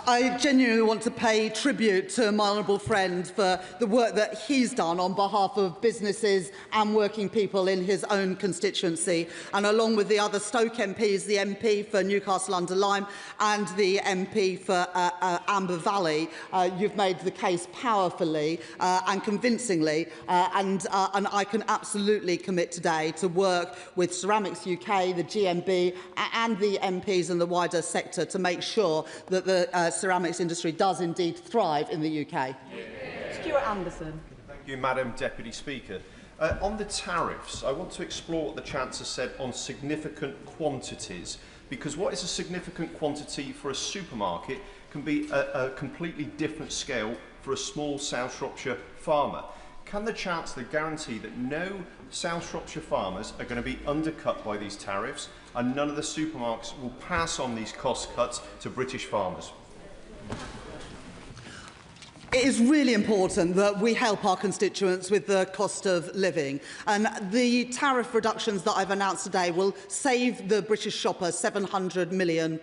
I genuinely want to pay tribute to my honourable friend for the work that he's done on behalf of businesses and working people in his own constituency. And along with the other Stoke MPs, the MP for Newcastle-under-Lyme and the MP for Amber Valley, you've made the case powerfully and convincingly. And I can absolutely commit today to work with Ceramics UK, the GMB and the MPs and the wider sector to make sure that the ceramics industry does indeed thrive in the UK. Stuart Anderson. Thank you, Madam Deputy Speaker. On the tariffs, I want to explore what the Chancellor said on significant quantities, because what is a significant quantity for a supermarket can be a completely different scale for a small South Shropshire farmer. Can the Chancellor guarantee that no South Shropshire farmers are going to be undercut by these tariffs and none of the supermarkets will pass on these cost cuts to British farmers? It is really important that we help our constituents with the cost of living, and the tariff reductions that I've announced today will save the British shopper £700 million.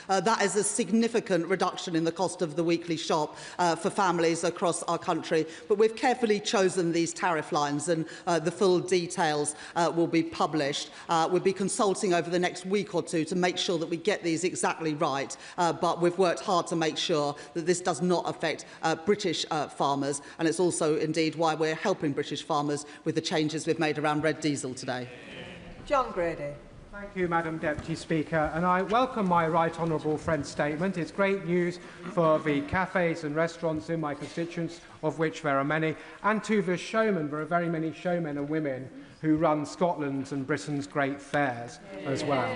That is a significant reduction in the cost of the weekly shop for families across our country. But we've carefully chosen these tariff lines, and the full details will be published. We'll be consulting over the next week or two to make sure that we get these exactly right, but we've worked hard to make sure that this does not affect British farmers, and it's also indeed why we're helping British farmers with the changes we've made around red diesel today. John Grady. Thank you, Madam Deputy Speaker, and I welcome my right honourable friend's statement. It's great news for the cafes and restaurants in my constituents, of which there are many, and to the showmen. There are very many showmen and women who run Scotland's and Britain's great fairs as well.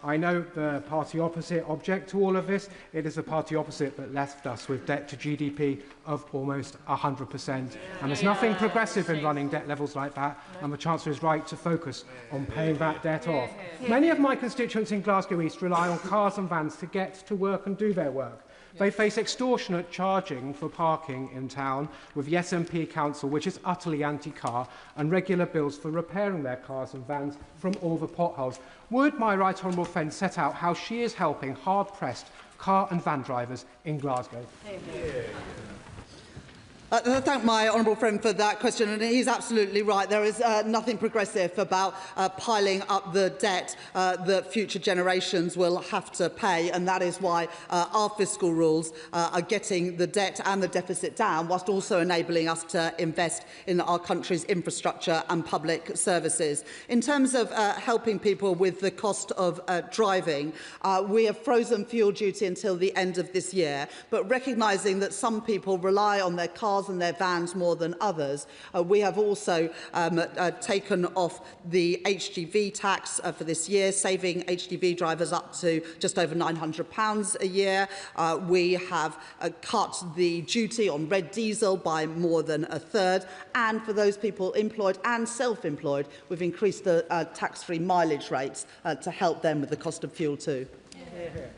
I know the party opposite object to all of this. It is the party opposite that left us with debt to GDP of almost 100%. And there's nothing progressive in running debt levels like that, and the Chancellor is right to focus on paying that debt off. Many of my constituents in Glasgow East rely on cars and vans to get to work and do their work. They face extortionate charging for parking in town with the SNP Council, which is utterly anti-car, and regular bills for repairing their cars and vans from all the potholes. Would my right honourable friend set out how she is helping hard-pressed car and van drivers in Glasgow? I thank my honourable friend for that question, and he's absolutely right. There is nothing progressive about piling up the debt that future generations will have to pay, and that is why our fiscal rules are getting the debt and the deficit down, whilst also enabling us to invest in our country's infrastructure and public services. In terms of helping people with the cost of driving, we have frozen fuel duty until the end of this year, but recognising that some people rely on their cars and their vans more than others, we have also taken off the HGV tax for this year, saving HGV drivers up to just over £900 a year. We have cut the duty on red diesel by more than a third, and for those people employed and self-employed, we've increased the tax-free mileage rates to help them with the cost of fuel too.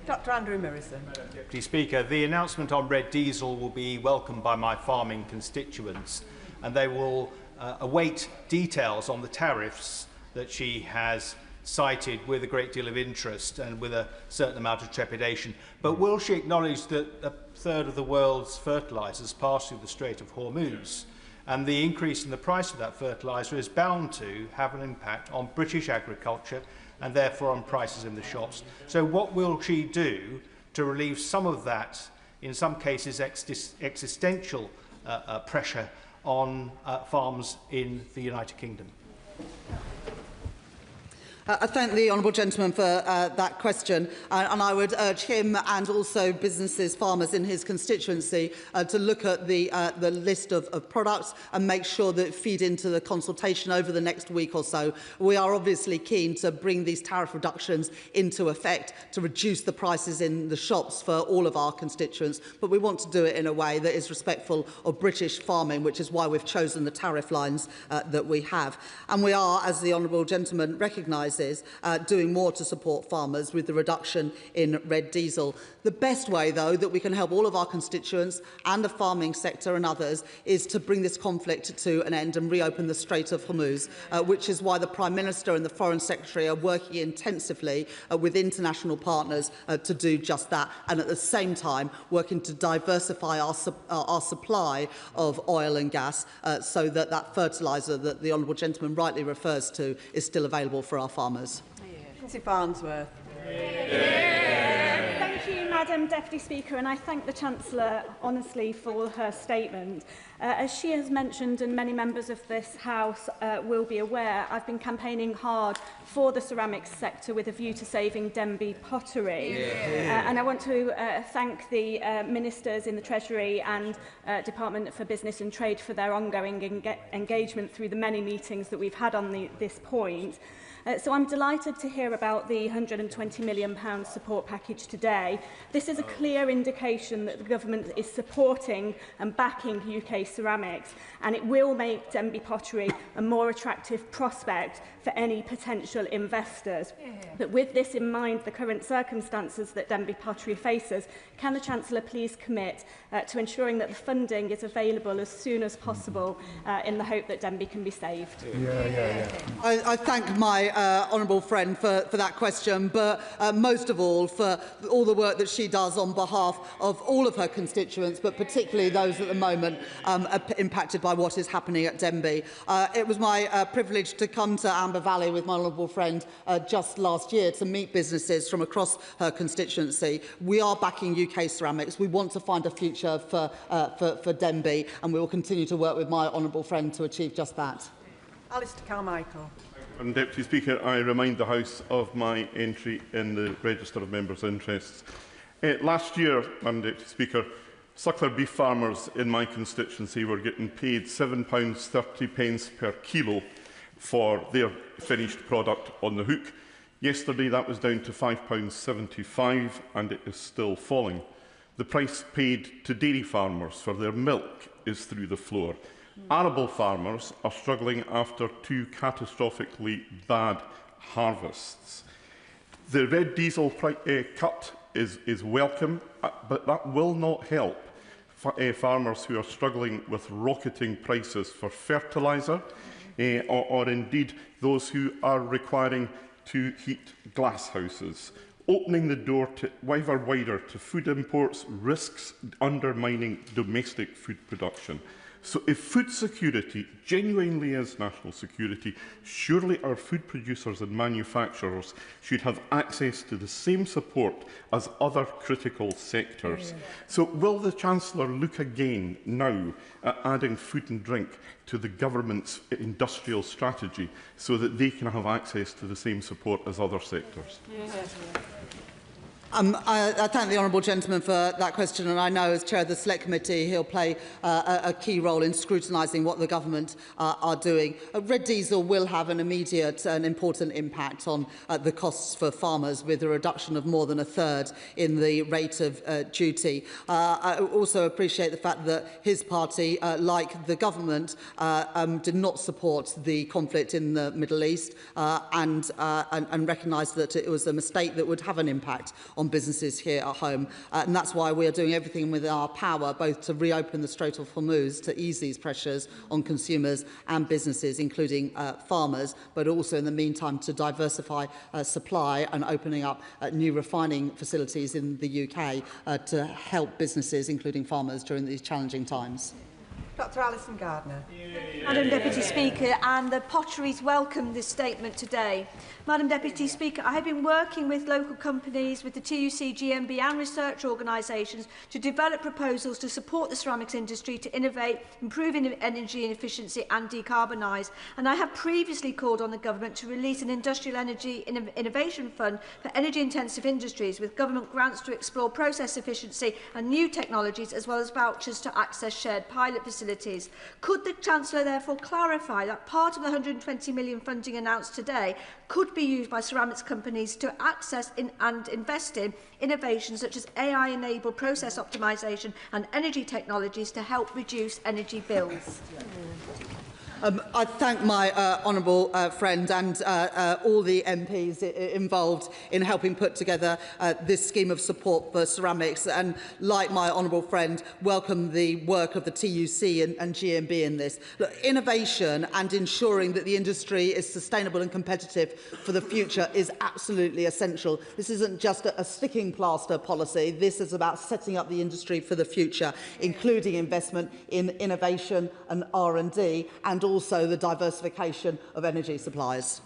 Dr Andrew Mirison. Madam Deputy Speaker, the announcement on red diesel will be welcomed by my farming constituents, and they will await details on the tariffs that she has cited with a great deal of interest and with a certain amount of trepidation. But will she acknowledge that a third of the world's fertilisers pass through the Strait of Hormuz, and the increase in the price of that fertiliser is bound to have an impact on British agriculture and therefore on prices in the shops? So what will she do to relieve some of that, in some cases existential pressure on farms in the United Kingdom? I thank the honourable gentleman for that question, and I would urge him and also businesses, farmers in his constituency to look at the list of products and make sure that feed into the consultation over the next week or so. We are obviously keen to bring these tariff reductions into effect to reduce the prices in the shops for all of our constituents, but we want to do it in a way that is respectful of British farming, which is why we've chosen the tariff lines that we have. And we are, as the honourable gentleman recognises, doing more to support farmers with the reduction in red diesel. The best way, though, that we can help all of our constituents and the farming sector and others is to bring this conflict to an end and reopen the Strait of Hormuz, which is why the Prime Minister and the Foreign Secretary are working intensively with international partners to do just that, and at the same time working to diversify our supply of oil and gas so that that fertiliser that the honourable gentleman rightly refers to is still available for our farmers. Farnsworth. Thank you, Madam Deputy Speaker, and I thank the Chancellor honestly for her statement. As she has mentioned, and many members of this House will be aware, I've been campaigning hard for the ceramics sector with a view to saving Denby pottery. And I want to thank the Ministers in the Treasury and Department for Business and Trade for their ongoing engagement through the many meetings that we've had on this point. So I'm delighted to hear about the £120 million support package today. This is a clear indication that the government is supporting and backing UK ceramics, and it will make Denby pottery a more attractive prospect for any potential investors. But with this in mind, the current circumstances that Denby pottery faces, can the Chancellor please commit to ensuring that the funding is available as soon as possible in the hope that Denby can be saved? I thank my honourable friend for that question, but most of all for all the work that she does on behalf of all of her constituents, but particularly those at the moment impacted by what is happening at Denby. It was my privilege to come to Amber Valley with my honourable friend just last year to meet businesses from across her constituency. We are backing UK ceramics. We want to find a future for Denby, and we will continue to work with my honourable friend to achieve just that. Alistair Carmichael. Madam Deputy Speaker, I remind the House of my entry in the Register of Members' Interests. Last year, Madam Deputy Speaker, suckler beef farmers in my constituency were getting paid £7.30 per kilo for their finished product on the hook. Yesterday that was down to £5.75 and it is still falling. The price paid to dairy farmers for their milk is through the floor. Arable farmers are struggling after two catastrophically bad harvests. The red diesel cut is welcome, but that will not help farmers who are struggling with rocketing prices for fertiliser, or indeed those who are requiring to heat glass houses. Opening the door to ever wider to food imports risks undermining domestic food production. So if food security genuinely is national security, surely our food producers and manufacturers should have access to the same support as other critical sectors. So will the Chancellor look again now at adding food and drink to the government's industrial strategy so that they can have access to the same support as other sectors? I thank the honourable gentleman for that question, and I know as chair of the Select Committee he'll play a key role in scrutinising what the government are doing. Red diesel will have an immediate and important impact on the costs for farmers, with a reduction of more than a third in the rate of duty. I also appreciate the fact that his party, like the government, did not support the conflict in the Middle East and recognised that it was a mistake that would have an impact on businesses here at home. And that's why we are doing everything within our power, both to reopen the Strait of Hormuz to ease these pressures on consumers and businesses, including farmers, but also in the meantime to diversify supply and opening up new refining facilities in the UK to help businesses, including farmers, during these challenging times. Dr Alison Gardner. Madam Deputy Speaker, and the Potteries welcome this statement today. Madam Deputy Speaker, I have been working with local companies, with the TUC, GMB and research organisations to develop proposals to support the ceramics industry to innovate, improve energy efficiency and decarbonise. And I have previously called on the Government to release an industrial energy innovation fund for energy-intensive industries with government grants to explore process efficiency and new technologies, as well as vouchers to access shared pilot facilities. Could the Chancellor therefore clarify that part of the 120 million funding announced today could be used by ceramics companies to access and invest in innovations such as AI-enabled process optimisation and energy technologies to help reduce energy bills? I thank my honourable friend and all the MPs involved in helping put together this scheme of support for ceramics, and like my honourable friend, welcome the work of the TUC and GMB in this. Look, innovation and ensuring that the industry is sustainable and competitive for the future is absolutely essential. This isn't just a sticking plaster policy. This is about setting up the industry for the future, including investment in innovation and R&D, and also the diversification of energy supplies.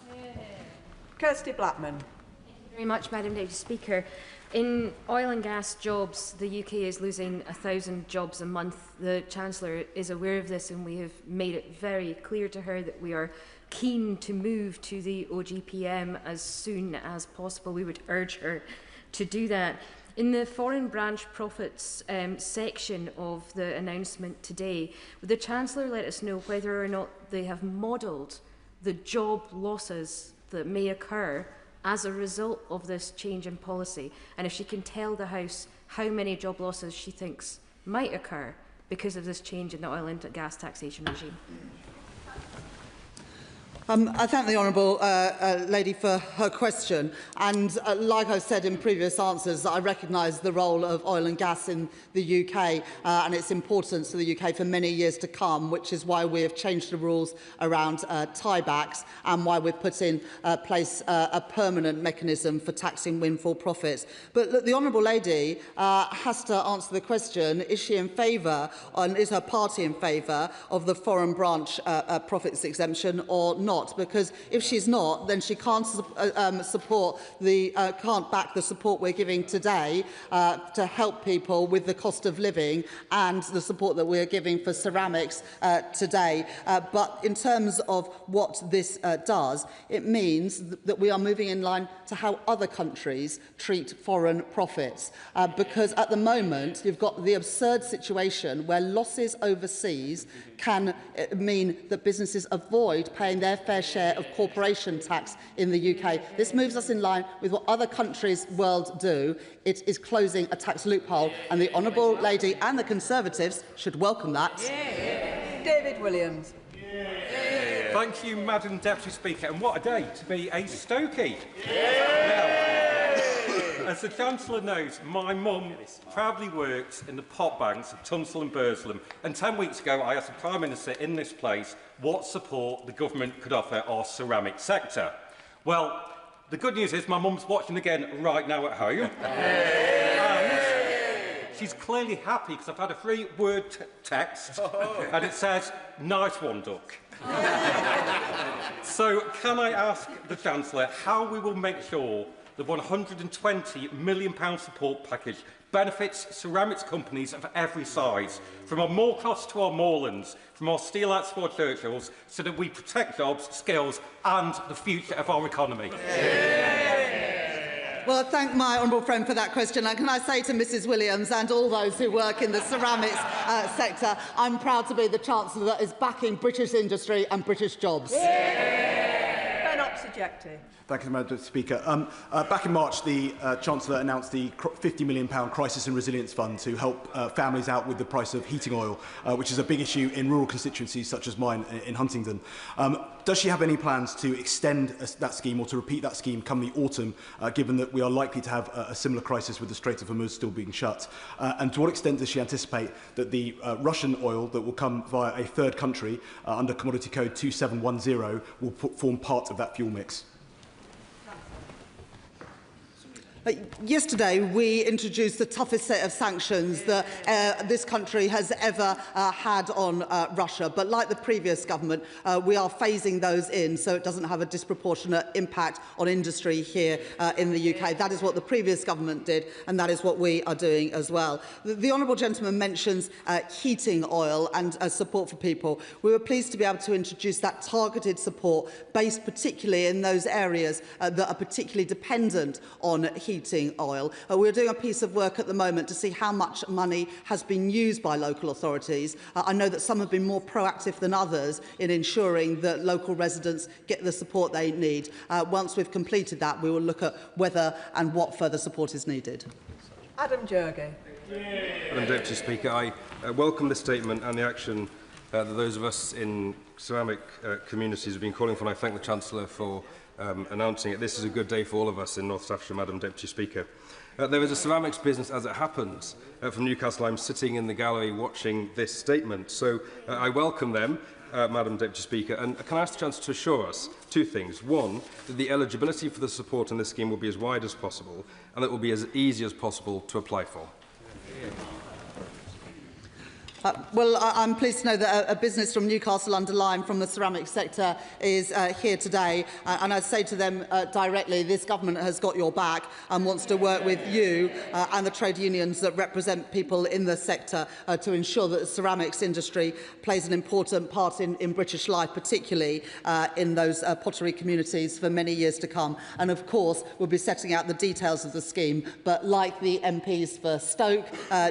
Kirsty Blackman. Thank you very much, Madam Deputy Speaker. In oil and gas jobs, the UK is losing 1,000 jobs a month. The Chancellor is aware of this, and we have made it very clear to her that we are keen to move to the OGPM as soon as possible. We would urge her to do that. In the foreign branch profits section of the announcement today, would the Chancellor let us know whether or not they have modelled the job losses that may occur as a result of this change in policy, and if she can tell the House how many job losses she thinks might occur because of this change in the oil and gas taxation regime? I thank the honourable lady for her question, and like I've said in previous answers, I recognise the role of oil and gas in the UK and its importance to the UK for many years to come, which is why we have changed the rules around tiebacks and why we've put in place a permanent mechanism for taxing windfall profits. But look, the honourable lady has to answer the question, is she in favour, and is her party in favour of the foreign branch profits exemption or not? Because if she's not, then she can't can't back the support we're giving today to help people with the cost of living and the support that we're giving for ceramics today. But in terms of what this does, it means that we are moving in line to how other countries treat foreign profits. Because at the moment, you've got the absurd situation where losses overseas can mean that businesses avoid paying their fair share of corporation tax in the UK. This moves us in line with what other countries world do. It is closing a tax loophole, and the honourable lady and the Conservatives should welcome that. David Williams. Thank you, Madam Deputy Speaker, and what a day to be a Stokey. As the Chancellor knows, my mum proudly works in the pot banks of Tunstall and Burslem, and 10 weeks ago I asked the Prime Minister in this place what support the government could offer our ceramic sector. Well, the good news is my mum's watching again right now at home. And she's clearly happy because I've had a free-word text, and it says, "Nice one, Duck." So can I ask the Chancellor how we will make sure the £120 million support package benefits ceramics companies of every size, from our Moorcross to our Moorlands, from our Steelites to our Churchills, so that we protect jobs, skills and the future of our economy? Well, I thank my honourable friend for that question. And can I say to Mrs Williams and all those who work in the ceramics sector, I'm proud to be the Chancellor that is backing British industry and British jobs. Thank you, Madam Speaker. Back in March, the Chancellor announced the £50 million Crisis and Resilience Fund to help families out with the price of heating oil, which is a big issue in rural constituencies such as mine in Huntingdon. Does she have any plans to extend that scheme or to repeat that scheme come the autumn, given that we are likely to have a similar crisis with the Strait of Hormuz still being shut? And to what extent does she anticipate that the Russian oil that will come via a third country under Commodity Code 2710 will form part of that fuel mix? Yesterday, we introduced the toughest set of sanctions that this country has ever had on Russia. But like the previous government, we are phasing those in so it doesn't have a disproportionate impact on industry here in the UK. That is what the previous government did, and that is what we are doing as well. The honourable gentleman mentions heating oil and support for people. We were pleased to be able to introduce that targeted support based particularly in those areas that are particularly dependent on heating oil. We're doing a piece of work at the moment to see how much money has been used by local authorities. I know that some have been more proactive than others in ensuring that local residents get the support they need. Once we've completed that, we will look at whether and what further support is needed. Adam Jurgey. Madam Deputy Speaker, I welcome this statement and the action that those of us in ceramic communities have been calling for, and I thank the Chancellor for announcing it. This is a good day for all of us in North Staffordshire, Madam Deputy Speaker. There is a ceramics business, as it happens, from Newcastle. I'm sitting in the gallery watching this statement, so I welcome them, Madam Deputy Speaker. And can I ask the Chancellor to assure us two things? One, that the eligibility for the support in this scheme will be as wide as possible, and that it will be as easy as possible to apply for. Well, I'm pleased to know that a business from Newcastle under Lyme from the ceramics sector is here today, and I say to them directly, this government has got your back and wants to work with you and the trade unions that represent people in the sector to ensure that the ceramics industry plays an important part in British life, particularly in those pottery communities for many years to come. And of course, we'll be setting out the details of the scheme, but like the MPs for Stoke,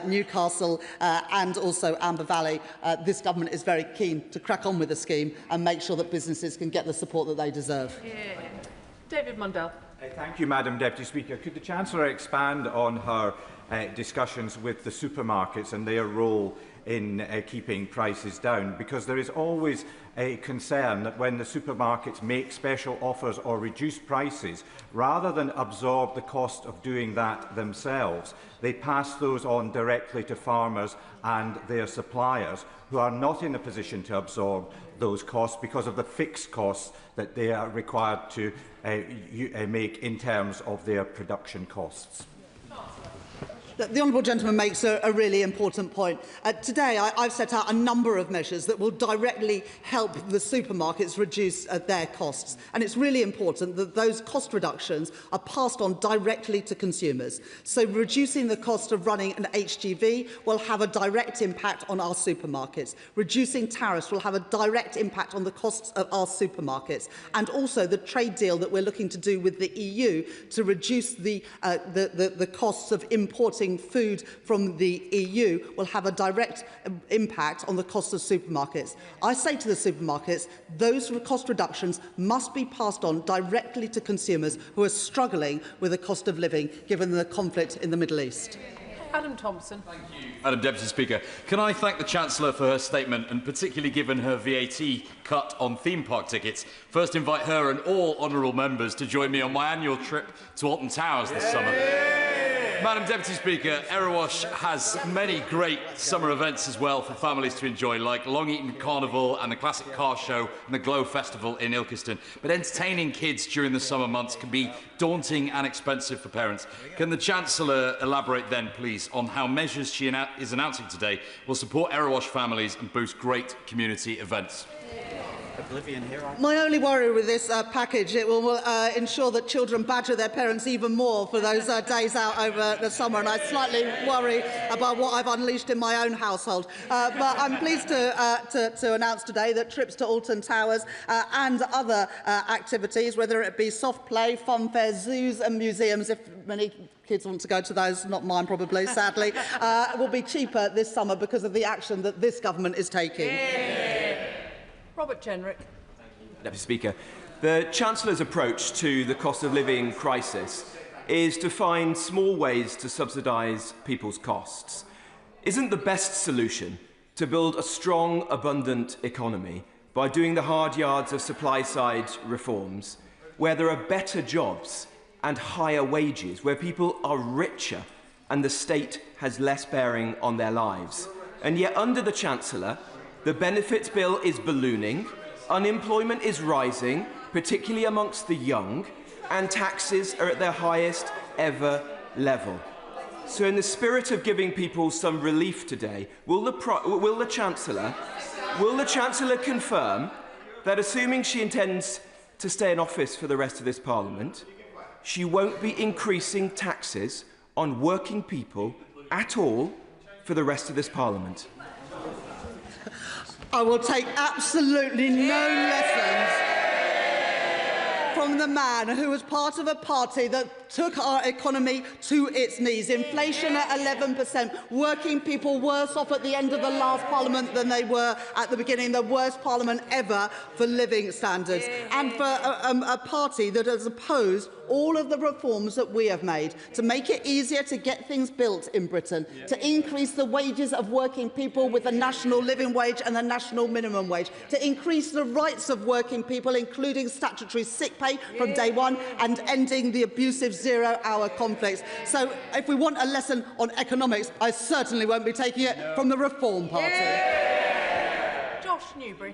Newcastle and also Amber Valley, this government is very keen to crack on with the scheme and make sure that businesses can get the support that they deserve. Yeah. David Mundell. Thank you, Madam Deputy Speaker. Could the Chancellor expand on her discussions with the supermarkets and their role in keeping prices down? Because there is always a concern that when the supermarkets make special offers or reduce prices, rather than absorb the cost of doing that themselves, they pass those on directly to farmers and their suppliers, who are not in a position to absorb those costs because of the fixed costs that they are required to make in terms of their production costs. The honourable gentleman makes a really important point. Today, I've set out a number of measures that will directly help the supermarkets reduce their costs. And it's really important that those cost reductions are passed on directly to consumers. So reducing the cost of running an HGV will have a direct impact on our supermarkets. Reducing tariffs will have a direct impact on the costs of our supermarkets. And also the trade deal that we're looking to do with the EU to reduce the costs of importing food from the EU will have a direct impact on the cost of supermarkets. I say to the supermarkets, those cost reductions must be passed on directly to consumers who are struggling with the cost of living given the conflict in the Middle East. Adam Thompson. Thank you, Madam Deputy Speaker. Can I thank the Chancellor for her statement, and particularly given her VAT cut on theme park tickets, first invite her and all honourable members to join me on my annual trip to Alton Towers this summer. Madam Deputy Speaker, Erewash has many great summer events as well for families to enjoy, like Long Eaton Carnival and the Classic Car Show and the Glow Festival in Ilkeston. But entertaining kids during the summer months can be daunting and expensive for parents. Can the Chancellor elaborate then, please, on how measures she is announcing today will support Erewash families and boost great community events? My only worry with this package, it will ensure that children badger their parents even more for those days out over the summer, and I slightly worry about what I've unleashed in my own household. But I'm pleased to announce today that trips to Alton Towers and other activities, whether it be soft play, fun fairs, zoos and museums, if many kids want to go to those, not mine probably, sadly, will be cheaper this summer because of the action that this government is taking. Robert Jenrick. Deputy Speaker, the Chancellor's approach to the cost of living crisis is to find small ways to subsidise people's costs. Isn't the best solution to build a strong, abundant economy by doing the hard yards of supply-side reforms, where there are better jobs and higher wages, where people are richer and the state has less bearing on their lives? And yet, under the Chancellor, the benefits bill is ballooning, unemployment is rising, particularly amongst the young, and taxes are at their highest ever level. So in the spirit of giving people some relief today, will the Chancellor confirm that, assuming she intends to stay in office for the rest of this Parliament, she won't be increasing taxes on working people at all for the rest of this Parliament? I will take absolutely no lessons from the man who was part of a party that took our economy to its knees. Inflation at 11%, working people worse off at the end of the last Parliament than they were at the beginning, the worst Parliament ever for living standards, and for a party that has opposed all of the reforms that we have made to make it easier to get things built in Britain, to increase the wages of working people with the national living wage and the national minimum wage, to increase the rights of working people, including statutory sick pay from day one, and ending the abusive zero-hour conflicts. So if we want a lesson on economics, I certainly won't be taking it from the Reform Party. Josh Newbury.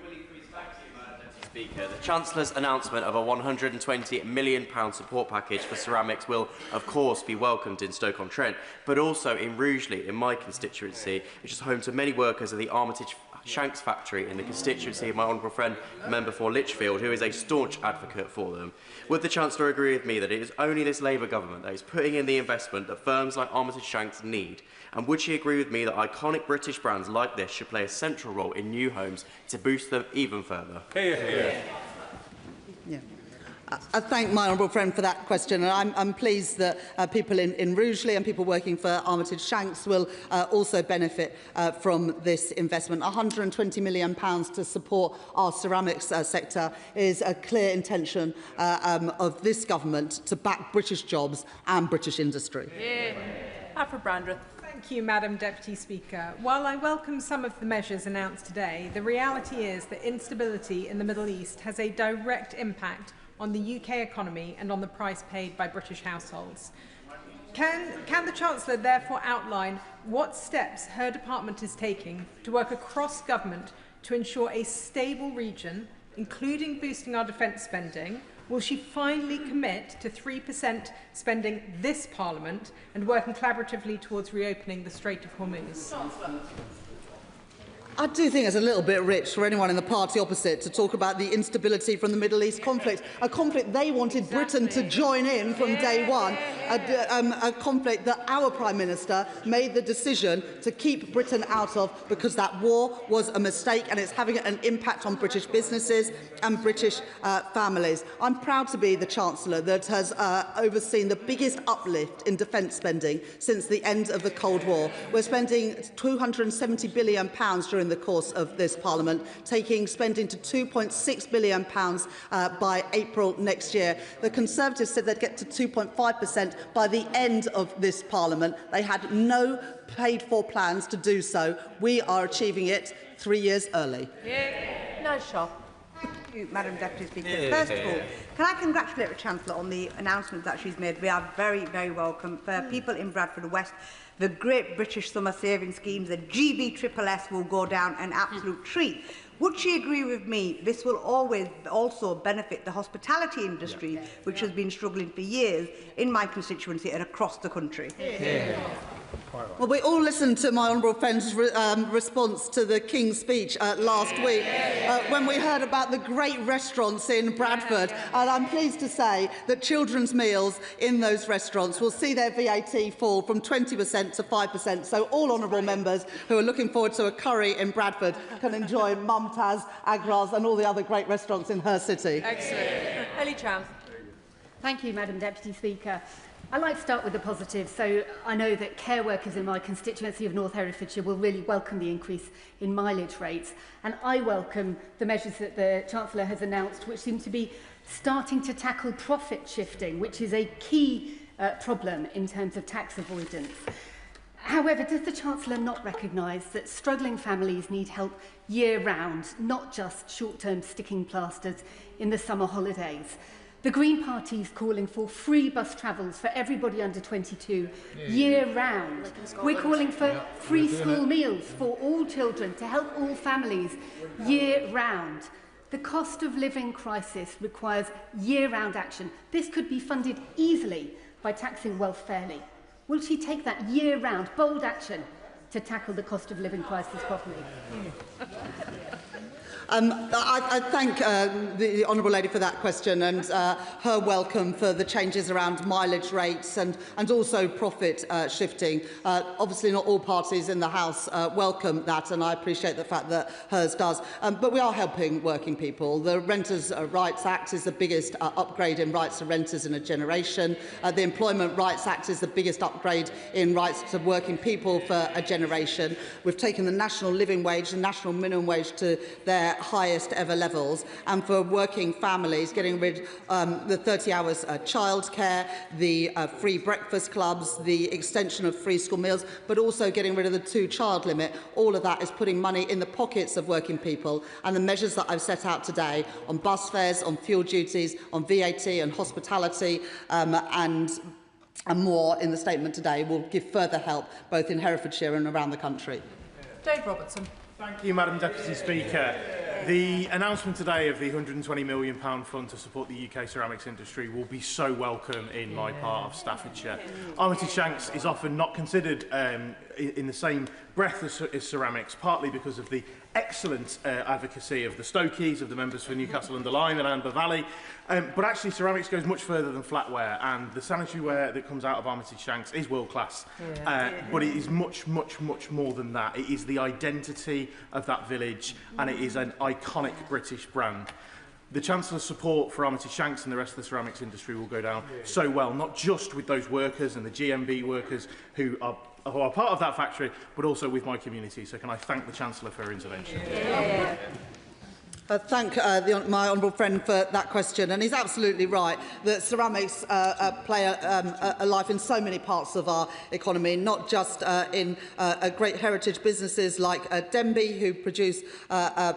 Speaker, the Chancellor's announcement of a £120 million support package for ceramics will, of course, be welcomed in Stoke-on-Trent, but also in Rugeley, in my constituency, which is home to many workers of the Armitage Shanks factory in the constituency of my honourable friend, Member for Lichfield, who is a staunch advocate for them. Would the Chancellor agree with me that it is only this Labour government that is putting in the investment that firms like Armitage Shanks need? And would she agree with me that iconic British brands like this should play a central role in new homes to boost them even further? Yeah. I thank my honourable friend for that question, and I'm pleased that people in Rugeley and people working for Armitage Shanks will also benefit from this investment. £120 million to support our ceramics sector is a clear intention of this government to back British jobs and British industry. Alfred Brandreth. Thank you, Madam Deputy Speaker. While I welcome some of the measures announced today, the reality is that instability in the Middle East has a direct impact on the UK economy and on the price paid by British households. Can the Chancellor therefore outline what steps her department is taking to work across government to ensure a stable region, including boosting our defence spending? Will she finally commit to 3% spending this Parliament and working collaboratively towards reopening the Strait of Hormuz? I do think it's a little bit rich for anyone in the party opposite to talk about the instability from the Middle East conflict, a conflict they wanted Britain to join in from day one, a conflict that our Prime Minister made the decision to keep Britain out of because that war was a mistake and it's having an impact on British businesses and British families. I'm proud to be the Chancellor that has overseen the biggest uplift in defence spending since the end of the Cold War. We're spending £270 billion during the course of this Parliament, taking spending to £2.6 billion by April next year. The Conservatives said they'd get to 2.5% by the end of this Parliament. They had no paid-for plans to do so. We are achieving it 3 years early. Naz Shah. Thank you, Madam Deputy Speaker. First of all, can I congratulate the Chancellor on the announcement that she's made? We are very, very welcome. For people in Bradford West, the Great British Summer Saving Schemes, the GBSSS, will go down an absolute treat. Would she agree with me this will always also benefit the hospitality industry, which has been struggling for years in my constituency and across the country? Well, we all listened to my honourable friend's response to the King's speech last week when we heard about the great restaurants in Bradford. And I'm pleased to say that children's meals in those restaurants will see their VAT fall from 20% to 5%. So all honourable members who are looking forward to a curry in Bradford can enjoy Mumtaz, Agras and all the other great restaurants in her city. Excellent. Ellie Cham. Thank you, Madam Deputy Speaker. I'd like to start with the positives. So I know that care workers in my constituency of North Herefordshire will really welcome the increase in mileage rates. And I welcome the measures that the Chancellor has announced, which seem to be starting to tackle profit shifting, which is a key problem in terms of tax avoidance. However, does the Chancellor not recognise that struggling families need help year-round, not just short-term sticking plasters in the summer holidays? The Green Party is calling for free bus travels for everybody under 22 year-round. We're calling for free school meals for all children to help all families year-round. The cost of living crisis requires year-round action. This could be funded easily by taxing wealth fairly. Will she take that year-round, bold action to tackle the cost of living crisis properly? I thank the Honourable Lady for that question and her welcome for the changes around mileage rates and also profit shifting. Obviously not all parties in the House welcome that, and I appreciate the fact that hers does. But we are helping working people. The Renters' Rights Act is the biggest upgrade in rights to renters in a generation. The Employment Rights Act is the biggest upgrade in rights to working people for a generation. We've taken the national living wage, the national minimum wage to their highest ever levels, and for working families, getting rid of the 30 hours childcare, the free breakfast clubs, the extension of free school meals, but also getting rid of the 2-child limit. All of that is putting money in the pockets of working people, and the measures that I've set out today on bus fares, on fuel duties, on VAT and hospitality and more in the statement today will give further help both in Herefordshire and around the country. Dave Robertson. Thank you, Madam Deputy Speaker. The announcement today of the £120 million fund to support the UK ceramics industry will be so welcome in my part of Staffordshire. Armitage Shanks is often not considered in the same breath as ceramics, partly because of the excellent advocacy of the Stokies, of the members for Newcastle under Lyme and Amber Valley. But actually ceramics goes much further than flatware, and the sanitary ware that comes out of Armitage Shanks is world class. But it is much, much, much more than that. It is the identity of that village, and it is an iconic British brand. The Chancellor's support for Armitage Shanks and the rest of the ceramics industry will go down so well, not just with those workers and the GMB workers who are part of that factory, but also with my community. So can I thank the Chancellor for her intervention? Thank my honourable friend for that question, and he's absolutely right that ceramics play a life in so many parts of our economy, not just in great heritage businesses like Denby, who produce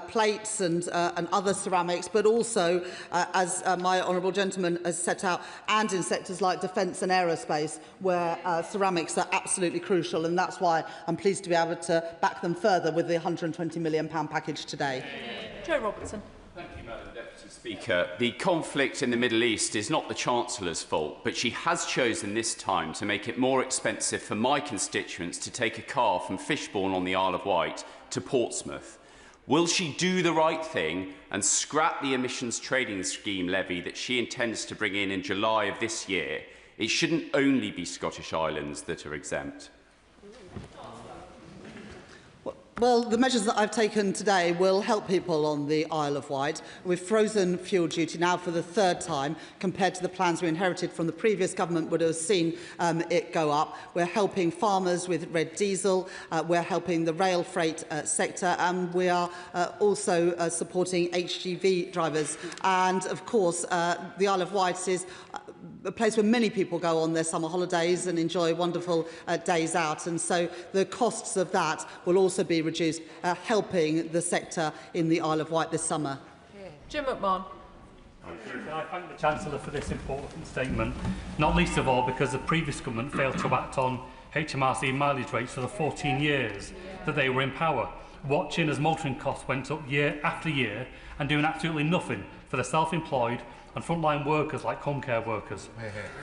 plates and other ceramics, but also, as my honourable gentleman has set out, and in sectors like defence and aerospace, where ceramics are absolutely crucial, and that's why I'm pleased to be able to back them further with the £120 million package today. Joe Robertson. Thank you, Madam Deputy Speaker. The conflict in the Middle East is not the Chancellor's fault, but she has chosen this time to make it more expensive for my constituents to take a car from Fishbourne on the Isle of Wight to Portsmouth. Will she do the right thing and scrap the emissions trading scheme levy that she intends to bring in July of this year? It shouldn't only be Scottish Islands that are exempt. Well, the measures that I've taken today will help people on the Isle of Wight. We've frozen fuel duty now for the 3rd time, compared to the plans we inherited from the previous government would have seen it go up. We're helping farmers with red diesel, we're helping the rail freight sector, and we are also supporting HGV drivers. And, of course, the Isle of Wight is a place where many people go on their summer holidays and enjoy wonderful days out, and so the costs of that will also be reduced, helping the sector in the Isle of Wight this summer. Jim McMahon. I thank the Chancellor for this important statement, not least of all because the previous government failed to act on HMRC mileage rates for the 14 years that they were in power, watching as motoring costs went up year after year and doing absolutely nothing for the self-employed and frontline workers like home care workers.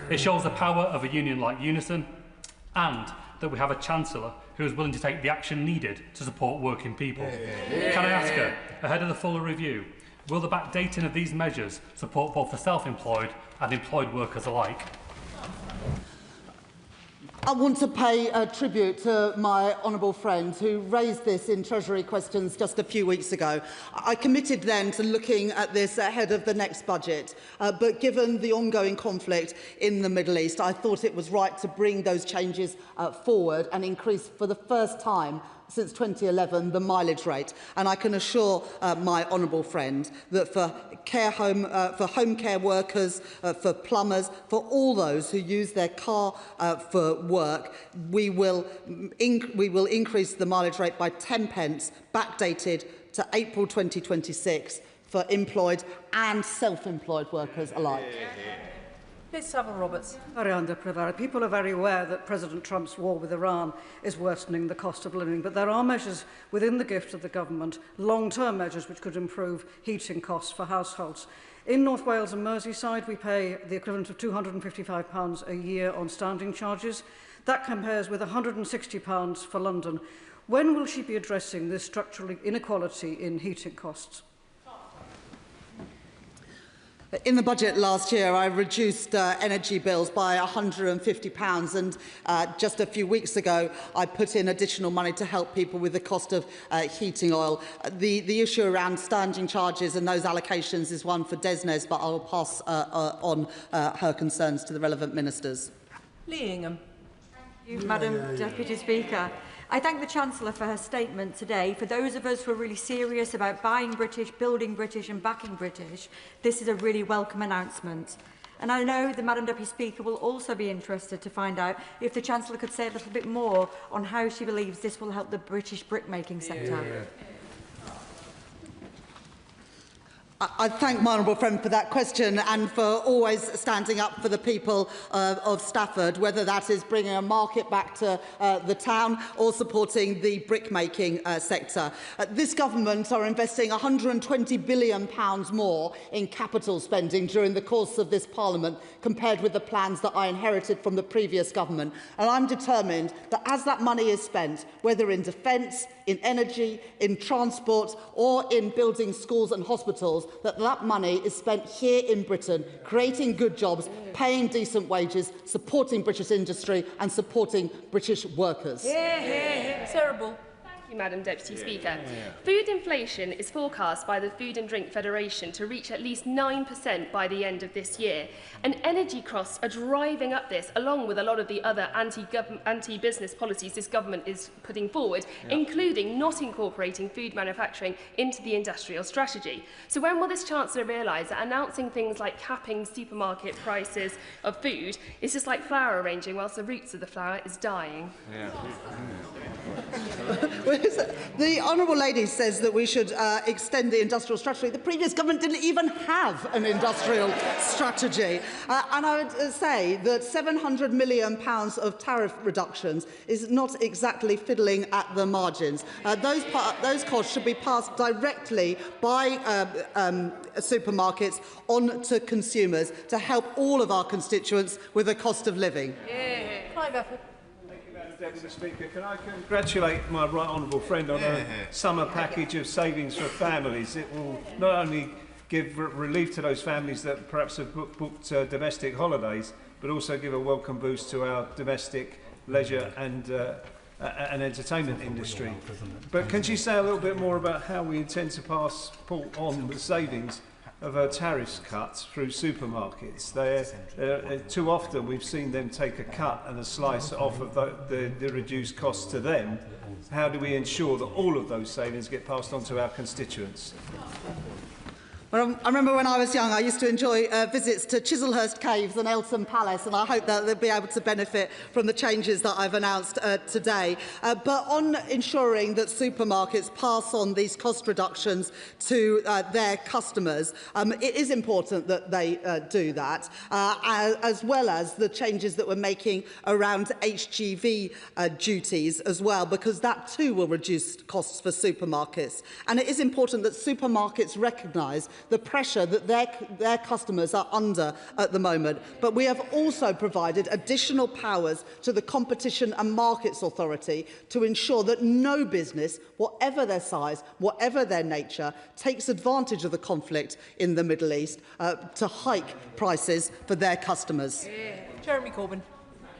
It shows the power of a union like Unison, and that we have a Chancellor who is willing to take the action needed to support working people. Can I ask her, ahead of the fuller review, will the backdating of these measures support both the self-employed and employed workers alike? I want to pay tribute to my honourable friend who raised this in Treasury questions just a few weeks ago. I committed then to looking at this ahead of the next budget, but given the ongoing conflict in the Middle East, I thought it was right to bring those changes forward and increase for the first time since 2011 the mileage rate. And I can assure my honourable friend that for home care workers, for plumbers, for all those who use their car for work, we will increase the mileage rate by 10 pence, backdated to April 2026 for employed and self-employed workers alike. Liz Saville-Roberts. People are very aware that President Trump's war with Iran is worsening the cost of living, but there are measures within the gift of the government, long-term measures which could improve heating costs for households. In North Wales and Merseyside, we pay the equivalent of £255 a year on standing charges. That compares with £160 for London. When will she be addressing this structural inequality in heating costs? In the budget last year, I reduced energy bills by £150, and just a few weeks ago, I put in additional money to help people with the cost of heating oil. The issue around standing charges and those allocations is one for Desnes, but I will pass on her concerns to the relevant ministers. Lee Ingham. Thank you, Madam Deputy Speaker. I thank the Chancellor for her statement today. For those of us who are really serious about buying British, building British and backing British, this is a really welcome announcement. And I know the Madam Deputy Speaker will also be interested to find out if the Chancellor could say a little bit more on how she believes this will help the British brickmaking sector. I thank my honourable friend for that question and for always standing up for the people of Stafford, whether that is bringing a market back to the town or supporting the brickmaking sector. This government are investing £120 billion more in capital spending during the course of this Parliament compared with the plans that I inherited from the previous government. And I'm determined that as that money is spent, whether in defence, in energy, in transport or in building schools and hospitals, that money is spent here in Britain, creating good jobs, paying decent wages, supporting British industry and supporting British workers. Sarah Bull. Thank you, Madam Deputy Speaker. Food inflation is forecast by the Food and Drink Federation to reach at least 9% by the end of this year. And energy costs are driving up this, along with a lot of the other anti-business policies this government is putting forward, including not incorporating food manufacturing into the industrial strategy. So when will this Chancellor realise that announcing things like capping supermarket prices of food is just like flower arranging whilst the roots of the flower is dying? The Honourable Lady says that we should extend the industrial strategy. The previous government didn't even have an industrial strategy. And I would say that £700 million of tariff reductions is not exactly fiddling at the margins. Those costs should be passed directly by supermarkets on to consumers to help all of our constituents with the cost of living. Clive Efford. Deputy Speaker, can I congratulate my right honourable friend on a summer package of savings for families? It will not only give relief to those families that perhaps have booked domestic holidays, but also give a welcome boost to our domestic leisure and entertainment industry. But can she say a little bit more about how we intend to pass on the savings of our tariffs cuts through supermarkets? Too often we've seen them take a cut and a slice off of the reduced costs to them. How do we ensure that all of those savings get passed on to our constituents? Well, I remember when I was young, I used to enjoy visits to Chislehurst Caves and Eltham Palace, and I hope that they'll be able to benefit from the changes that I've announced today. But on ensuring that supermarkets pass on these cost reductions to their customers, it is important that they do that, as well as the changes that we're making around HGV duties as well, because that too will reduce costs for supermarkets. And it is important that supermarkets recognise the pressure that their customers are under at the moment. But we have also provided additional powers to the Competition and Markets Authority to ensure that no business, whatever their size, whatever their nature, takes advantage of the conflict in the Middle East to hike prices for their customers. Jeremy Corbyn.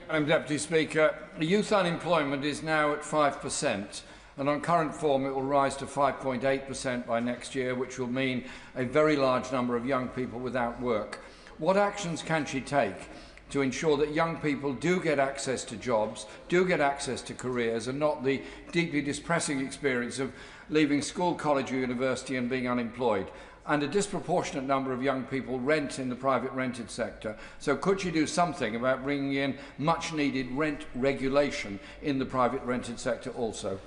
Madam Deputy Speaker, youth unemployment is now at 5%. And on current form, it will rise to 5.8% by next year, which will mean a very large number of young people without work. What actions can she take to ensure that young people do get access to jobs, do get access to careers, and not the deeply distressing experience of leaving school, college or university and being unemployed? And a disproportionate number of young people rent in the private rented sector. So could she do something about bringing in much needed rent regulation in the private rented sector also?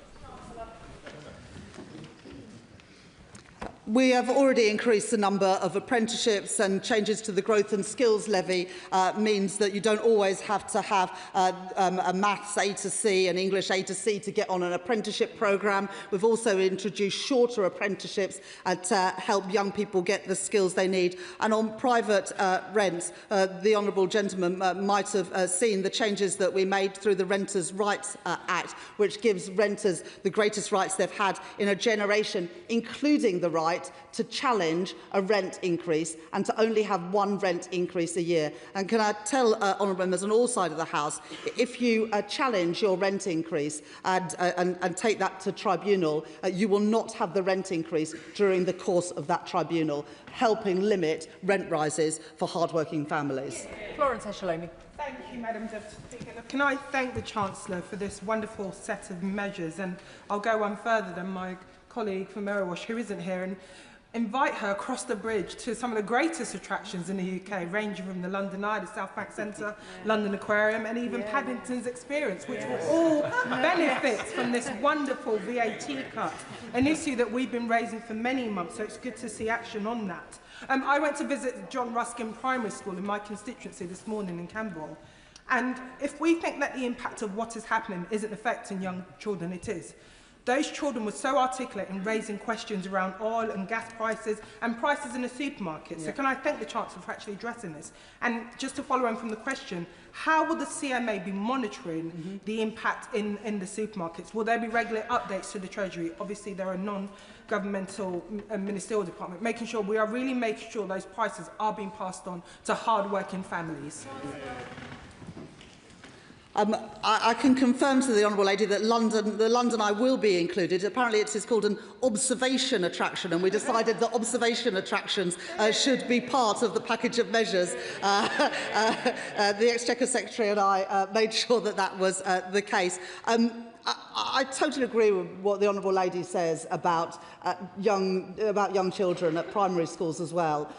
We have already increased the number of apprenticeships, and changes to the growth and skills levy means that you don't always have to have a maths A to C and English A to C to get on an apprenticeship programme. We've also introduced shorter apprenticeships to help young people get the skills they need. And on private rents, the honourable gentleman might have seen the changes that we made through the Renters' Rights Act, which gives renters the greatest rights they've had in a generation, including the right to challenge a rent increase and to only have one rent increase a year. And can I tell honourable members on all sides of the House, if you challenge your rent increase and take that to tribunal, you will not have the rent increase during the course of that tribunal, helping limit rent rises for hard-working families. Florence Eshalomi. Thank you, Madam Deputy Speaker. Can I thank the Chancellor for this wonderful set of measures, and I'll go one further than my colleague from Merriwash, who isn't here, and invite her across the bridge to some of the greatest attractions in the UK, ranging from the London Eye, the South Bank Centre, London Aquarium, and even Paddington's Experience, which will all benefit from this wonderful VAT cut, an issue that we've been raising for many months, so it's good to see action on that. I went to visit John Ruskin Primary School in my constituency this morning in Camberwell, and if we think that the impact of what is happening isn't affecting young children, it is. Those children were so articulate in raising questions around oil and gas prices and prices in the supermarket. So can I thank the Chancellor for actually addressing this? And just to follow on from the question, how will the CMA be monitoring the impact in the supermarkets? Will there be regular updates to the Treasury? Obviously, there are non-governmental ministerial department, making sure we are really making sure those prices are being passed on to hard-working families. I can confirm to the honourable lady that the London Eye will be included. Apparently it is called an observation attraction, and we decided that observation attractions should be part of the package of measures. The Exchequer Secretary and I made sure that that was the case. I totally agree with what the honourable lady says about young children at primary schools as well,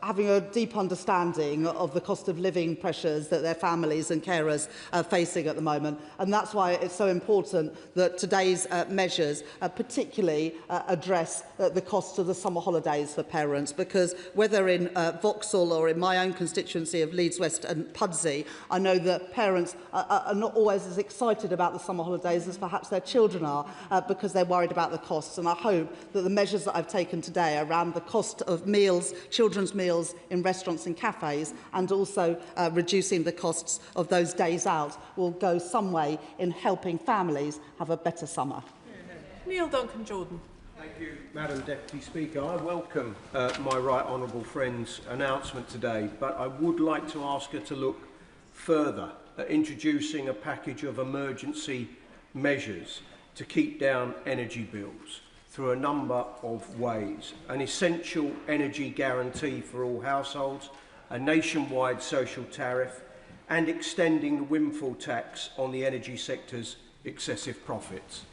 having a deep understanding of the cost of living pressures that their families and carers are facing at the moment. And that's why it's so important that today's measures particularly address the cost of the summer holidays for parents, because whether in Vauxhall or in my own constituency of Leeds West and Pudsey, I know that parents are not always as excited about the summer holidays as perhaps their children are, because they're worried about the costs. And I hope that the measures that I've taken today around the cost of meals, children's meals in restaurants and cafes, and also reducing the costs of those days out will go some way in helping families have a better summer. Neil Duncan-Jordan. Thank you, Madam Deputy Speaker. I welcome my right honourable friend's announcement today, but I would like to ask her to look further at introducing a package of emergency measures to keep down energy bills through a number of ways: an essential energy guarantee for all households, a nationwide social tariff, and extending the windfall tax on the energy sector's excessive profits.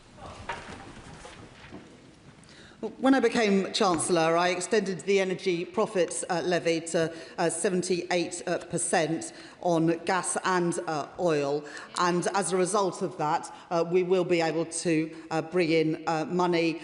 When I became Chancellor, I extended the energy profits levy to 78% on gas and oil, and as a result of that, we will be able to bring in money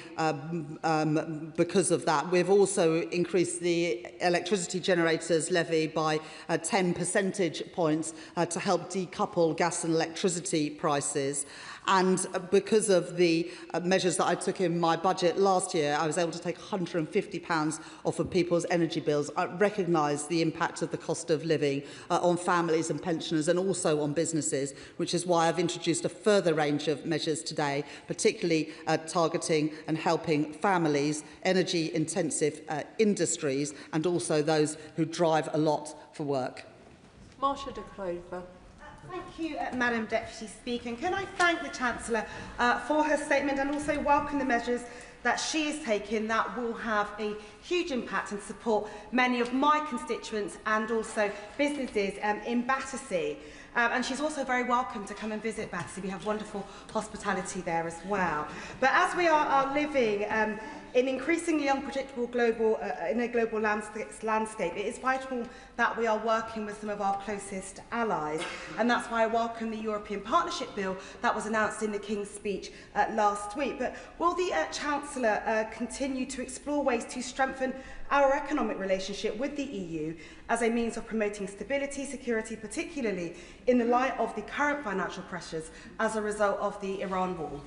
because of that. We've also increased the electricity generators levy by 10 percentage points to help decouple gas and electricity prices. And because of the measures that I took in my budget last year, I was able to take £150 off of people's energy bills. I recognise the impact of the cost of living on families and pensioners, and also on businesses, which is why I've introduced a further range of measures today, particularly targeting and helping families, energy-intensive industries, and also those who drive a lot for work. Marsha de Clover. Thank you, Madam Deputy Speaker. And can I thank the Chancellor for her statement, and also welcome the measures that she is taking that will have a huge impact and support many of my constituents and also businesses in Battersea. And she's also very welcome to come and visit Battersea. We have wonderful hospitality there as well. But as we are living In increasingly unpredictable in a global landscape, it is vital that we are working with some of our closest allies, and that's why I welcome the European Partnership Bill that was announced in the King's speech last week. But will the Chancellor continue to explore ways to strengthen our economic relationship with the EU as a means of promoting stability, security, particularly in the light of the current financial pressures as a result of the Iran war?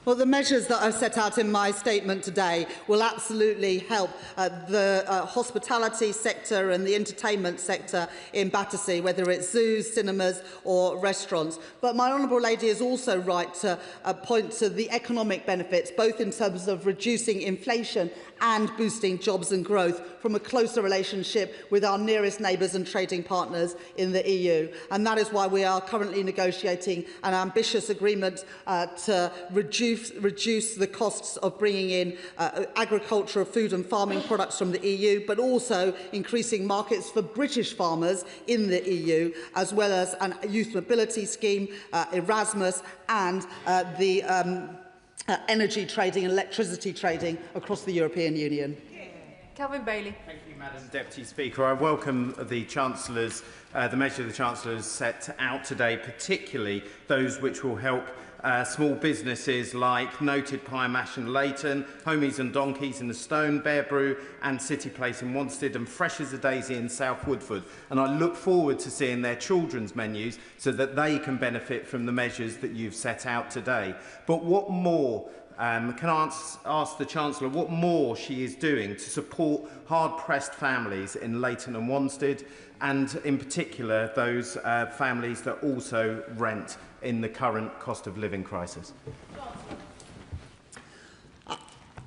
Well, the measures that I've set out in my statement today will absolutely help the hospitality sector and the entertainment sector in Battersea, whether it's zoos, cinemas or restaurants. But my honourable lady is also right to point to the economic benefits, both in terms of reducing inflation and boosting jobs and growth from a closer relationship with our nearest neighbours and trading partners in the EU. And that is why we are currently negotiating an ambitious agreement to reduce the costs of bringing in agricultural, food and farming products from the EU, but also increasing markets for British farmers in the EU, as well as a youth mobility scheme, Erasmus and the energy trading and electricity trading across the European Union. Kelvin Bailey. Thank you, Madam Deputy Speaker. I welcome the Chancellor's, the measure the Chancellor has set out today, particularly those which will help small businesses like Noted Pie Mash in Leighton, Homies and Donkeys in the Stone, Bear Brew and City Place in Wanstead and Fresh as a Daisy in South Woodford. And I look forward to seeing their children's menus so that they can benefit from the measures that you've set out today. But what more? Can I ask the Chancellor what more she is doing to support hard-pressed families in Leighton and Wanstead, and in particular those families that also rent in the current cost of living crisis?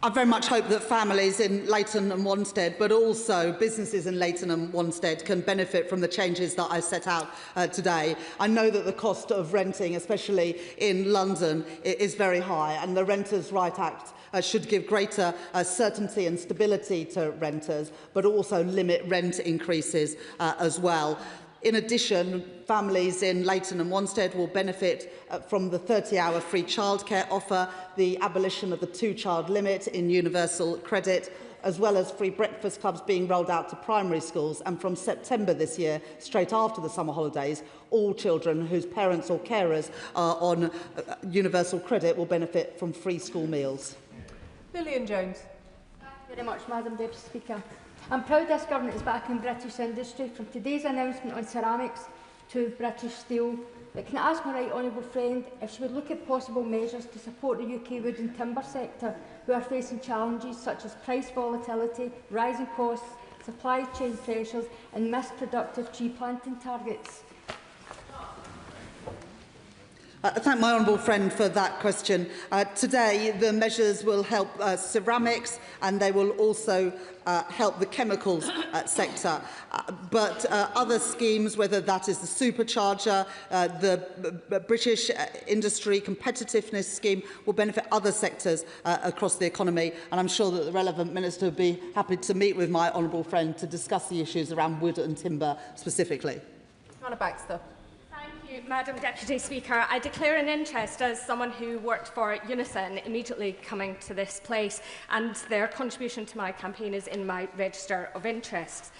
I very much hope that families in Leighton and Wanstead, but also businesses in Leighton and Wanstead, can benefit from the changes that I set out today. I know that the cost of renting, especially in London, is very high, and the Renters' Right Act should give greater certainty and stability to renters, but also limit rent increases as well. In addition, families in Leighton and Wanstead will benefit from the 30-hour free childcare offer, the abolition of the 2-child limit in universal credit, as well as free breakfast clubs being rolled out to primary schools. And from September this year, straight after the summer holidays, all children whose parents or carers are on universal credit will benefit from free school meals. Lillian Jones. Thank you very much, Madam Deputy Speaker. I'm proud this Government is back in British industry, from today's announcement on ceramics to British steel. But can I ask my right honourable friend if she would look at possible measures to support the UK wood and timber sector, who are facing challenges such as price volatility, rising costs, supply chain pressures and missed productive tree planting targets? I thank my honourable friend for that question. Today, the measures will help ceramics, and they will also help the chemicals sector. But other schemes, whether that is the supercharger, the British Industry Competitiveness Scheme, will benefit other sectors across the economy. And I'm sure that the relevant minister would be happy to meet with my honourable friend to discuss the issues around wood and timber specifically. Hannah Baxter. Thank you, Madam Deputy Speaker. I declare an interest as someone who worked for Unison immediately coming to this place, and their contribution to my campaign is in my register of interests.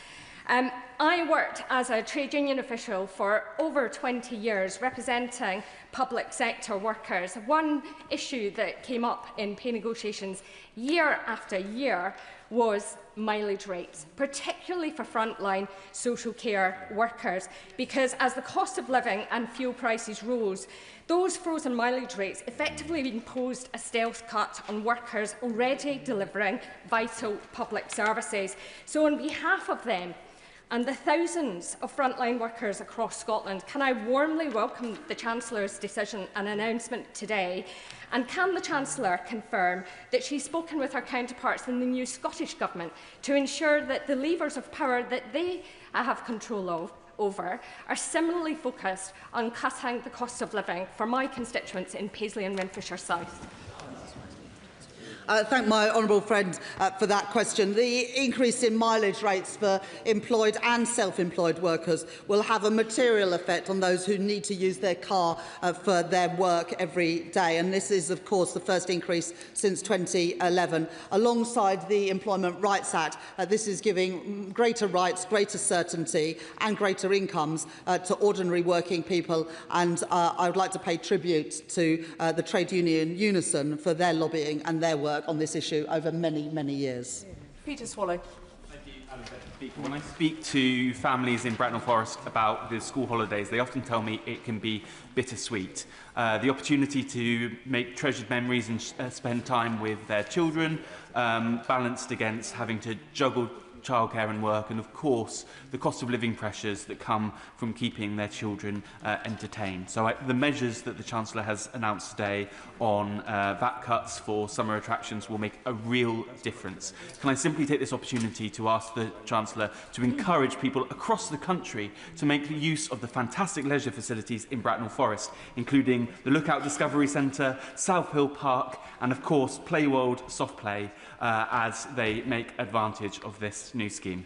I worked as a trade union official for over 20 years representing public sector workers. One issue that came up in pay negotiations year after year was mileage rates, particularly for frontline social care workers, because as the cost of living and fuel prices rose, those frozen mileage rates effectively imposed a stealth cut on workers already delivering vital public services. So on behalf of them and the thousands of frontline workers across Scotland, can I warmly welcome the Chancellor's decision and announcement today? And can the Chancellor confirm that she's spoken with her counterparts in the new Scottish Government to ensure that the levers of power that they have control over are similarly focused on cutting the cost of living for my constituents in Paisley and Renfrewshire South? Thank my honourable friend for that question. The increase in mileage rates for employed and self-employed workers will have a material effect on those who need to use their car for their work every day. And this is, of course, the first increase since 2011. Alongside the Employment Rights Act, this is giving greater rights, greater certainty and greater incomes to ordinary working people. And I would like to pay tribute to the trade union Unison for their lobbying and their work on this issue over many, many years. Peter Swallow. When I speak to families in Bracknell Forest about the school holidays, they often tell me it can be bittersweet. The opportunity to make treasured memories and spend time with their children, balanced against having to juggle childcare and work, and of course the cost of living pressures that come from keeping their children entertained. So the measures that the Chancellor has announced today on VAT cuts for summer attractions will make a real difference. Can I simply take this opportunity to ask the Chancellor to encourage people across the country to make use of the fantastic leisure facilities in Bracknell Forest, including the Lookout Discovery Centre, South Hill Park and of course Playworld Soft Play, as they make advantage of this new scheme.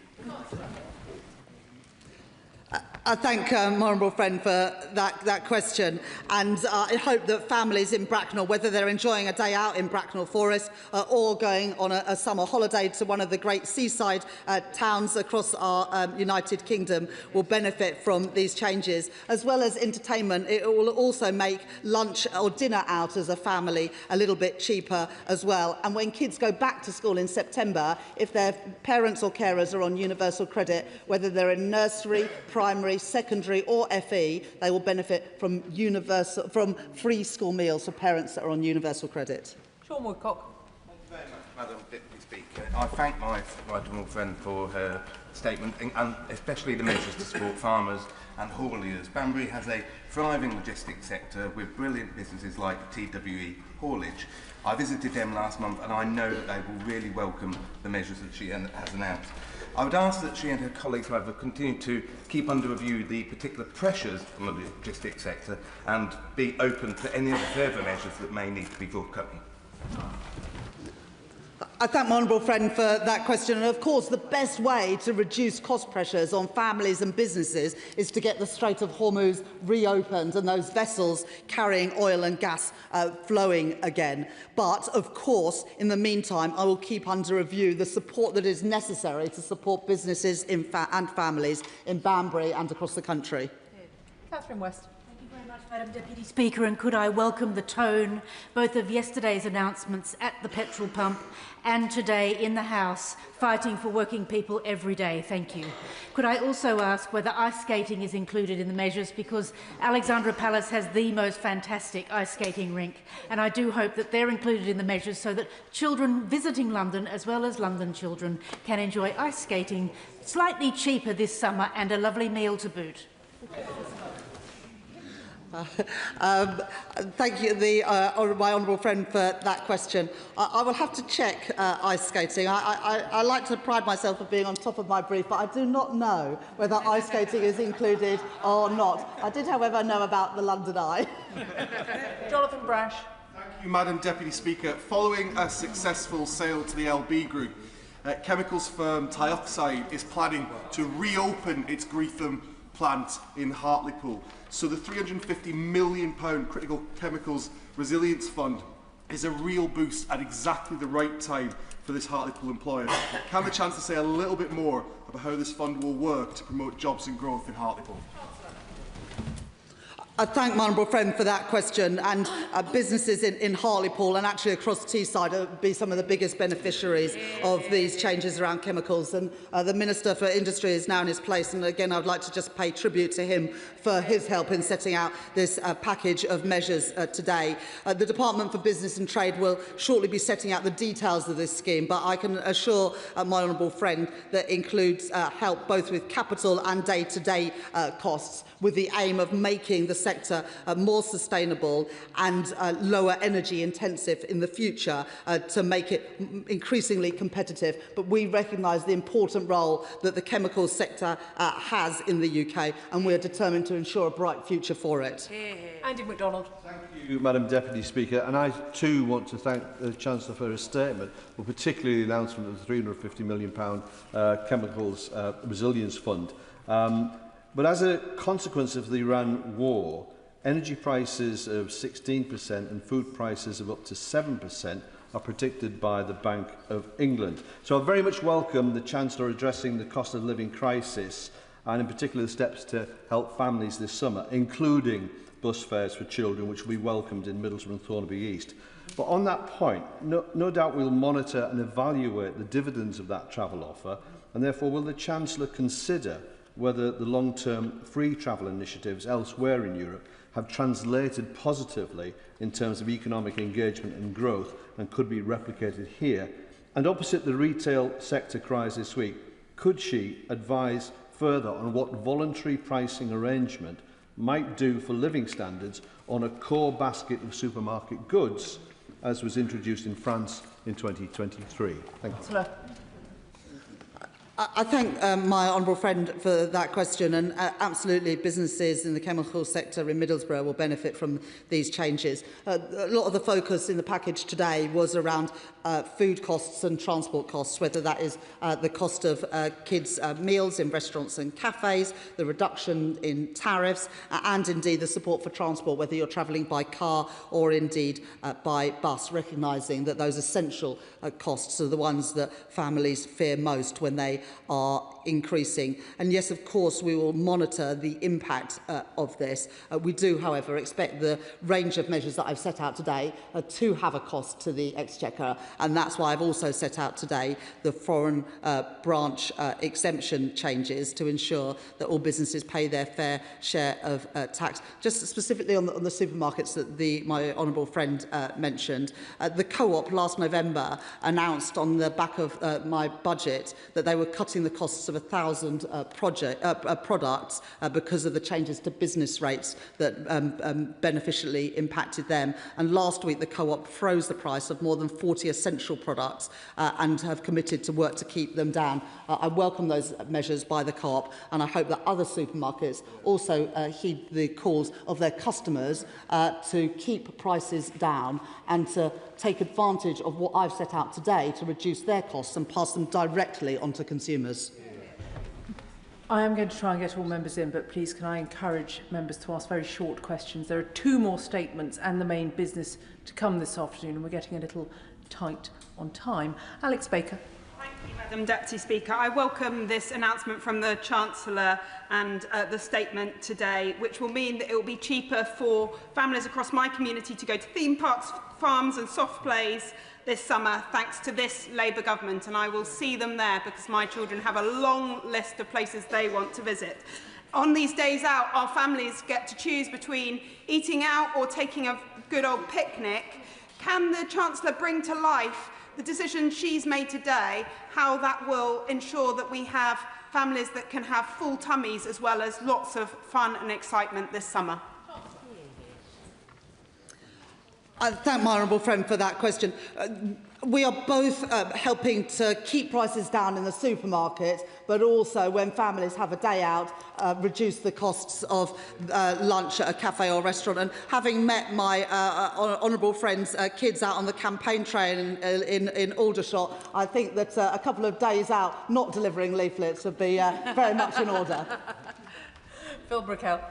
I thank my honourable friend for that question, and I hope that families in Bracknell, whether they're enjoying a day out in Bracknell Forest or going on a summer holiday to one of the great seaside towns across our United Kingdom, will benefit from these changes. As well as entertainment, it will also make lunch or dinner out as a family a little bit cheaper as well. And when kids go back to school in September, if their parents or carers are on universal credit, whether they're in nursery, primary, secondary or FE, they will benefit from free school meals for parents that are on universal credit. Sean Woodcock. Thank you very much, Madam Deputy Speaker. I thank my honourable friend for her statement, and especially the measures to support farmers and hauliers. Banbury has a thriving logistics sector with brilliant businesses like TWE Haulage. I visited them last month and I know that they will really welcome the measures that she has announced. I would ask that she and her colleagues, however, continue to keep under review the particular pressures on the logistics sector and be open to any other further measures that may need to be forthcoming. I thank my honourable friend for that question. And of course, the best way to reduce cost pressures on families and businesses is to get the Strait of Hormuz reopened and those vessels carrying oil and gas flowing again. But of course, in the meantime, I will keep under review the support that is necessary to support businesses and families in Banbury and across the country. Catherine West. Madam Deputy Speaker, and could I welcome the tone both of yesterday's announcements at the petrol pump and today in the House, fighting for working people every day. Thank you. Could I also ask whether ice skating is included in the measures, because Alexandra Palace has the most fantastic ice skating rink, and I do hope that they're included in the measures so that children visiting London, as well as London children, can enjoy ice skating slightly cheaper this summer and a lovely meal to boot. Thank you, my honourable friend, for that question. I will have to check ice skating. I like to pride myself on being on top of my brief, but I do not know whether ice skating is included or not. I did, however, know about the London Eye. Jonathan Brash. Thank you, Madam Deputy Speaker. Following a successful sale to the LB Group, chemicals firm Tioxide is planning to reopen its Greetham plant in Hartlepool. So the £350 million Critical Chemicals Resilience Fund is a real boost at exactly the right time for this Hartlepool employer. Can the Chancellor say a little bit more about how this fund will work to promote jobs and growth in Hartlepool? I thank my honourable friend for that question, and businesses in Hartlepool and actually across Teesside will be some of the biggest beneficiaries of these changes around chemicals. And the Minister for Industry is now in his place, and again I would like to just pay tribute to him for his help in setting out this package of measures today. The Department for Business and Trade will shortly be setting out the details of this scheme, but I can assure my honourable friend that includes help both with capital and day-to-day costs, with the aim of making the sector more sustainable and lower energy intensive in the future to make it increasingly competitive. But we recognise the important role that the chemicals sector has in the UK, and we are determined to ensure a bright future for it. Andy MacDonald. Thank you, Madam Deputy Speaker, and I too want to thank the Chancellor for his statement, but particularly the announcement of the £350 million Chemicals Resilience Fund. But as a consequence of the Iran war, energy prices of 16% and food prices of up to 7% are predicted by the Bank of England. So I very much welcome the Chancellor addressing the cost of living crisis, and in particular the steps to help families this summer, including bus fares for children, which will be welcomed in Middlesbrough and Thornaby East. But on that point, no doubt we'll monitor and evaluate the dividends of that travel offer, and therefore will the Chancellor consider whether the long-term free travel initiatives elsewhere in Europe have translated positively in terms of economic engagement and growth and could be replicated here. And opposite the retail sector cries this week, could she advise further on what voluntary pricing arrangement might do for living standards on a core basket of supermarket goods, as was introduced in France in 2023? Thank you. I thank my honourable friend for that question, and absolutely businesses in the chemical sector in Middlesbrough will benefit from these changes. A lot of the focus in the package today was around food costs and transport costs, whether that is the cost of kids' meals in restaurants and cafes, the reduction in tariffs, and indeed the support for transport, whether you're travelling by car or indeed by bus, recognising that those essential costs are the ones that families fear most when they are increasing. And yes, of course, we will monitor the impact of this. We do, however, expect the range of measures that I've set out today to have a cost to the Exchequer, and that's why I've also set out today the foreign branch exemption changes to ensure that all businesses pay their fair share of tax. Just specifically on the supermarkets that my honourable friend mentioned, the Co-op last November announced on the back of my budget that they were cutting the costs of 1,000 products because of the changes to business rates that beneficially impacted them. And last week, the Co-op froze the price of more than 40 essential products and have committed to work to keep them down. I welcome those measures by the Co-op, and I hope that other supermarkets also heed the calls of their customers to keep prices down and to take advantage of what I've set out today to reduce their costs and pass them directly onto consumers. I am going to try and get all members in, but please can I encourage members to ask very short questions. There are 2 more statements and the main business to come this afternoon, and we're getting a little tight on time. Alex Baker. Thank you, Madam Deputy Speaker. I welcome this announcement from the Chancellor and the statement today, which will mean that it will be cheaper for families across my community to go to theme parks, farms and soft plays this summer, thanks to this Labour government, and I will see them there because my children have a long list of places they want to visit. On these days out, our families get to choose between eating out or taking a good old picnic. Can the Chancellor bring to life the decision she's made today, how that will ensure that we have families that can have full tummies as well as lots of fun and excitement this summer? I thank my honourable friend for that question. We are both helping to keep prices down in the supermarket, but also when families have a day out, reduce the costs of lunch at a cafe or restaurant. And having met my honourable friend's kids out on the campaign train in Aldershot, I think that a couple of days out not delivering leaflets would be very much in order. Phil Brickell.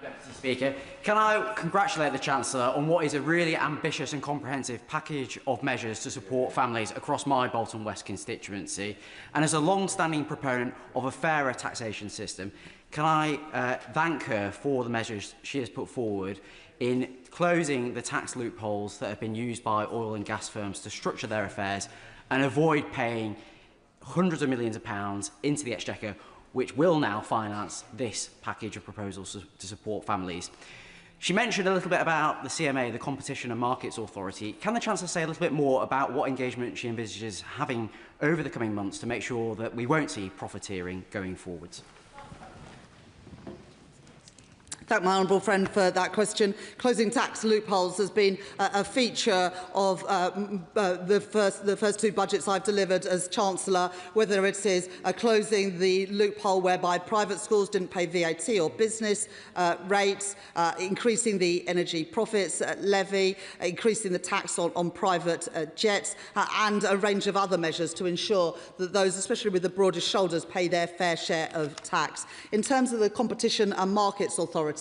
Deputy Speaker, can I congratulate the Chancellor on what is a really ambitious and comprehensive package of measures to support families across my Bolton West constituency, and as a long-standing proponent of a fairer taxation system, can I thank her for the measures she has put forward in closing the tax loopholes that have been used by oil and gas firms to structure their affairs and avoid paying hundreds of millions of pounds into the Exchequer, which will now finance this package of proposals to support families. She mentioned a little bit about the CMA, the Competition and Markets Authority. Can the Chancellor say a little bit more about what engagement she envisages having over the coming months to make sure that we won't see profiteering going forwards? Thank my honourable friend for that question. Closing tax loopholes has been a feature of the first two budgets I've delivered as Chancellor, whether it is closing the loophole whereby private schools didn't pay VAT or business rates, increasing the energy profits levy, increasing the tax on private jets, and a range of other measures to ensure that those, especially with the broadest shoulders, pay their fair share of tax. In terms of the Competition and Markets Authority,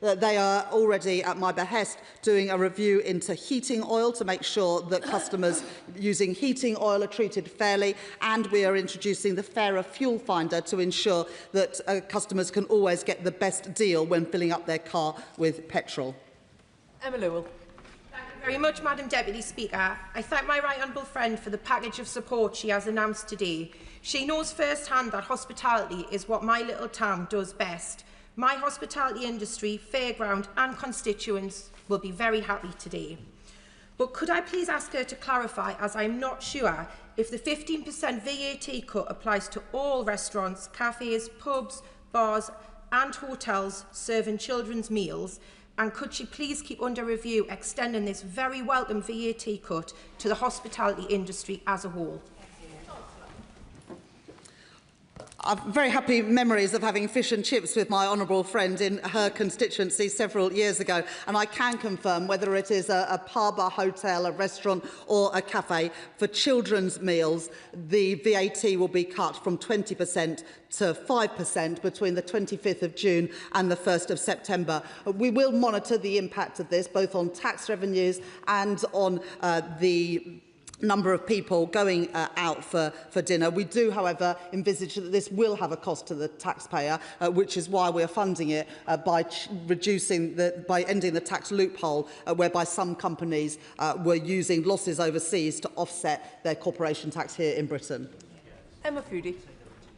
they are already, at my behest, doing a review into heating oil to make sure that customers using heating oil are treated fairly, and we are introducing the Fairer Fuel Finder to ensure that customers can always get the best deal when filling up their car with petrol. Emma Lewell. Thank you very much, Madam Deputy Speaker. I thank my right honourable friend for the package of support she has announced today. She knows firsthand that hospitality is what my little town does best. My hospitality industry, fairground and constituents will be very happy today. But could I please ask her to clarify, as I'm not sure, if the 15% VAT cut applies to all restaurants, cafes, pubs, bars and hotels serving children's meals, and could she please keep under review extending this very welcome VAT cut to the hospitality industry as a whole? I've very happy memories of having fish and chips with my honourable friend in her constituency several years ago, and I can confirm whether it is a pub, a hotel, a restaurant or a cafe, for children's meals, the VAT will be cut from 20% to 5% between the 25th of June and the 1st of September. We will monitor the impact of this, both on tax revenues and on the number of people going out for dinner. We do, however, envisage that this will have a cost to the taxpayer, which is why we are funding it by ending the tax loophole, whereby some companies were using losses overseas to offset their corporation tax here in Britain. Emma Foodie.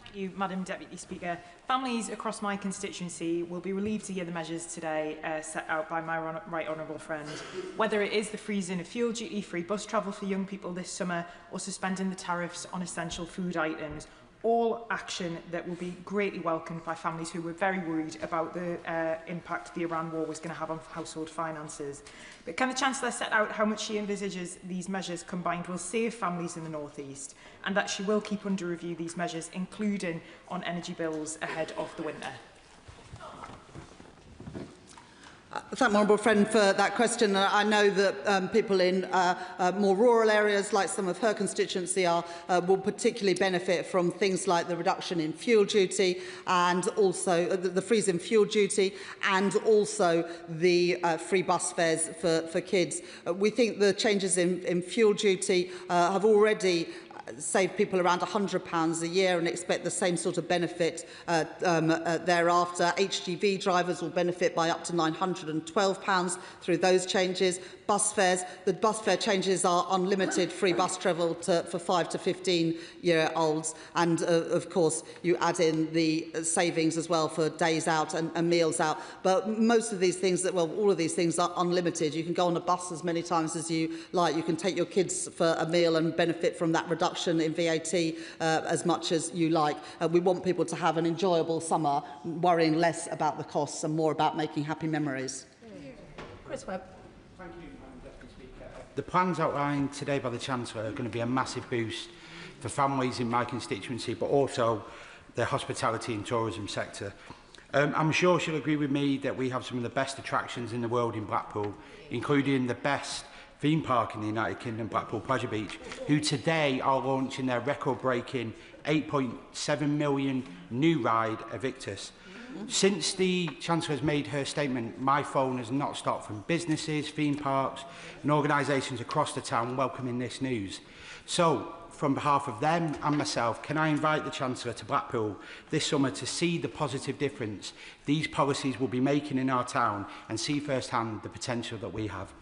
Thank you, Madam Deputy Speaker. Families across my constituency will be relieved to hear the measures today set out by my right honourable friend. Whether it is the freezing of fuel duty, free bus travel for young people this summer, or suspending the tariffs on essential food items, all action that will be greatly welcomed by families who were very worried about the impact the Iran war was going to have on household finances. But can the Chancellor set out how much she envisages these measures combined will save families in the North East, and that she will keep under review these measures, including on energy bills ahead of the winter? Thank my honourable friend for that question. I know that people in more rural areas, like some of her constituency are, will particularly benefit from things like the reduction in fuel duty and also the freeze in fuel duty, and also the free bus fares for kids. We think the changes in fuel duty have already save people around £100 a year and expect the same sort of benefit thereafter. HGV drivers will benefit by up to £912 through those changes. Bus fares, the bus fare changes are unlimited free bus travel for 5 to 15-year-olds, and of course you add in the savings as well for days out and meals out. But most of these things, all of these things are unlimited. You can go on a bus as many times as you like. You can take your kids for a meal and benefit from that reduction in VAT as much as you like. We want people to have an enjoyable summer, worrying less about the costs and more about making happy memories. Chris Webb. Thank you, Madam Deputy Speaker. The plans outlined today by the Chancellor are going to be a massive boost for families in my constituency, but also the hospitality and tourism sector. I'm sure she'll agree with me that we have some of the best attractions in the world in Blackpool, including the best theme park in the United Kingdom, Blackpool Pleasure Beach, who today are launching their record-breaking 8.7 million new ride, Evictus. Since the Chancellor has made her statement, my phone has not stopped from businesses, theme parks and organisations across the town welcoming this news. So, from behalf of them and myself, can I invite the Chancellor to Blackpool this summer to see the positive difference these policies will be making in our town and see firsthand the potential that we have?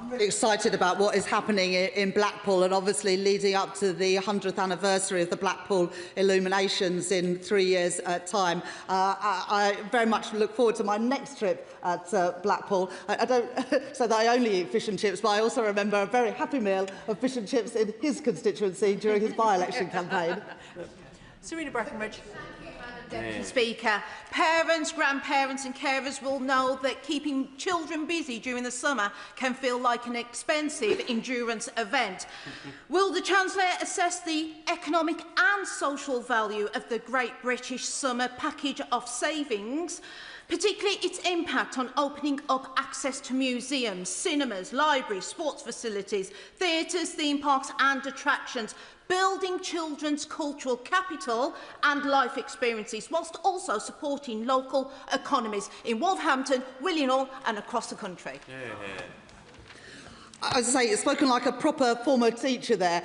I'm really excited about what is happening in Blackpool, and obviously leading up to the 100th anniversary of the Blackpool illuminations in 3 years' time. I very much look forward to my next trip at Blackpool. I don't so that I only eat fish and chips, but I also remember a very happy meal of fish and chips in his constituency during his by-election campaign. Serena Breckenridge. Thank you, Madam Deputy Speaker. Parents, grandparents and carers will know that keeping children busy during the summer can feel like an expensive endurance event. Will the Chancellor assess the economic and social value of the Great British Summer Package of Savings, particularly its impact on opening up access to museums, cinemas, libraries, sports facilities, theatres, theme parks and attractions, building children's cultural capital and life experiences, whilst also supporting local economies in Wolverhampton, Willenhall and across the country? As I say, it's spoken like a proper former teacher there,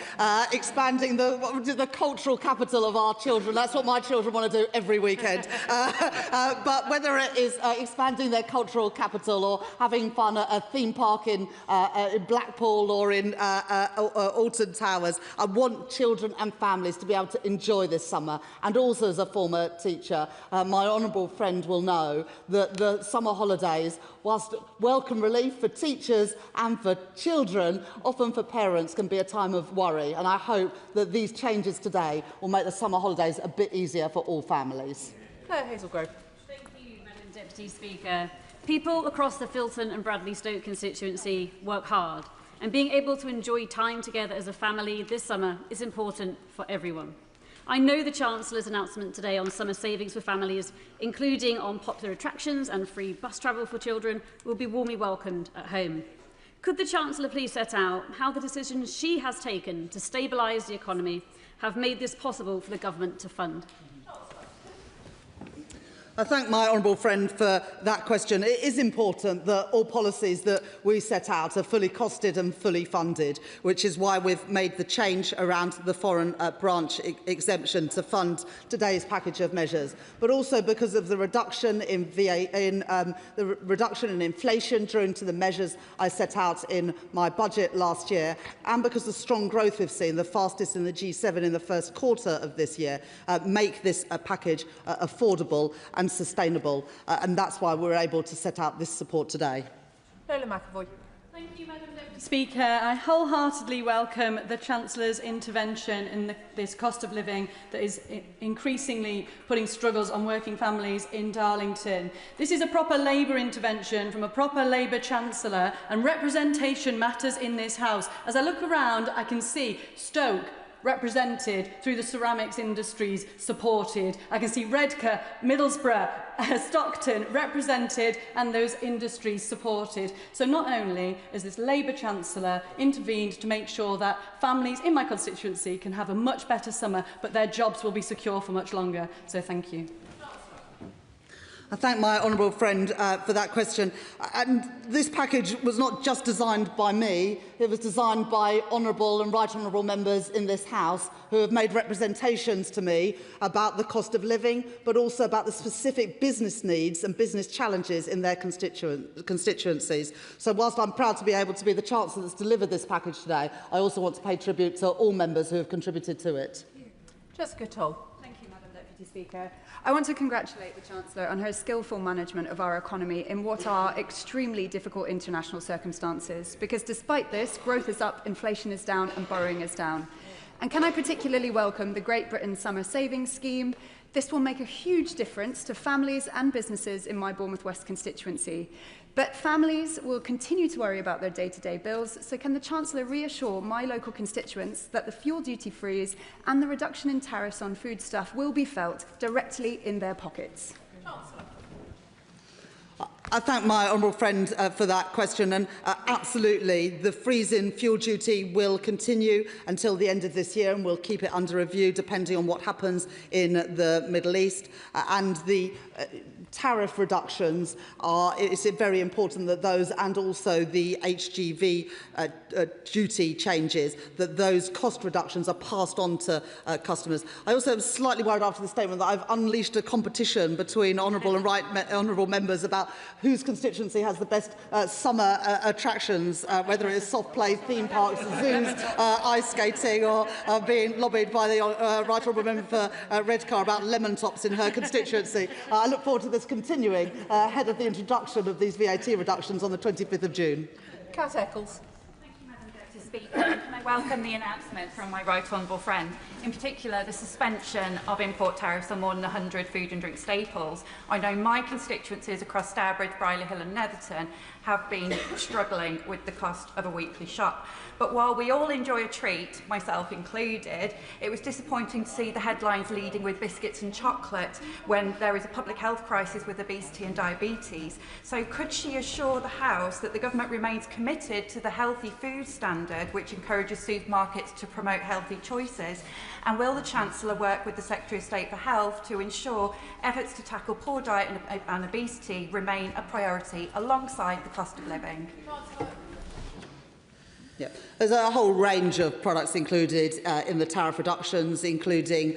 expanding the cultural capital of our children. That's what my children want to do every weekend. But whether it is expanding their cultural capital or having fun at a theme park in Blackpool or in Alton Towers, I want children and families to be able to enjoy this summer. And also as a former teacher, my honourable friend will know that the summer holidays, whilst welcome relief for teachers and for children, often for parents can be a time of worry, and I hope that these changes today will make the summer holidays a bit easier for all families. Claire Hazelgrove. Thank you, Madam Deputy Speaker. People across the Filton and Bradley Stoke constituency work hard, and being able to enjoy time together as a family this summer is important for everyone. I know the Chancellor's announcement today on summer savings for families, including on popular attractions and free bus travel for children, will be warmly welcomed at home. Could the Chancellor please set out how the decisions she has taken to stabilise the economy have made this possible for the government to fund? I thank my honourable friend for that question. It is important that all policies that we set out are fully costed and fully funded, which is why we've made the change around the foreign branch exemption to fund today's package of measures, but also because of the reduction in reduction in inflation during to the measures I set out in my budget last year, and because the strong growth we've seen, the fastest in the G7 in the first quarter of this year, make this package affordable and sustainable, and that's why we're able to set out this support today. Lola McAvoy. Thank you, Madam Deputy Speaker. I wholeheartedly welcome the Chancellor's intervention in this cost of living that is increasingly putting struggles on working families in Darlington. This is a proper Labour intervention from a proper Labour Chancellor, and representation matters in this House. As I look around, I can see Stoke represented through the ceramics industries supported. I can see Redcar, Middlesbrough, Stockton represented and those industries supported. So not only has this Labour Chancellor intervened to make sure that families in my constituency can have a much better summer, but their jobs will be secure for much longer. So thank you. I thank my honourable friend for that question. And this package was not just designed by me, it was designed by honourable and right honourable members in this House who have made representations to me about the cost of living, but also about the specific business needs and business challenges in their constituencies. So whilst I'm proud to be able to be the Chancellor that's delivered this package today, I also want to pay tribute to all members who have contributed to it. Jessica Toll. Thank you, Madam Deputy Speaker. I want to congratulate the Chancellor on her skillful management of our economy in what are extremely difficult international circumstances, because despite this, growth is up, inflation is down and borrowing is down. And can I particularly welcome the Great Britain Summer Savings Scheme? This will make a huge difference to families and businesses in my Bournemouth West constituency. But families will continue to worry about their day-to-day bills, so can the Chancellor reassure my local constituents that the fuel duty freeze and the reduction in tariffs on foodstuff will be felt directly in their pockets? I thank my honourable friend for that question, and absolutely the freeze in fuel duty will continue until the end of this year, and we'll keep it under review depending on what happens in the Middle East, and the tariff reductions it's very important that those, and also the HGV duty changes, that those cost reductions are passed on to customers. I also am slightly worried after the statement that I've unleashed a competition between honourable and right honourable members about whose constituency has the best summer attractions, whether it is soft play, theme parks, zoos, ice skating, or being lobbied by the right honourable member for Redcar about lemon tops in her constituency. I look forward to this continuing ahead of the introduction of these VAT reductions on the 25th of June. Cat Eccles. Thank you, Madam Deputy Speaker. Can I welcome the announcement from my right honourable friend. in particular the suspension of import tariffs on more than 100 food and drink staples. I know my constituencies across Stourbridge, Brierley Hill and Netherton have been struggling with the cost of a weekly shop. But while we all enjoy a treat, myself included, it was disappointing to see the headlines leading with biscuits and chocolate when there is a public health crisis with obesity and diabetes. So could she assure the House that the government remains committed to the healthy food standard which encourages supermarkets to promote healthy choices? And will the Chancellor work with the Secretary of State for Health to ensure efforts to tackle poor diet and obesity remain a priority alongside the cost of living? Yeah. There's a whole range of products included in the tariff reductions, including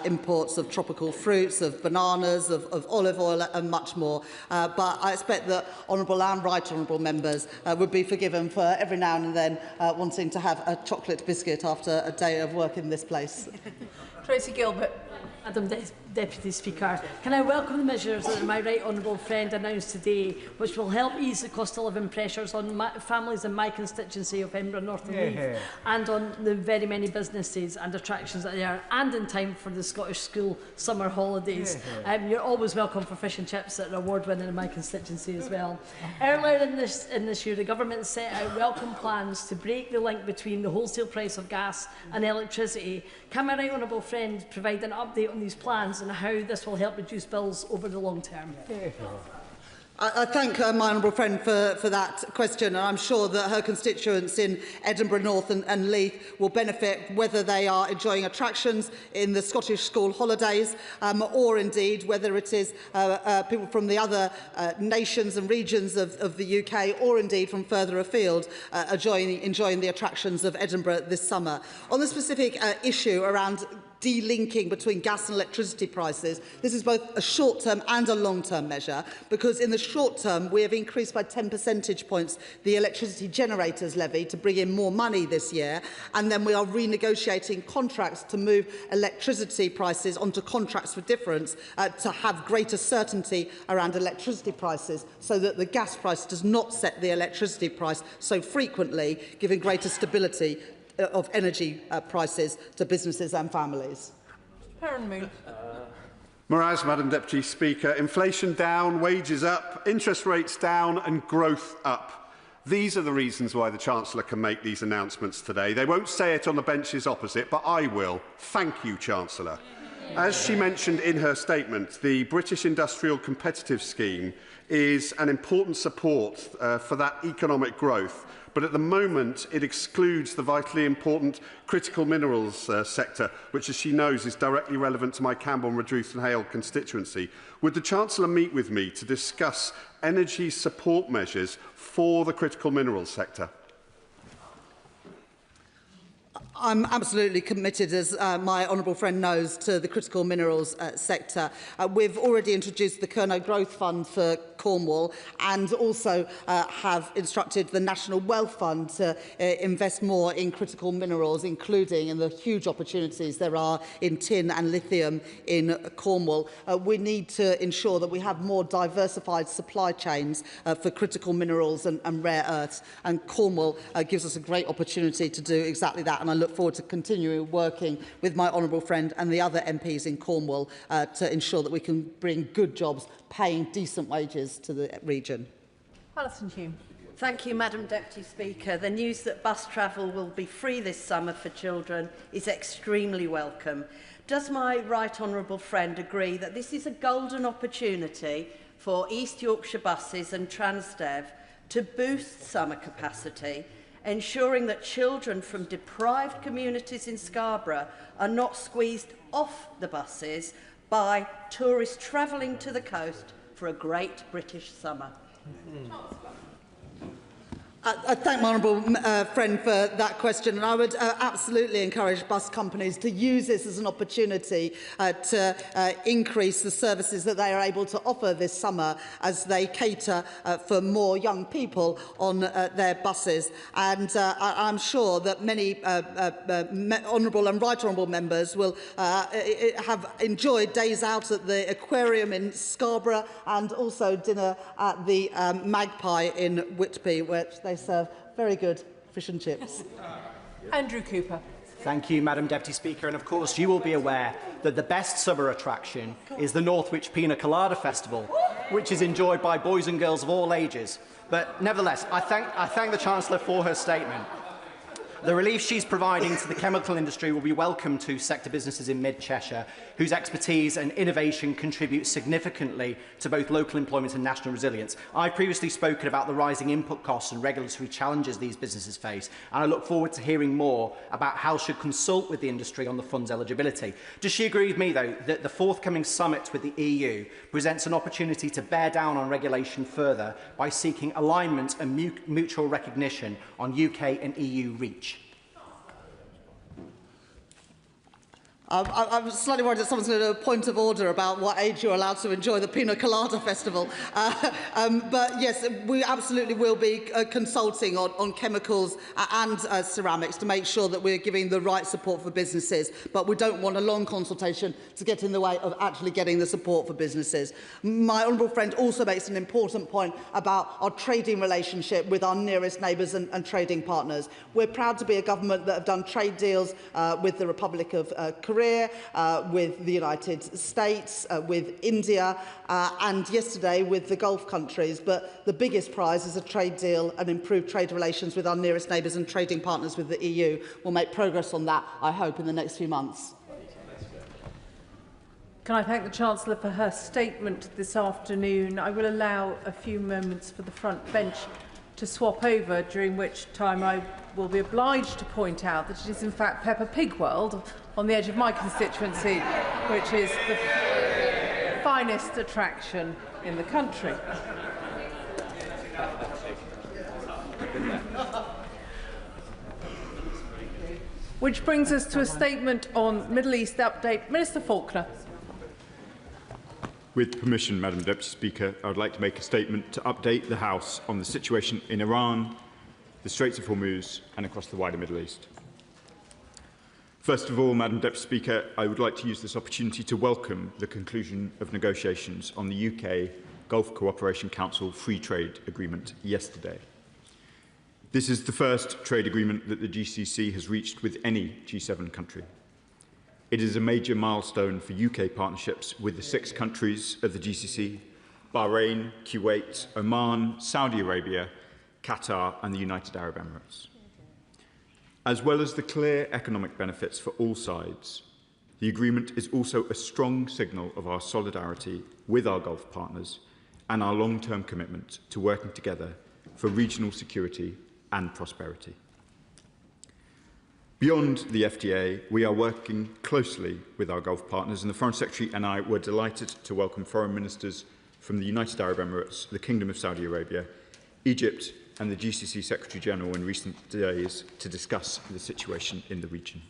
imports of tropical fruits, of bananas, of olive oil and much more. But I expect that honourable and right honourable members would be forgiven for every now and then wanting to have a chocolate biscuit after a day of work in this place. Tracy Gilbert. Madam Deputy Speaker, can I welcome the measures that my right honourable friend announced today, which will help ease the cost of living pressures on families in my constituency of Edinburgh North and Leith, and on the very many businesses and attractions that are, and in time for the Scottish school summer holidays. You're always welcome for fish and chips that are award-winning in my constituency as well. Earlier in this year, the government set out welcome plans to break the link between the wholesale price of gas and electricity. Can my right honourable friend provide an update on these plans and how this will help reduce bills over the long term? I thank my honourable friend for that question, and I'm sure that her constituents in Edinburgh North and Leith will benefit whether they are enjoying attractions in the Scottish school holidays or indeed whether it is people from the other nations and regions of the UK or indeed from further afield enjoying the attractions of Edinburgh this summer. On the specific issue around delinking between gas and electricity prices, this is both a short-term and a long-term measure, because in the short term we have increased by 10 percentage points the electricity generators levy to bring in more money this year, and then we are renegotiating contracts to move electricity prices onto contracts for difference to have greater certainty around electricity prices, so that the gas price does not set the electricity price so frequently, giving greater stability of energy prices to businesses and families. Whereas, Madam Deputy Speaker, inflation down, wages up, interest rates down and growth up. These are the reasons why the Chancellor can make these announcements today. They won't say it on the benches opposite, but I will. Thank you, Chancellor. As she mentioned in her statement, the British Industrial Competitive Scheme is an important support for that economic growth. But at the moment, it excludes the vitally important critical minerals sector, which, as she knows, is directly relevant to my Camborne, Redruth and Hale constituency. Would the Chancellor meet with me to discuss energy support measures for the critical minerals sector? I'm absolutely committed, as my honourable friend knows, to the critical minerals sector. We've already introduced the Kerno Growth Fund for Cornwall and also have instructed the National Wealth Fund to invest more in critical minerals, including in the huge opportunities there are in tin and lithium in Cornwall. We need to ensure that we have more diversified supply chains for critical minerals and rare earths, and Cornwall gives us a great opportunity to do exactly that, and I look forward to continuing working with my honourable friend and the other MPs in Cornwall to ensure that we can bring good jobs, paying decent wages to the region. Alison Hume. Thank you, Madam Deputy Speaker. The news that bus travel will be free this summer for children is extremely welcome. Does my right honourable friend agree that this is a golden opportunity for East Yorkshire buses and Transdev to boost summer capacity, ensuring that children from deprived communities in Scarborough are not squeezed off the buses by tourists travelling to the coast for a great British summer? I thank my honourable friend for that question, and I would absolutely encourage bus companies to use this as an opportunity to increase the services that they are able to offer this summer as they cater for more young people on their buses. And I'm sure that many honourable and right honourable members will have enjoyed days out at the aquarium in Scarborough and also dinner at the Magpie in Whitby, which they serve very good fish and chips. Andrew Cooper. Thank you, Madam Deputy Speaker. And of course, you will be aware that the best summer attraction is the Northwich Pina Colada Festival, which is enjoyed by boys and girls of all ages. But nevertheless, I thank the Chancellor for her statement. The relief she's providing to the chemical industry will be welcome to sector businesses in mid-Cheshire, whose expertise and innovation contribute significantly to both local employment and national resilience. I've previously spoken about the rising input costs and regulatory challenges these businesses face, and I look forward to hearing more about how she should consult with the industry on the fund's eligibility. Does she agree with me, though, that the forthcoming summit with the EU presents an opportunity to bear down on regulation further by seeking alignment and mutual recognition on UK and EU reach? I'm slightly worried that someone's going to do a point of order about what age you're allowed to enjoy the Pina Colada Festival. But yes, we absolutely will be consulting on chemicals and ceramics to make sure that we're giving the right support for businesses. But we don't want a long consultation to get in the way of actually getting the support for businesses. My honourable friend also makes an important point about our trading relationship with our nearest neighbours and trading partners. We're proud to be a government that have done trade deals with the Republic of Korea, with the United States, with India, and yesterday with the Gulf countries. But the biggest prize is a trade deal and improved trade relations with our nearest neighbours and trading partners with the EU. We'll make progress on that, I hope, in the next few months. Can I thank the Chancellor for her statement this afternoon? I will allow a few moments for the front bench to swap over, during which time I will be obliged to point out that it is in fact Peppa Pig World on the edge of my constituency, which is the finest attraction in the country. Which brings us to a statement on Middle East update. Minister Faulkner. With permission, Madam Deputy Speaker, I would like to make a statement to update the House on the situation in Iran, the Straits of Hormuz and across the wider Middle East. First of all, Madam Deputy Speaker, I would like to use this opportunity to welcome the conclusion of negotiations on the UK Gulf Cooperation Council Free Trade Agreement yesterday. This is the first trade agreement that the GCC has reached with any G7 country. It is a major milestone for UK partnerships with the 6 countries of the GCC: Bahrain, Kuwait, Oman, Saudi Arabia, Qatar and the United Arab Emirates. As well as the clear economic benefits for all sides, the agreement is also a strong signal of our solidarity with our Gulf partners and our long-term commitment to working together for regional security and prosperity. Beyond the FTA, we are working closely with our Gulf partners, and the Foreign Secretary and I were delighted to welcome foreign ministers from the United Arab Emirates, the Kingdom of Saudi Arabia, Egypt and the GCC Secretary-General in recent days to discuss the situation in the region.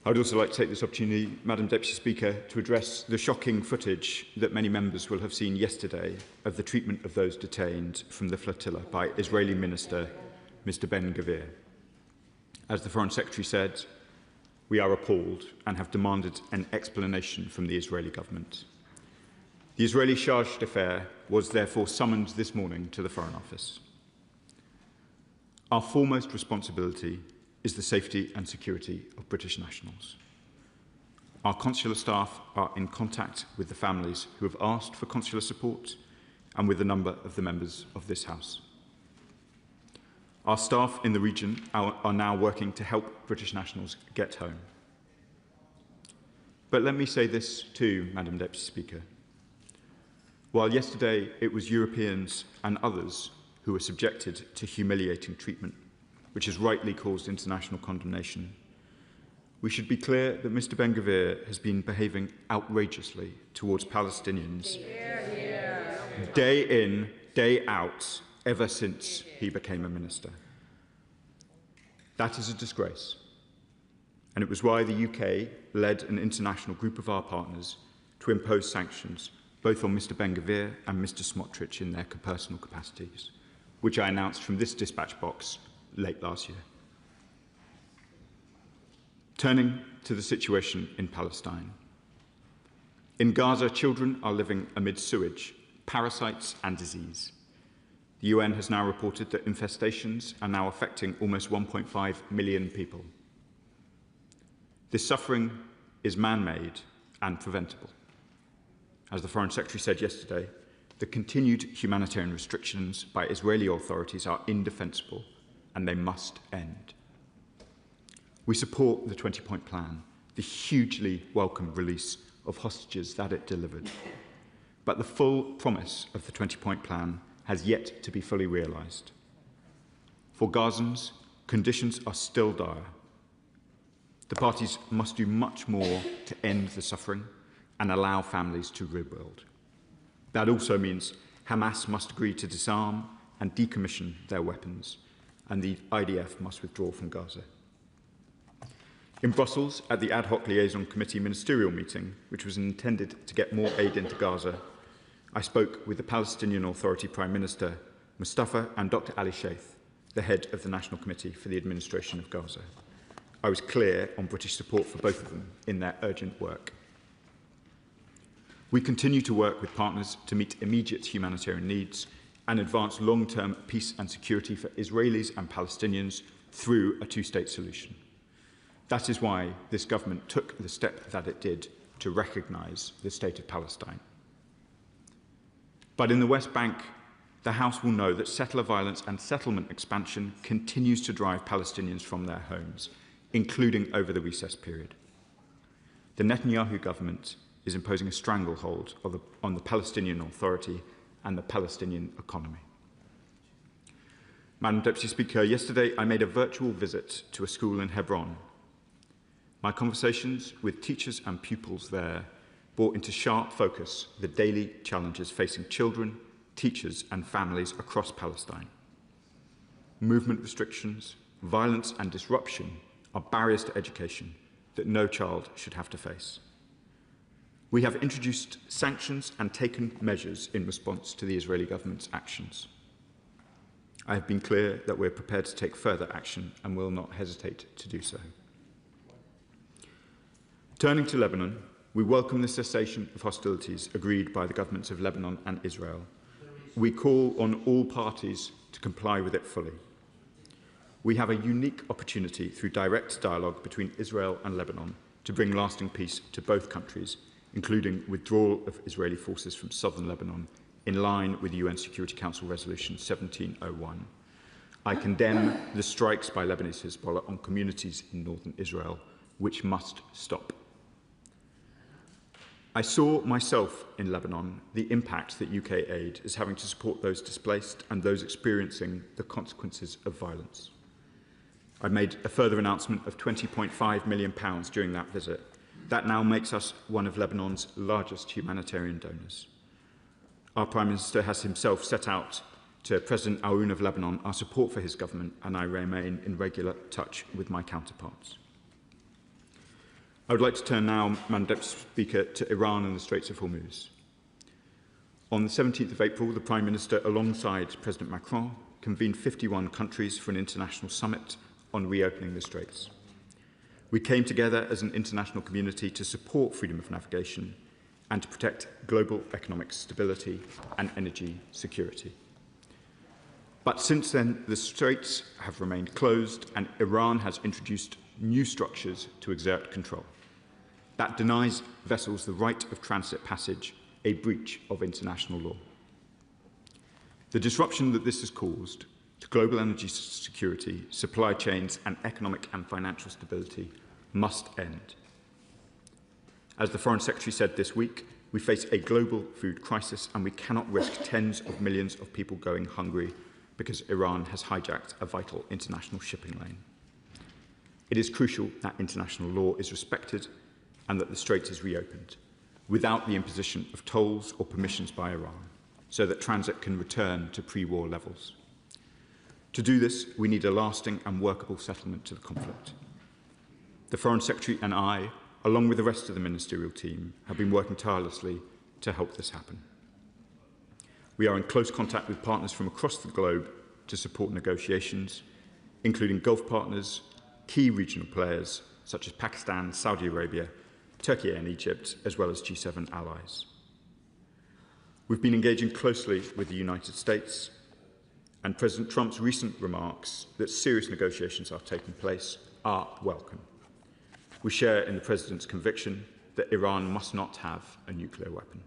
I would also like to take this opportunity, Madam Deputy Speaker, to address the shocking footage that many members will have seen yesterday of the treatment of those detained from the flotilla by Israeli Minister Mr. Ben-Gvir. As the Foreign Secretary said, we are appalled and have demanded an explanation from the Israeli government. The Israeli charge d'affaires was therefore summoned this morning to the Foreign Office. Our foremost responsibility is the safety and security of British nationals. Our consular staff are in contact with the families who have asked for consular support and with a number of the members of this House. Our staff in the region are now working to help British nationals get home. But let me say this too, Madam Deputy Speaker. While yesterday it was Europeans and others who were subjected to humiliating treatment, which has rightly caused international condemnation, we should be clear that Mr. Ben-Gvir has been behaving outrageously towards Palestinians day in, day out, ever since he became a minister. That is a disgrace. And it was why the UK led an international group of our partners to impose sanctions both on Mr. Ben-Gvir and Mr. Smotrich in their personal capacities, which I announced from this dispatch box late last year. Turning to the situation in Palestine. In Gaza, children are living amid sewage, parasites and disease. The UN has now reported that infestations are now affecting almost 1.5 million people. This suffering is man-made and preventable. As the Foreign Secretary said yesterday, the continued humanitarian restrictions by Israeli authorities are indefensible and they must end. We support the 20-point plan, the hugely welcome release of hostages that it delivered. But the full promise of the 20-point plan has yet to be fully realised. For Gazans, conditions are still dire. The parties must do much more to end the suffering and allow families to rebuild. That also means Hamas must agree to disarm and decommission their weapons, and the IDF must withdraw from Gaza. In Brussels, at the Ad Hoc Liaison Committee Ministerial meeting, which was intended to get more aid into Gaza, I spoke with the Palestinian Authority Prime Minister, Mustafa, and Dr. Ali Sheikh, the head of the National Committee for the Administration of Gaza. I was clear on British support for both of them in their urgent work. We continue to work with partners to meet immediate humanitarian needs and advance long-term peace and security for Israelis and Palestinians through a two-state solution. That is why this government took the step that it did to recognise the State of Palestine. But in the West Bank, the House will know that settler violence and settlement expansion continues to drive Palestinians from their homes, including over the recess period. The Netanyahu government is imposing a stranglehold on the Palestinian Authority and the Palestinian economy. Madam Deputy Speaker, yesterday I made a virtual visit to a school in Hebron. My conversations with teachers and pupils there brought into sharp focus the daily challenges facing children, teachers and families across Palestine. Movement restrictions, violence and disruption are barriers to education that no child should have to face. We have introduced sanctions and taken measures in response to the Israeli government's actions. I have been clear that we are prepared to take further action and will not hesitate to do so. Turning to Lebanon, we welcome the cessation of hostilities agreed by the governments of Lebanon and Israel. We call on all parties to comply with it fully. We have a unique opportunity through direct dialogue between Israel and Lebanon to bring lasting peace to both countries, including withdrawal of Israeli forces from southern Lebanon, in line with UN Security Council Resolution 1701. I condemn the strikes by Lebanese Hezbollah on communities in northern Israel, which must stop. I saw myself in Lebanon the impact that UK aid is having to support those displaced and those experiencing the consequences of violence. I made a further announcement of £20.5 million during that visit. That now makes us one of Lebanon's largest humanitarian donors. Our Prime Minister has himself set out to President Aoun of Lebanon our support for his government, and I remain in regular touch with my counterparts. I would like to turn now, Madam Deputy Speaker, to Iran and the Straits of Hormuz. On the 17th of April, the Prime Minister, alongside President Macron, convened 51 countries for an international summit on reopening the Straits. We came together as an international community to support freedom of navigation and to protect global economic stability and energy security. But since then, the Straits have remained closed and Iran has introduced new structures to exert control. That denies vessels the right of transit passage, a breach of international law. The disruption that this has caused to global energy security, supply chains, and economic and financial stability must end. As the Foreign Secretary said this week, we face a global food crisis and we cannot risk tens of millions of people going hungry because Iran has hijacked a vital international shipping lane. It is crucial that international law is respected and that the Strait is reopened without the imposition of tolls or permissions by Iran, so that transit can return to pre-war levels. To do this, we need a lasting and workable settlement to the conflict. The Foreign Secretary and I, along with the rest of the ministerial team, have been working tirelessly to help this happen. We are in close contact with partners from across the globe to support negotiations, including Gulf partners, key regional players such as Pakistan, Saudi Arabia, Turkey and Egypt, as well as G7 allies. We've been engaging closely with the United States, and President Trump's recent remarks that serious negotiations are taking place are welcome. We share in the President's conviction that Iran must not have a nuclear weapon.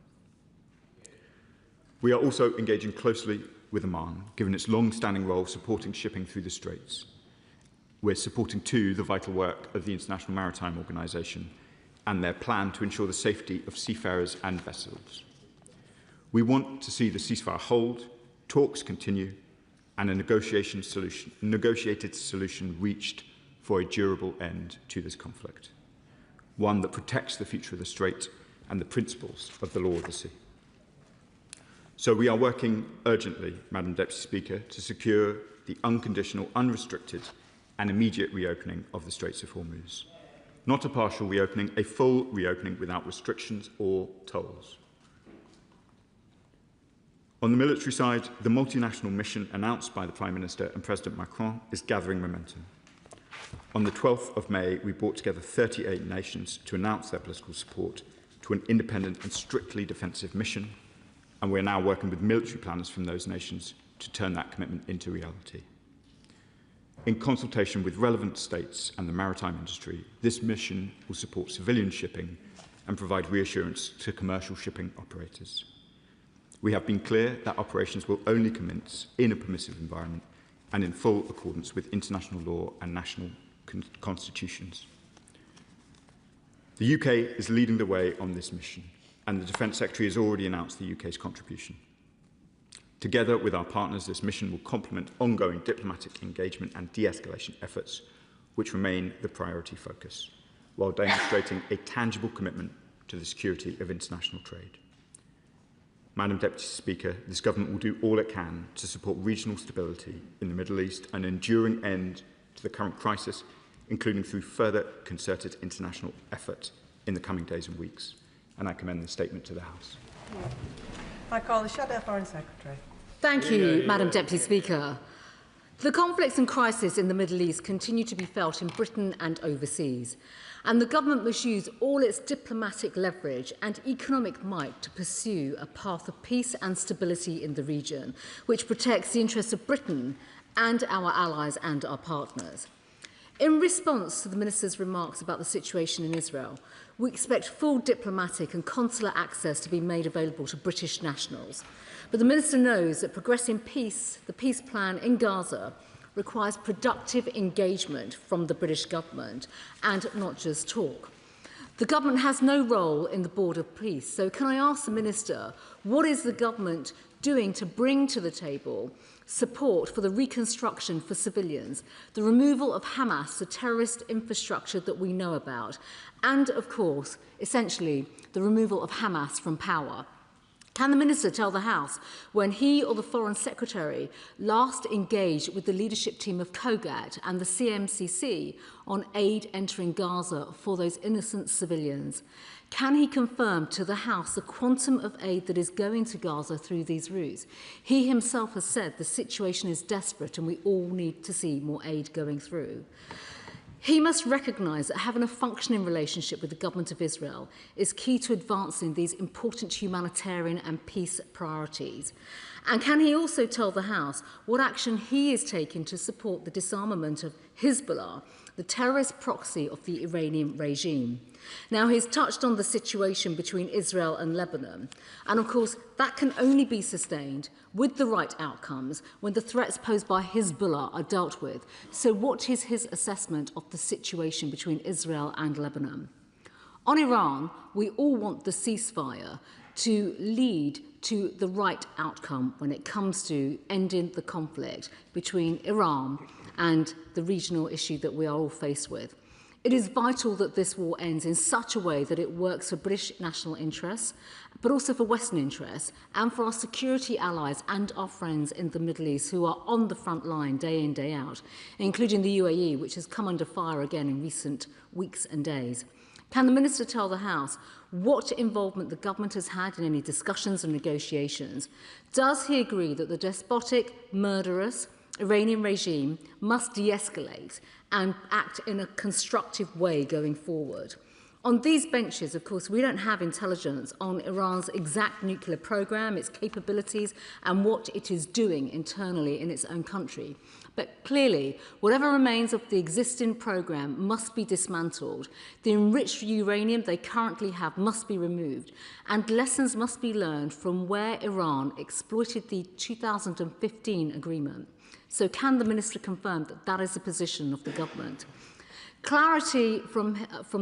We are also engaging closely with Oman, given its long-standing role supporting shipping through the Straits. We're supporting, too, the vital work of the International Maritime Organization and their plan to ensure the safety of seafarers and vessels. We want to see the ceasefire hold, talks continue, and a negotiated solution reached for a durable end to this conflict, one that protects the future of the Strait and the principles of the law of the sea. So we are working urgently, Madam Deputy Speaker, to secure the unconditional, unrestricted and immediate reopening of the Straits of Hormuz. Not a partial reopening, a full reopening without restrictions or tolls. On the military side, the multinational mission announced by the Prime Minister and President Macron is gathering momentum. On the 12th of May, we brought together 38 nations to announce their political support to an independent and strictly defensive mission, and we're now working with military planners from those nations to turn that commitment into reality. In consultation with relevant states and the maritime industry, this mission will support civilian shipping and provide reassurance to commercial shipping operators. We have been clear that operations will only commence in a permissive environment and in full accordance with international law and national constitutions. The UK is leading the way on this mission, and the Defence Secretary has already announced the UK's contribution. Together with our partners, this mission will complement ongoing diplomatic engagement and de-escalation efforts, which remain the priority focus, while demonstrating a tangible commitment to the security of international trade. Madam Deputy Speaker, this government will do all it can to support regional stability in the Middle East and an enduring end to the current crisis, including through further concerted international effort in the coming days and weeks. And I commend the statement to the House. I call the Shadow Foreign Secretary. Thank you, Madam Deputy Speaker. The conflicts and crisis in the Middle East continue to be felt in Britain and overseas, and the government must use all its diplomatic leverage and economic might to pursue a path of peace and stability in the region, which protects the interests of Britain and our allies and our partners. In response to the Minister's remarks about the situation in Israel, we expect full diplomatic and consular access to be made available to British nationals. But the Minister knows that progressing peace, the peace plan in Gaza, requires productive engagement from the British government and not just talk. The government has no role in the Board of Peace, so can I ask the Minister, what is the government doing to bring to the table support for the reconstruction for civilians, the removal of Hamas, the terrorist infrastructure that we know about, and, of course, essentially, the removal of Hamas from power? Can the Minister tell the House when he or the Foreign Secretary last engaged with the leadership team of COGAT and the CMCC on aid entering Gaza for those innocent civilians? Can he confirm to the House the quantum of aid that is going to Gaza through these routes? He himself has said the situation is desperate and we all need to see more aid going through. He must recognise that having a functioning relationship with the government of Israel is key to advancing these important humanitarian and peace priorities. And can he also tell the House what action he is taking to support the disarmament of Hezbollah, the terrorist proxy of the Iranian regime? Now, he's touched on the situation between Israel and Lebanon, and of course that can only be sustained with the right outcomes when the threats posed by Hezbollah are dealt with. So what is his assessment of the situation between Israel and Lebanon? On Iran, we all want the ceasefire to lead to the right outcome when it comes to ending the conflict between Iran and the regional issue that we are all faced with. It is vital that this war ends in such a way that it works for British national interests, but also for Western interests, and for our security allies and our friends in the Middle East who are on the front line day in, day out, including the UAE, which has come under fire again in recent weeks and days. Can the Minister tell the House what involvement the government has had in any discussions and negotiations? Does he agree that the despotic, murderous Iranian regime must de-escalate and act in a constructive way going forward? On these benches, of course, we don't have intelligence on Iran's exact nuclear program, its capabilities, and what it is doing internally in its own country. But clearly, whatever remains of the existing program must be dismantled. The enriched uranium they currently have must be removed, and lessons must be learned from where Iran exploited the 2015 agreement. So can the Minister confirm that that is the position of the government? Clarity from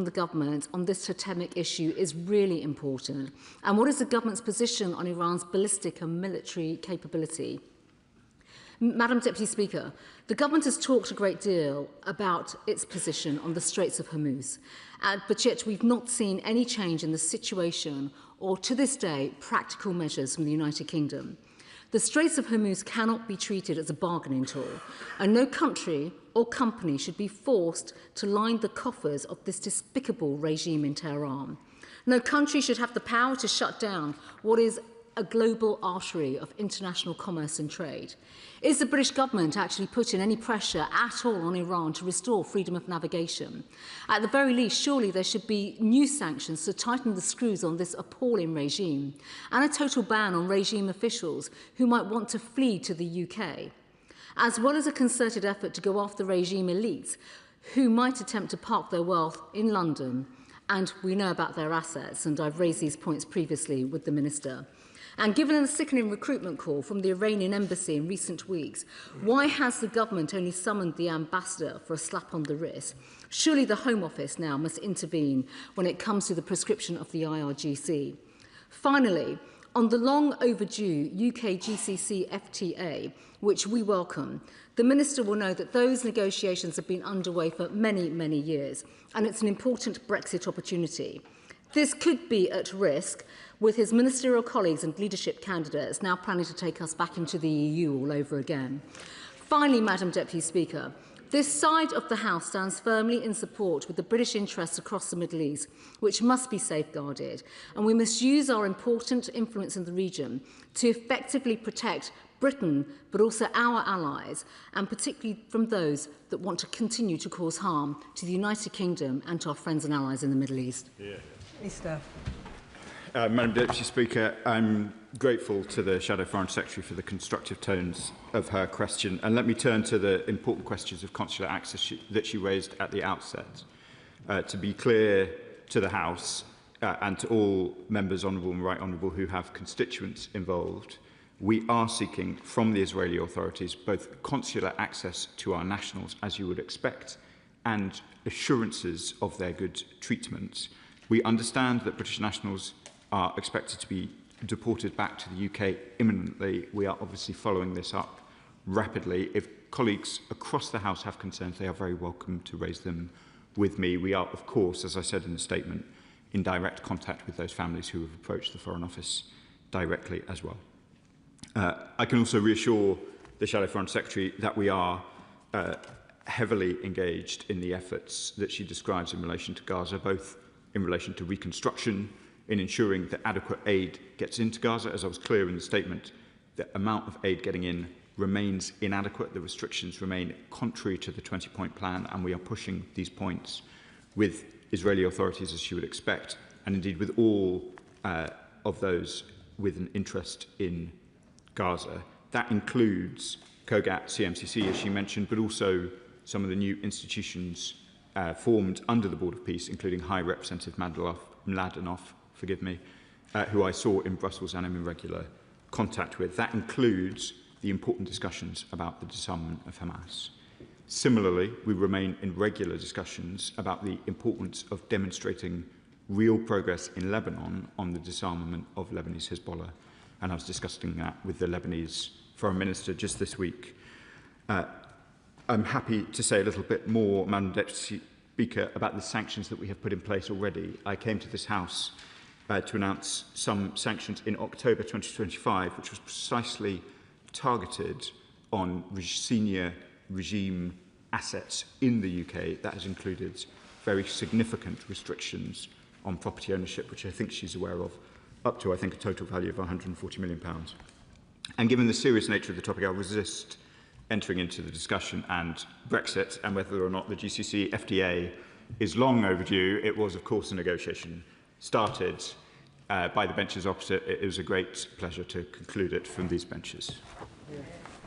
the government on this totemic issue is really important. And what is the government's position on Iran's ballistic and military capability? Madam Deputy Speaker, the government has talked a great deal about its position on the Straits of Hormuz, but yet we've not seen any change in the situation or, to this day, practical measures from the United Kingdom. The Straits of Hormuz cannot be treated as a bargaining tool, and no country or company should be forced to line the coffers of this despicable regime in Tehran. No country should have the power to shut down what is a global artery of international commerce and trade. Is the British government actually putting any pressure at all on Iran to restore freedom of navigation? At the very least, surely there should be new sanctions to tighten the screws on this appalling regime, and a total ban on regime officials who might want to flee to the UK, as well as a concerted effort to go after regime elites who might attempt to park their wealth in London. And we know about their assets, and I've raised these points previously with the Minister. And given a sickening recruitment call from the Iranian embassy in recent weeks, why has the government only summoned the ambassador for a slap on the wrist? Surely the Home Office now must intervene when it comes to the prescription of the IRGC. Finally, on the long overdue UK-GCC FTA, which we welcome, the Minister will know that those negotiations have been underway for many, many years, and it's an important Brexit opportunity. This could be at risk with his ministerial colleagues and leadership candidates now planning to take us back into the EU all over again. Finally, Madam Deputy Speaker, this side of the House stands firmly in support with the British interests across the Middle East, which must be safeguarded, and we must use our important influence in the region to effectively protect Britain, but also our allies, and particularly from those that want to continue to cause harm to the United Kingdom and to our friends and allies in the Middle East. Minister. Madam Deputy Speaker, I'm grateful to the Shadow Foreign Secretary for the constructive tones of her question. And let me turn to the important questions of consular access that she raised at the outset. To be clear to the House and to all members, honourable and right honourable, who have constituents involved, we are seeking from the Israeli authorities both consular access to our nationals, as you would expect, and assurances of their good treatment. We understand that British nationals are expected to be deported back to the UK imminently. We are obviously following this up rapidly. If colleagues across the House have concerns, they are very welcome to raise them with me. We are, of course, as I said in the statement, in direct contact with those families who have approached the Foreign Office directly as well. I can also reassure the Shadow Foreign Secretary that we are heavily engaged in the efforts that she describes in relation to Gaza, both in relation to reconstruction, in ensuring that adequate aid gets into Gaza. As I was clear in the statement, the amount of aid getting in remains inadequate. The restrictions remain contrary to the 20-point plan, and we are pushing these points with Israeli authorities, as you would expect, and indeed with all of those with an interest in Gaza. That includes COGAT, CMCC, as she mentioned, but also some of the new institutions formed under the Board of Peace, including High Representative Mladenov, who I saw in Brussels and am in regular contact with. That includes the important discussions about the disarmament of Hamas. Similarly, we remain in regular discussions about the importance of demonstrating real progress in Lebanon on the disarmament of Lebanese Hezbollah, and I was discussing that with the Lebanese Foreign Minister just this week. I'm happy to say a little bit more, Madam Deputy Speaker, about the sanctions that we have put in place already. I came to this House to announce some sanctions in October 2025, which was precisely targeted on senior regime assets in the UK. That has included very significant restrictions on property ownership, which I think she's aware of, up to, I think, a total value of £140 million. And given the serious nature of the topic, I'll resist entering into the discussion and Brexit and whether or not the GCC FTA is long overdue. It was, of course, a negotiation started by the benches opposite. It was a great pleasure to conclude it from these benches.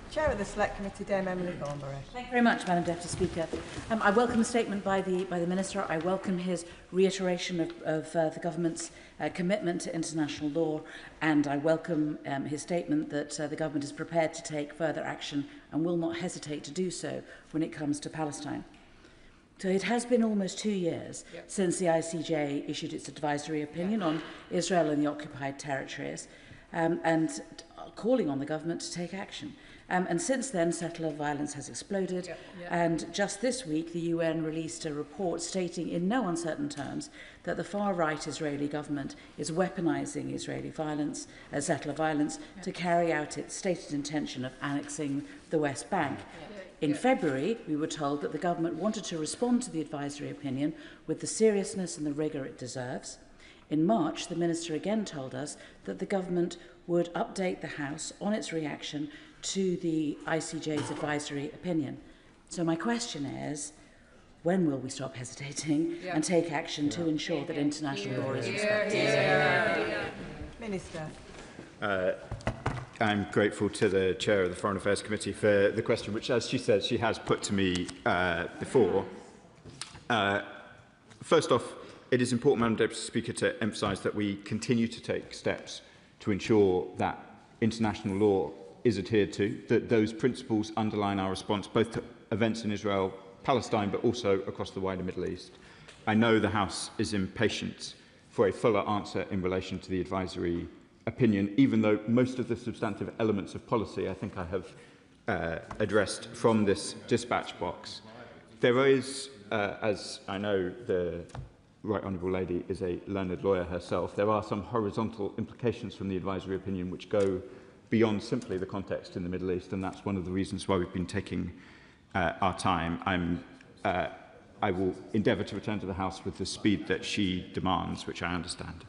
Chair of the Select Committee, Dame Emily Thornberry. Thank you very much, Madam Deputy Speaker. I welcome the statement by the Minister. I welcome his reiteration of the Government's commitment to international law, and I welcome his statement that the Government is prepared to take further action and will not hesitate to do so when it comes to Palestine. So it has been almost 2 years since the ICJ issued its advisory opinion on Israel and the occupied territories, and calling on the Government to take action. And since then, settler violence has exploded. And just this week, the UN released a report stating in no uncertain terms that the far-right Israeli government is weaponizing Israeli violence, settler violence, to carry out its stated intention of annexing the West Bank. In February, we were told that the government wanted to respond to the advisory opinion with the seriousness and the rigour it deserves. In March, the Minister again told us that the government would update the House on its reaction to the ICJ's advisory opinion. So my question is, when will we stop hesitating and take action to ensure that international law is respected? Minister. I'm grateful to the Chair of the Foreign Affairs Committee for the question, which, as she said, she has put to me before. First off, it is important, Madam Deputy Speaker, to emphasise that we continue to take steps to ensure that international law is adhered to, that those principles underline our response both to events in Israel, Palestine, but also across the wider Middle East. I know the House is impatient for a fuller answer in relation to the advisory opinion, even though most of the substantive elements of policy I think I have addressed from this dispatch box. There is, as I know the Right Honourable Lady is a learned lawyer herself, there are some horizontal implications from the advisory opinion which go beyond simply the context in the Middle East, and that's one of the reasons why we've been taking our time. I will endeavour to return to the House with the speed that she demands, which I understand.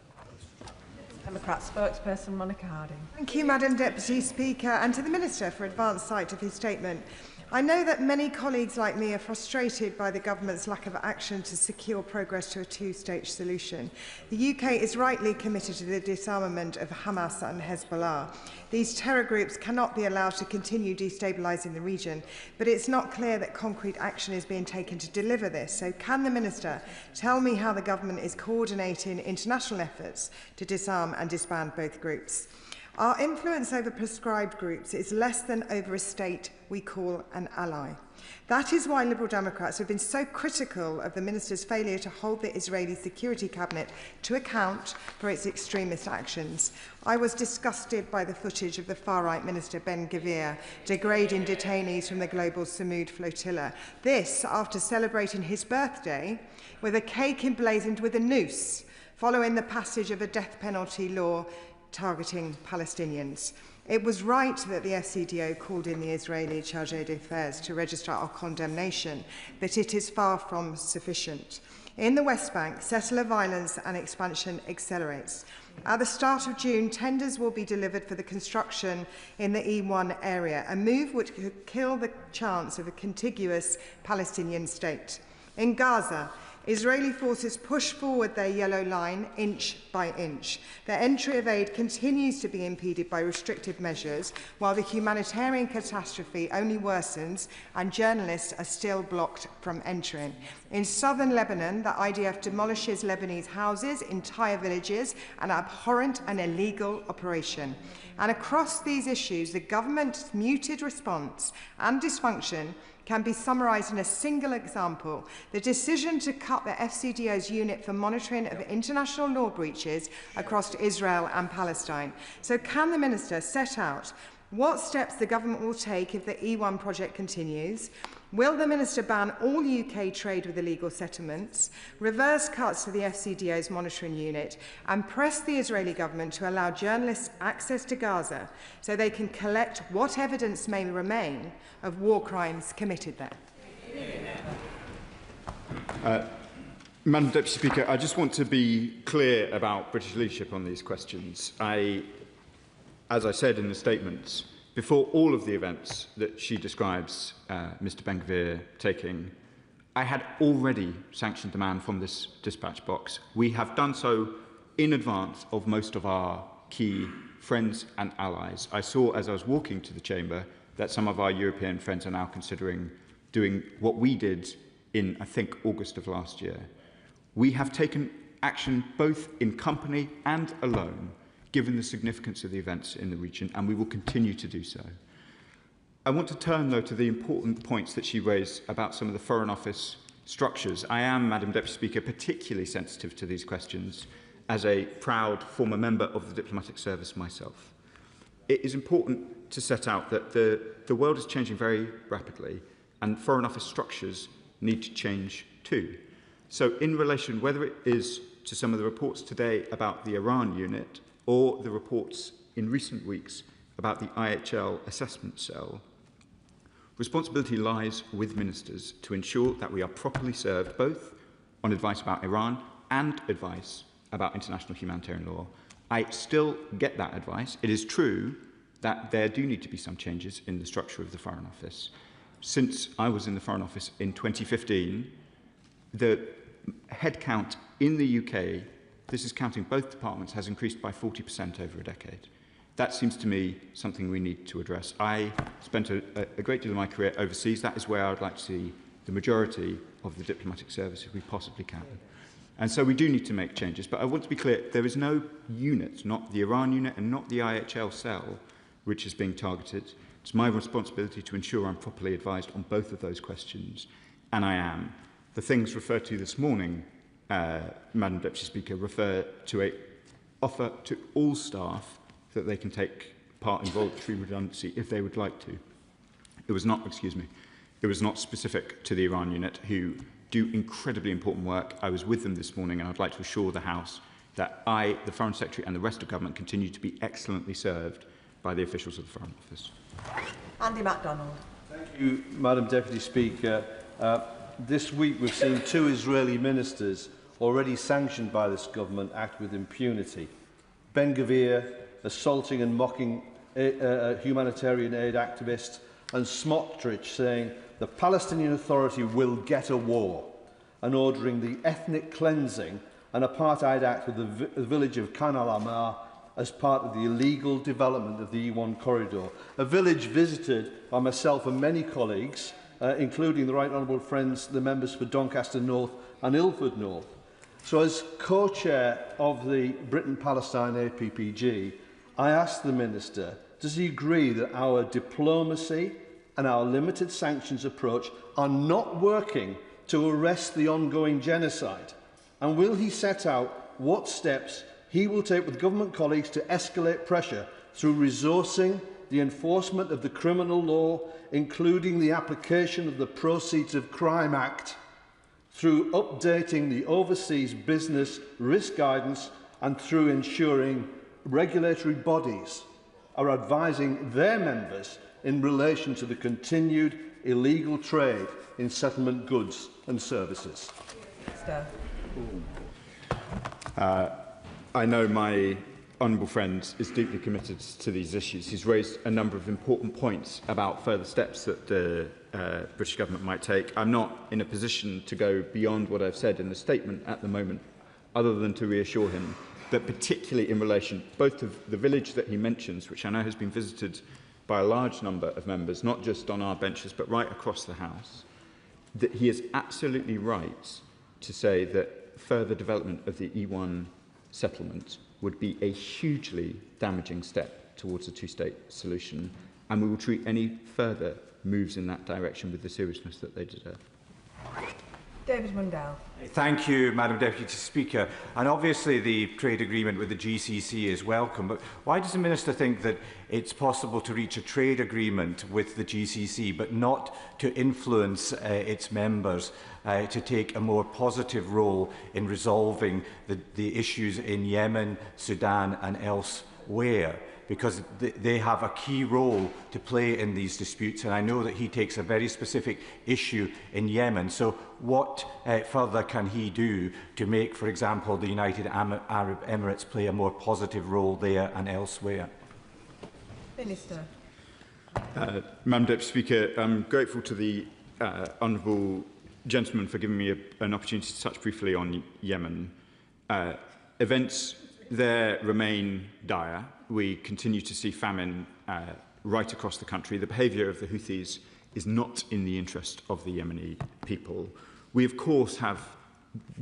Democrat spokesperson Monica Harding. Thank you, Madam Deputy Speaker, and to the Minister for advance sight of his statement. I know that many colleagues like me are frustrated by the government's lack of action to secure progress to a two-stage solution. The UK is rightly committed to the disarmament of Hamas and Hezbollah. These terror groups cannot be allowed to continue destabilising the region, but it's not clear that concrete action is being taken to deliver this. So can the Minister tell me how the government is coordinating international efforts to disarm and disband both groups? Our influence over prescribed groups is less than over a state we call an ally. That is why Liberal Democrats have been so critical of the Minister's failure to hold the Israeli Security Cabinet to account for its extremist actions. I was disgusted by the footage of the far-right Minister Ben-Gvir degrading detainees from the global Samud flotilla. This after celebrating his birthday with a cake emblazoned with a noose, following the passage of a death penalty law targeting Palestinians. It was right that the FCDO called in the Israeli Chargé d'Affaires to register our condemnation, but it is far from sufficient. In the West Bank, settler violence and expansion accelerates. At the start of June, tenders will be delivered for the construction in the E1 area, a move which could kill the chance of a contiguous Palestinian state. In Gaza, Israeli forces push forward their yellow line inch by inch. Their entry of aid continues to be impeded by restrictive measures, while the humanitarian catastrophe only worsens and journalists are still blocked from entering. In southern Lebanon, the IDF demolishes Lebanese houses, entire villages, an abhorrent and illegal operation. And across these issues, the government's muted response and dysfunction can be summarised in a single example: the decision to cut the FCDO's unit for monitoring of international law breaches across Israel and Palestine. So can the Minister set out what steps the government will take if the E1 project continues? Will the Minister ban all UK trade with illegal settlements, reverse cuts to the FCDO's monitoring unit, and press the Israeli government to allow journalists access to Gaza so they can collect what evidence may remain of war crimes committed there? Madam Deputy Speaker, I just want to be clear about British leadership on these questions. As I said in the statements, before all of the events that she describes Mr Ben-Gvir taking, I had already sanctioned the man from this dispatch box. We have done so in advance of most of our key friends and allies. I saw as I was walking to the chamber that some of our European friends are now considering doing what we did in, I think, August of last year. We have taken action both in company and alone, given the significance of the events in the region, and we will continue to do so. I want to turn, though, to the important points that she raised about some of the Foreign Office structures. I am, Madam Deputy Speaker, particularly sensitive to these questions as a proud former member of the diplomatic service myself. It is important to set out that the world is changing very rapidly, and Foreign Office structures need to change too. So in relation, whether it is to some of the reports today about the Iran unit or the reports in recent weeks about the IHL assessment cell, responsibility lies with ministers to ensure that we are properly served both on advice about Iran and advice about international humanitarian law. I still get that advice. It is true that there do need to be some changes in the structure of the Foreign Office. Since I was in the Foreign Office in 2015, the headcount in the UK, this is counting both departments, has increased by 40% over a decade. That seems to me something we need to address. I spent a great deal of my career overseas. That is where I would like to see the majority of the diplomatic service if we possibly can. And so we do need to make changes. But I want to be clear, there is no unit, not the Iran unit and not the IHL cell, which is being targeted. It's my responsibility to ensure I'm properly advised on both of those questions, and I am. The things referred to this morning, Madam Deputy Speaker, refer to an offer to all staff that they can take part in voluntary redundancy if they would like to. It was not, it was not specific to the Iran unit, who do incredibly important work. I was with them this morning, and I'd like to assure the House that I, the Foreign Secretary, and the rest of government continue to be excellently served by the officials of the Foreign Office. Andy MacDonald. Thank you, Madam Deputy Speaker. This week we've seen 2 Israeli ministers already sanctioned by this government act with impunity. Ben-Gvir assaulting and mocking humanitarian aid activists, and Smotrich saying the Palestinian Authority will get a war, and ordering the ethnic cleansing and apartheid act of the village of Khan al-Amar as part of the illegal development of the E1 corridor, a village visited by myself and many colleagues, including the Right Honourable friends, the members for Doncaster North and Ilford North. So as co-chair of the Britain-Palestine APPG, I asked the Minister, does he agree that our diplomacy and our limited sanctions approach are not working to arrest the ongoing genocide? And will he set out what steps he will take with government colleagues to escalate pressure through resourcing the enforcement of the criminal law, including the application of the Proceeds of Crime Act, through updating the overseas business risk guidance, and through ensuring regulatory bodies are advising their members in relation to the continued illegal trade in settlement goods and services? I know my honourable friend is deeply committed to these issues. He's raised a number of important points about further steps that the British government might take. I'm not in a position to go beyond what I've said in the statement at the moment, other than to reassure him that particularly in relation both to the village that he mentions, which I know has been visited by a large number of members, not just on our benches, but right across the House, that he is absolutely right to say that further development of the E1 settlement would be a hugely damaging step towards a two-state solution, and we will treat any further moves in that direction with the seriousness that they deserve. David Mundell. Thank you, Madam Deputy Speaker. And obviously the trade agreement with the GCC is welcome, but why does the Minister think that it's possible to reach a trade agreement with the GCC but not to influence its members to take a more positive role in resolving the issues in Yemen, Sudan and elsewhere? Because they have a key role to play in these disputes, and I know that he takes a very specific issue in Yemen. So what further can he do to make, for example, the United Arab Emirates play a more positive role there and elsewhere? Minister. Madam Deputy Speaker, I'm grateful to the honourable gentlemen, for giving me an opportunity to touch briefly on Yemen. Events there remain dire. We continue to see famine right across the country. The behaviour of the Houthis is not in the interest of the Yemeni people. We, of course, have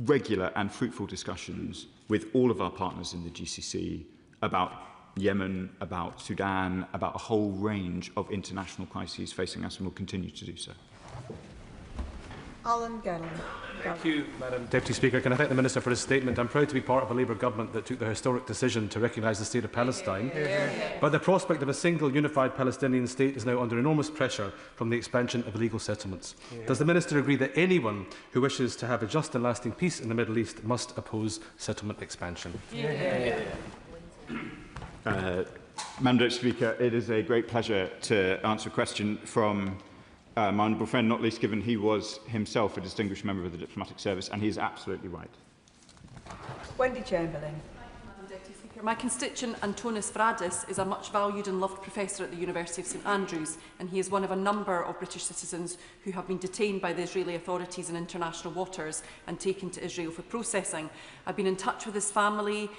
regular and fruitful discussions with all of our partners in the GCC about Yemen, about Sudan, about a whole range of international crises facing us, and will continue to do so. Alan Gannon. Thank you, Madam Deputy Speaker. Can I thank the Minister for his statement? I'm proud to be part of a Labour government that took the historic decision to recognise the state of Palestine. But the prospect of a single unified Palestinian state is now under enormous pressure from the expansion of illegal settlements. Does the Minister agree that anyone who wishes to have a just and lasting peace in the Middle East must oppose settlement expansion? Madam Deputy Speaker, it is a great pleasure to answer a question from my honourable friend, not least given he was himself a distinguished member of the diplomatic service, and he is absolutely right. Wendy Chamberlain. Madam Deputy Speaker, my constituent Antonis Varadis is a much valued and loved professor at the University of St Andrews, and he is one of a number of British citizens who have been detained by the Israeli authorities in international waters and taken to Israel for processing. I've been in touch with his family,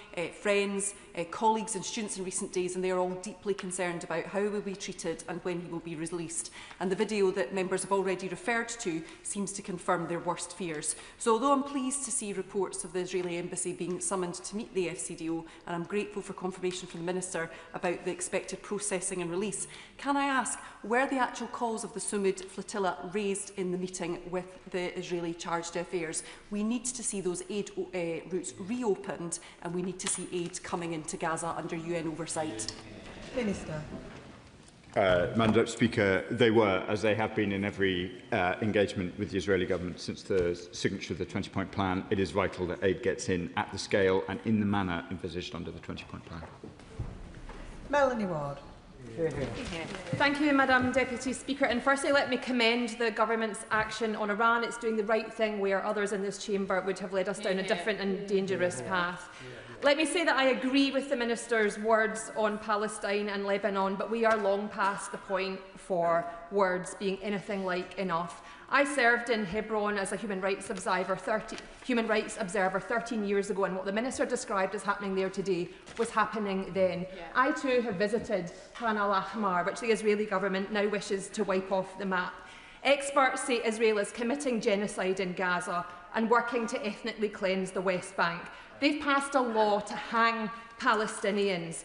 friends, colleagues and students in recent days, and they are all deeply concerned about how he will be treated and when he will be released. And the video that members have already referred to seems to confirm their worst fears. So although I'm pleased to see reports of the Israeli embassy being summoned to meet the FCDO, and I'm grateful for confirmation from the Minister about the expected processing and release, can I ask, were the actual calls of the Sumud flotilla raised in the meeting with the Israeli chargé d'affaires? We need to see those aid routes reopened, and we need to see aid coming into Gaza under UN oversight. Minister. Madam Deputy Speaker, they were, as they have been in every engagement with the Israeli government since the signature of the 20-point plan. It is vital that aid gets in at the scale and in the manner envisaged under the 20-point plan. Melanie Ward. Thank you, Madam Deputy Speaker. And firstly, let me commend the government's action on Iran. It's doing the right thing where others in this chamber would have led us down a different and dangerous path. Let me say that I agree with the Minister's words on Palestine and Lebanon, but we are long past the point for words being anything like enough. I served in Hebron as a human rights observer 13 years ago, and what the Minister described as happening there today was happening then. I too have visited Khan al-Ahmar, which the Israeli government now wishes to wipe off the map. Experts say Israel is committing genocide in Gaza and working to ethnically cleanse the West Bank. They've passed a law to hang Palestinians.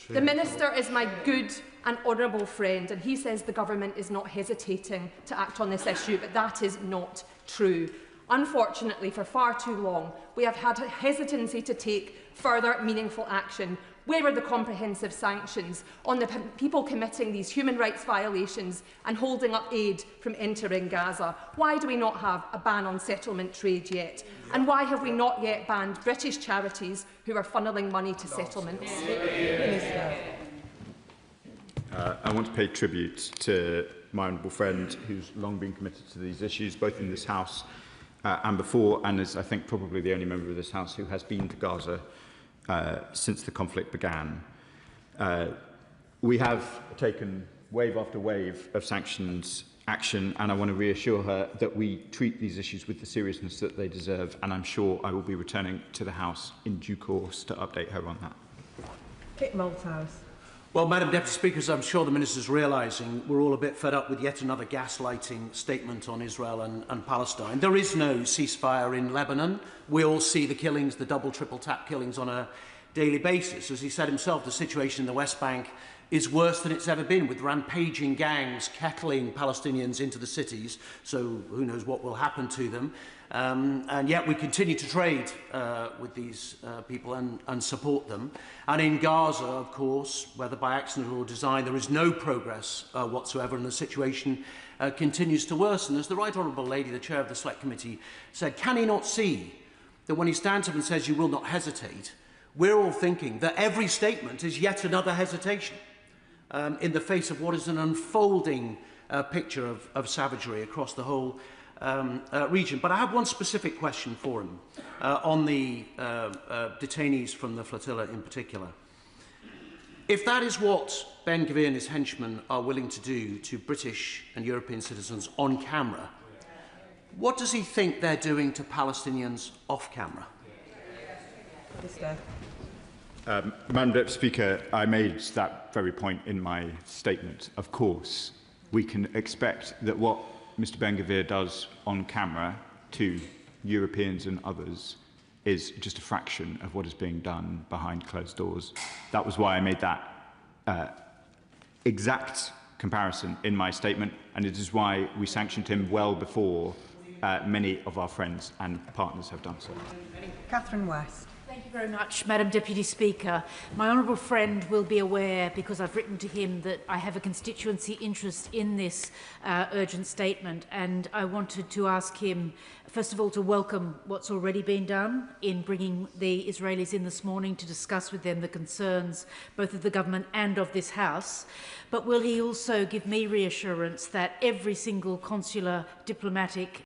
The Minister is my good and honourable friend, and he says the government is not hesitating to act on this issue, but that is not true. Unfortunately, for far too long, we have had a hesitancy to take further meaningful action. Where are the comprehensive sanctions on the people committing these human rights violations and holding up aid from entering Gaza? Why do we not have a ban on settlement trade yet? And why have we not yet banned British charities who are funnelling money to settlements? I want to pay tribute to my honourable friend who's long been committed to these issues, both in this House and before, and is, I think, probably the only member of this House who has been to Gaza since the conflict began. We have taken wave after wave of sanctions action, and I want to reassure her that we treat these issues with the seriousness that they deserve, and I'm sure I will be returning to the House in due course to update her on that. Kit Malthouse. Well, Madam Deputy Speaker, as I'm sure the Minister is realising, we're all a bit fed up with yet another gaslighting statement on Israel and Palestine. There is no ceasefire in Lebanon. We all see the killings, the double, triple tap killings on a daily basis. As he said himself, the situation in the West Bank is worse than it's ever been, with rampaging gangs kettling Palestinians into the cities, so who knows what will happen to them. And yet we continue to trade with these people and support them. And in Gaza, of course, whether by accident or design, there is no progress whatsoever, and the situation continues to worsen. As the Right Honourable Lady, the Chair of the Select Committee, said, can he not see that when he stands up and says you will not hesitate, we're all thinking that every statement is yet another hesitation in the face of what is an unfolding picture of savagery across the whole region. But I have one specific question for him on the detainees from the flotilla in particular. If that is what Ben Gvir and his henchmen are willing to do to British and European citizens on camera, What does he think they're doing to Palestinians off camera? Madam Deputy Speaker, I made that very point in my statement. Of course, we can expect that what Mr Ben-Gvir does on camera to Europeans and others is just a fraction of what is being done behind closed doors. That was why I made that exact comparison in my statement, and it is why we sanctioned him well before many of our friends and partners have done so. Catherine West. Thank you very much, Madam Deputy Speaker. My honourable friend will be aware, because I've written to him, that I have a constituency interest in this urgent statement, and I wanted to ask him, first of all, to welcome what's already been done in bringing the Israelis in this morning to discuss with them the concerns both of the government and of this House. But will he also give me reassurance that every single consular, diplomatic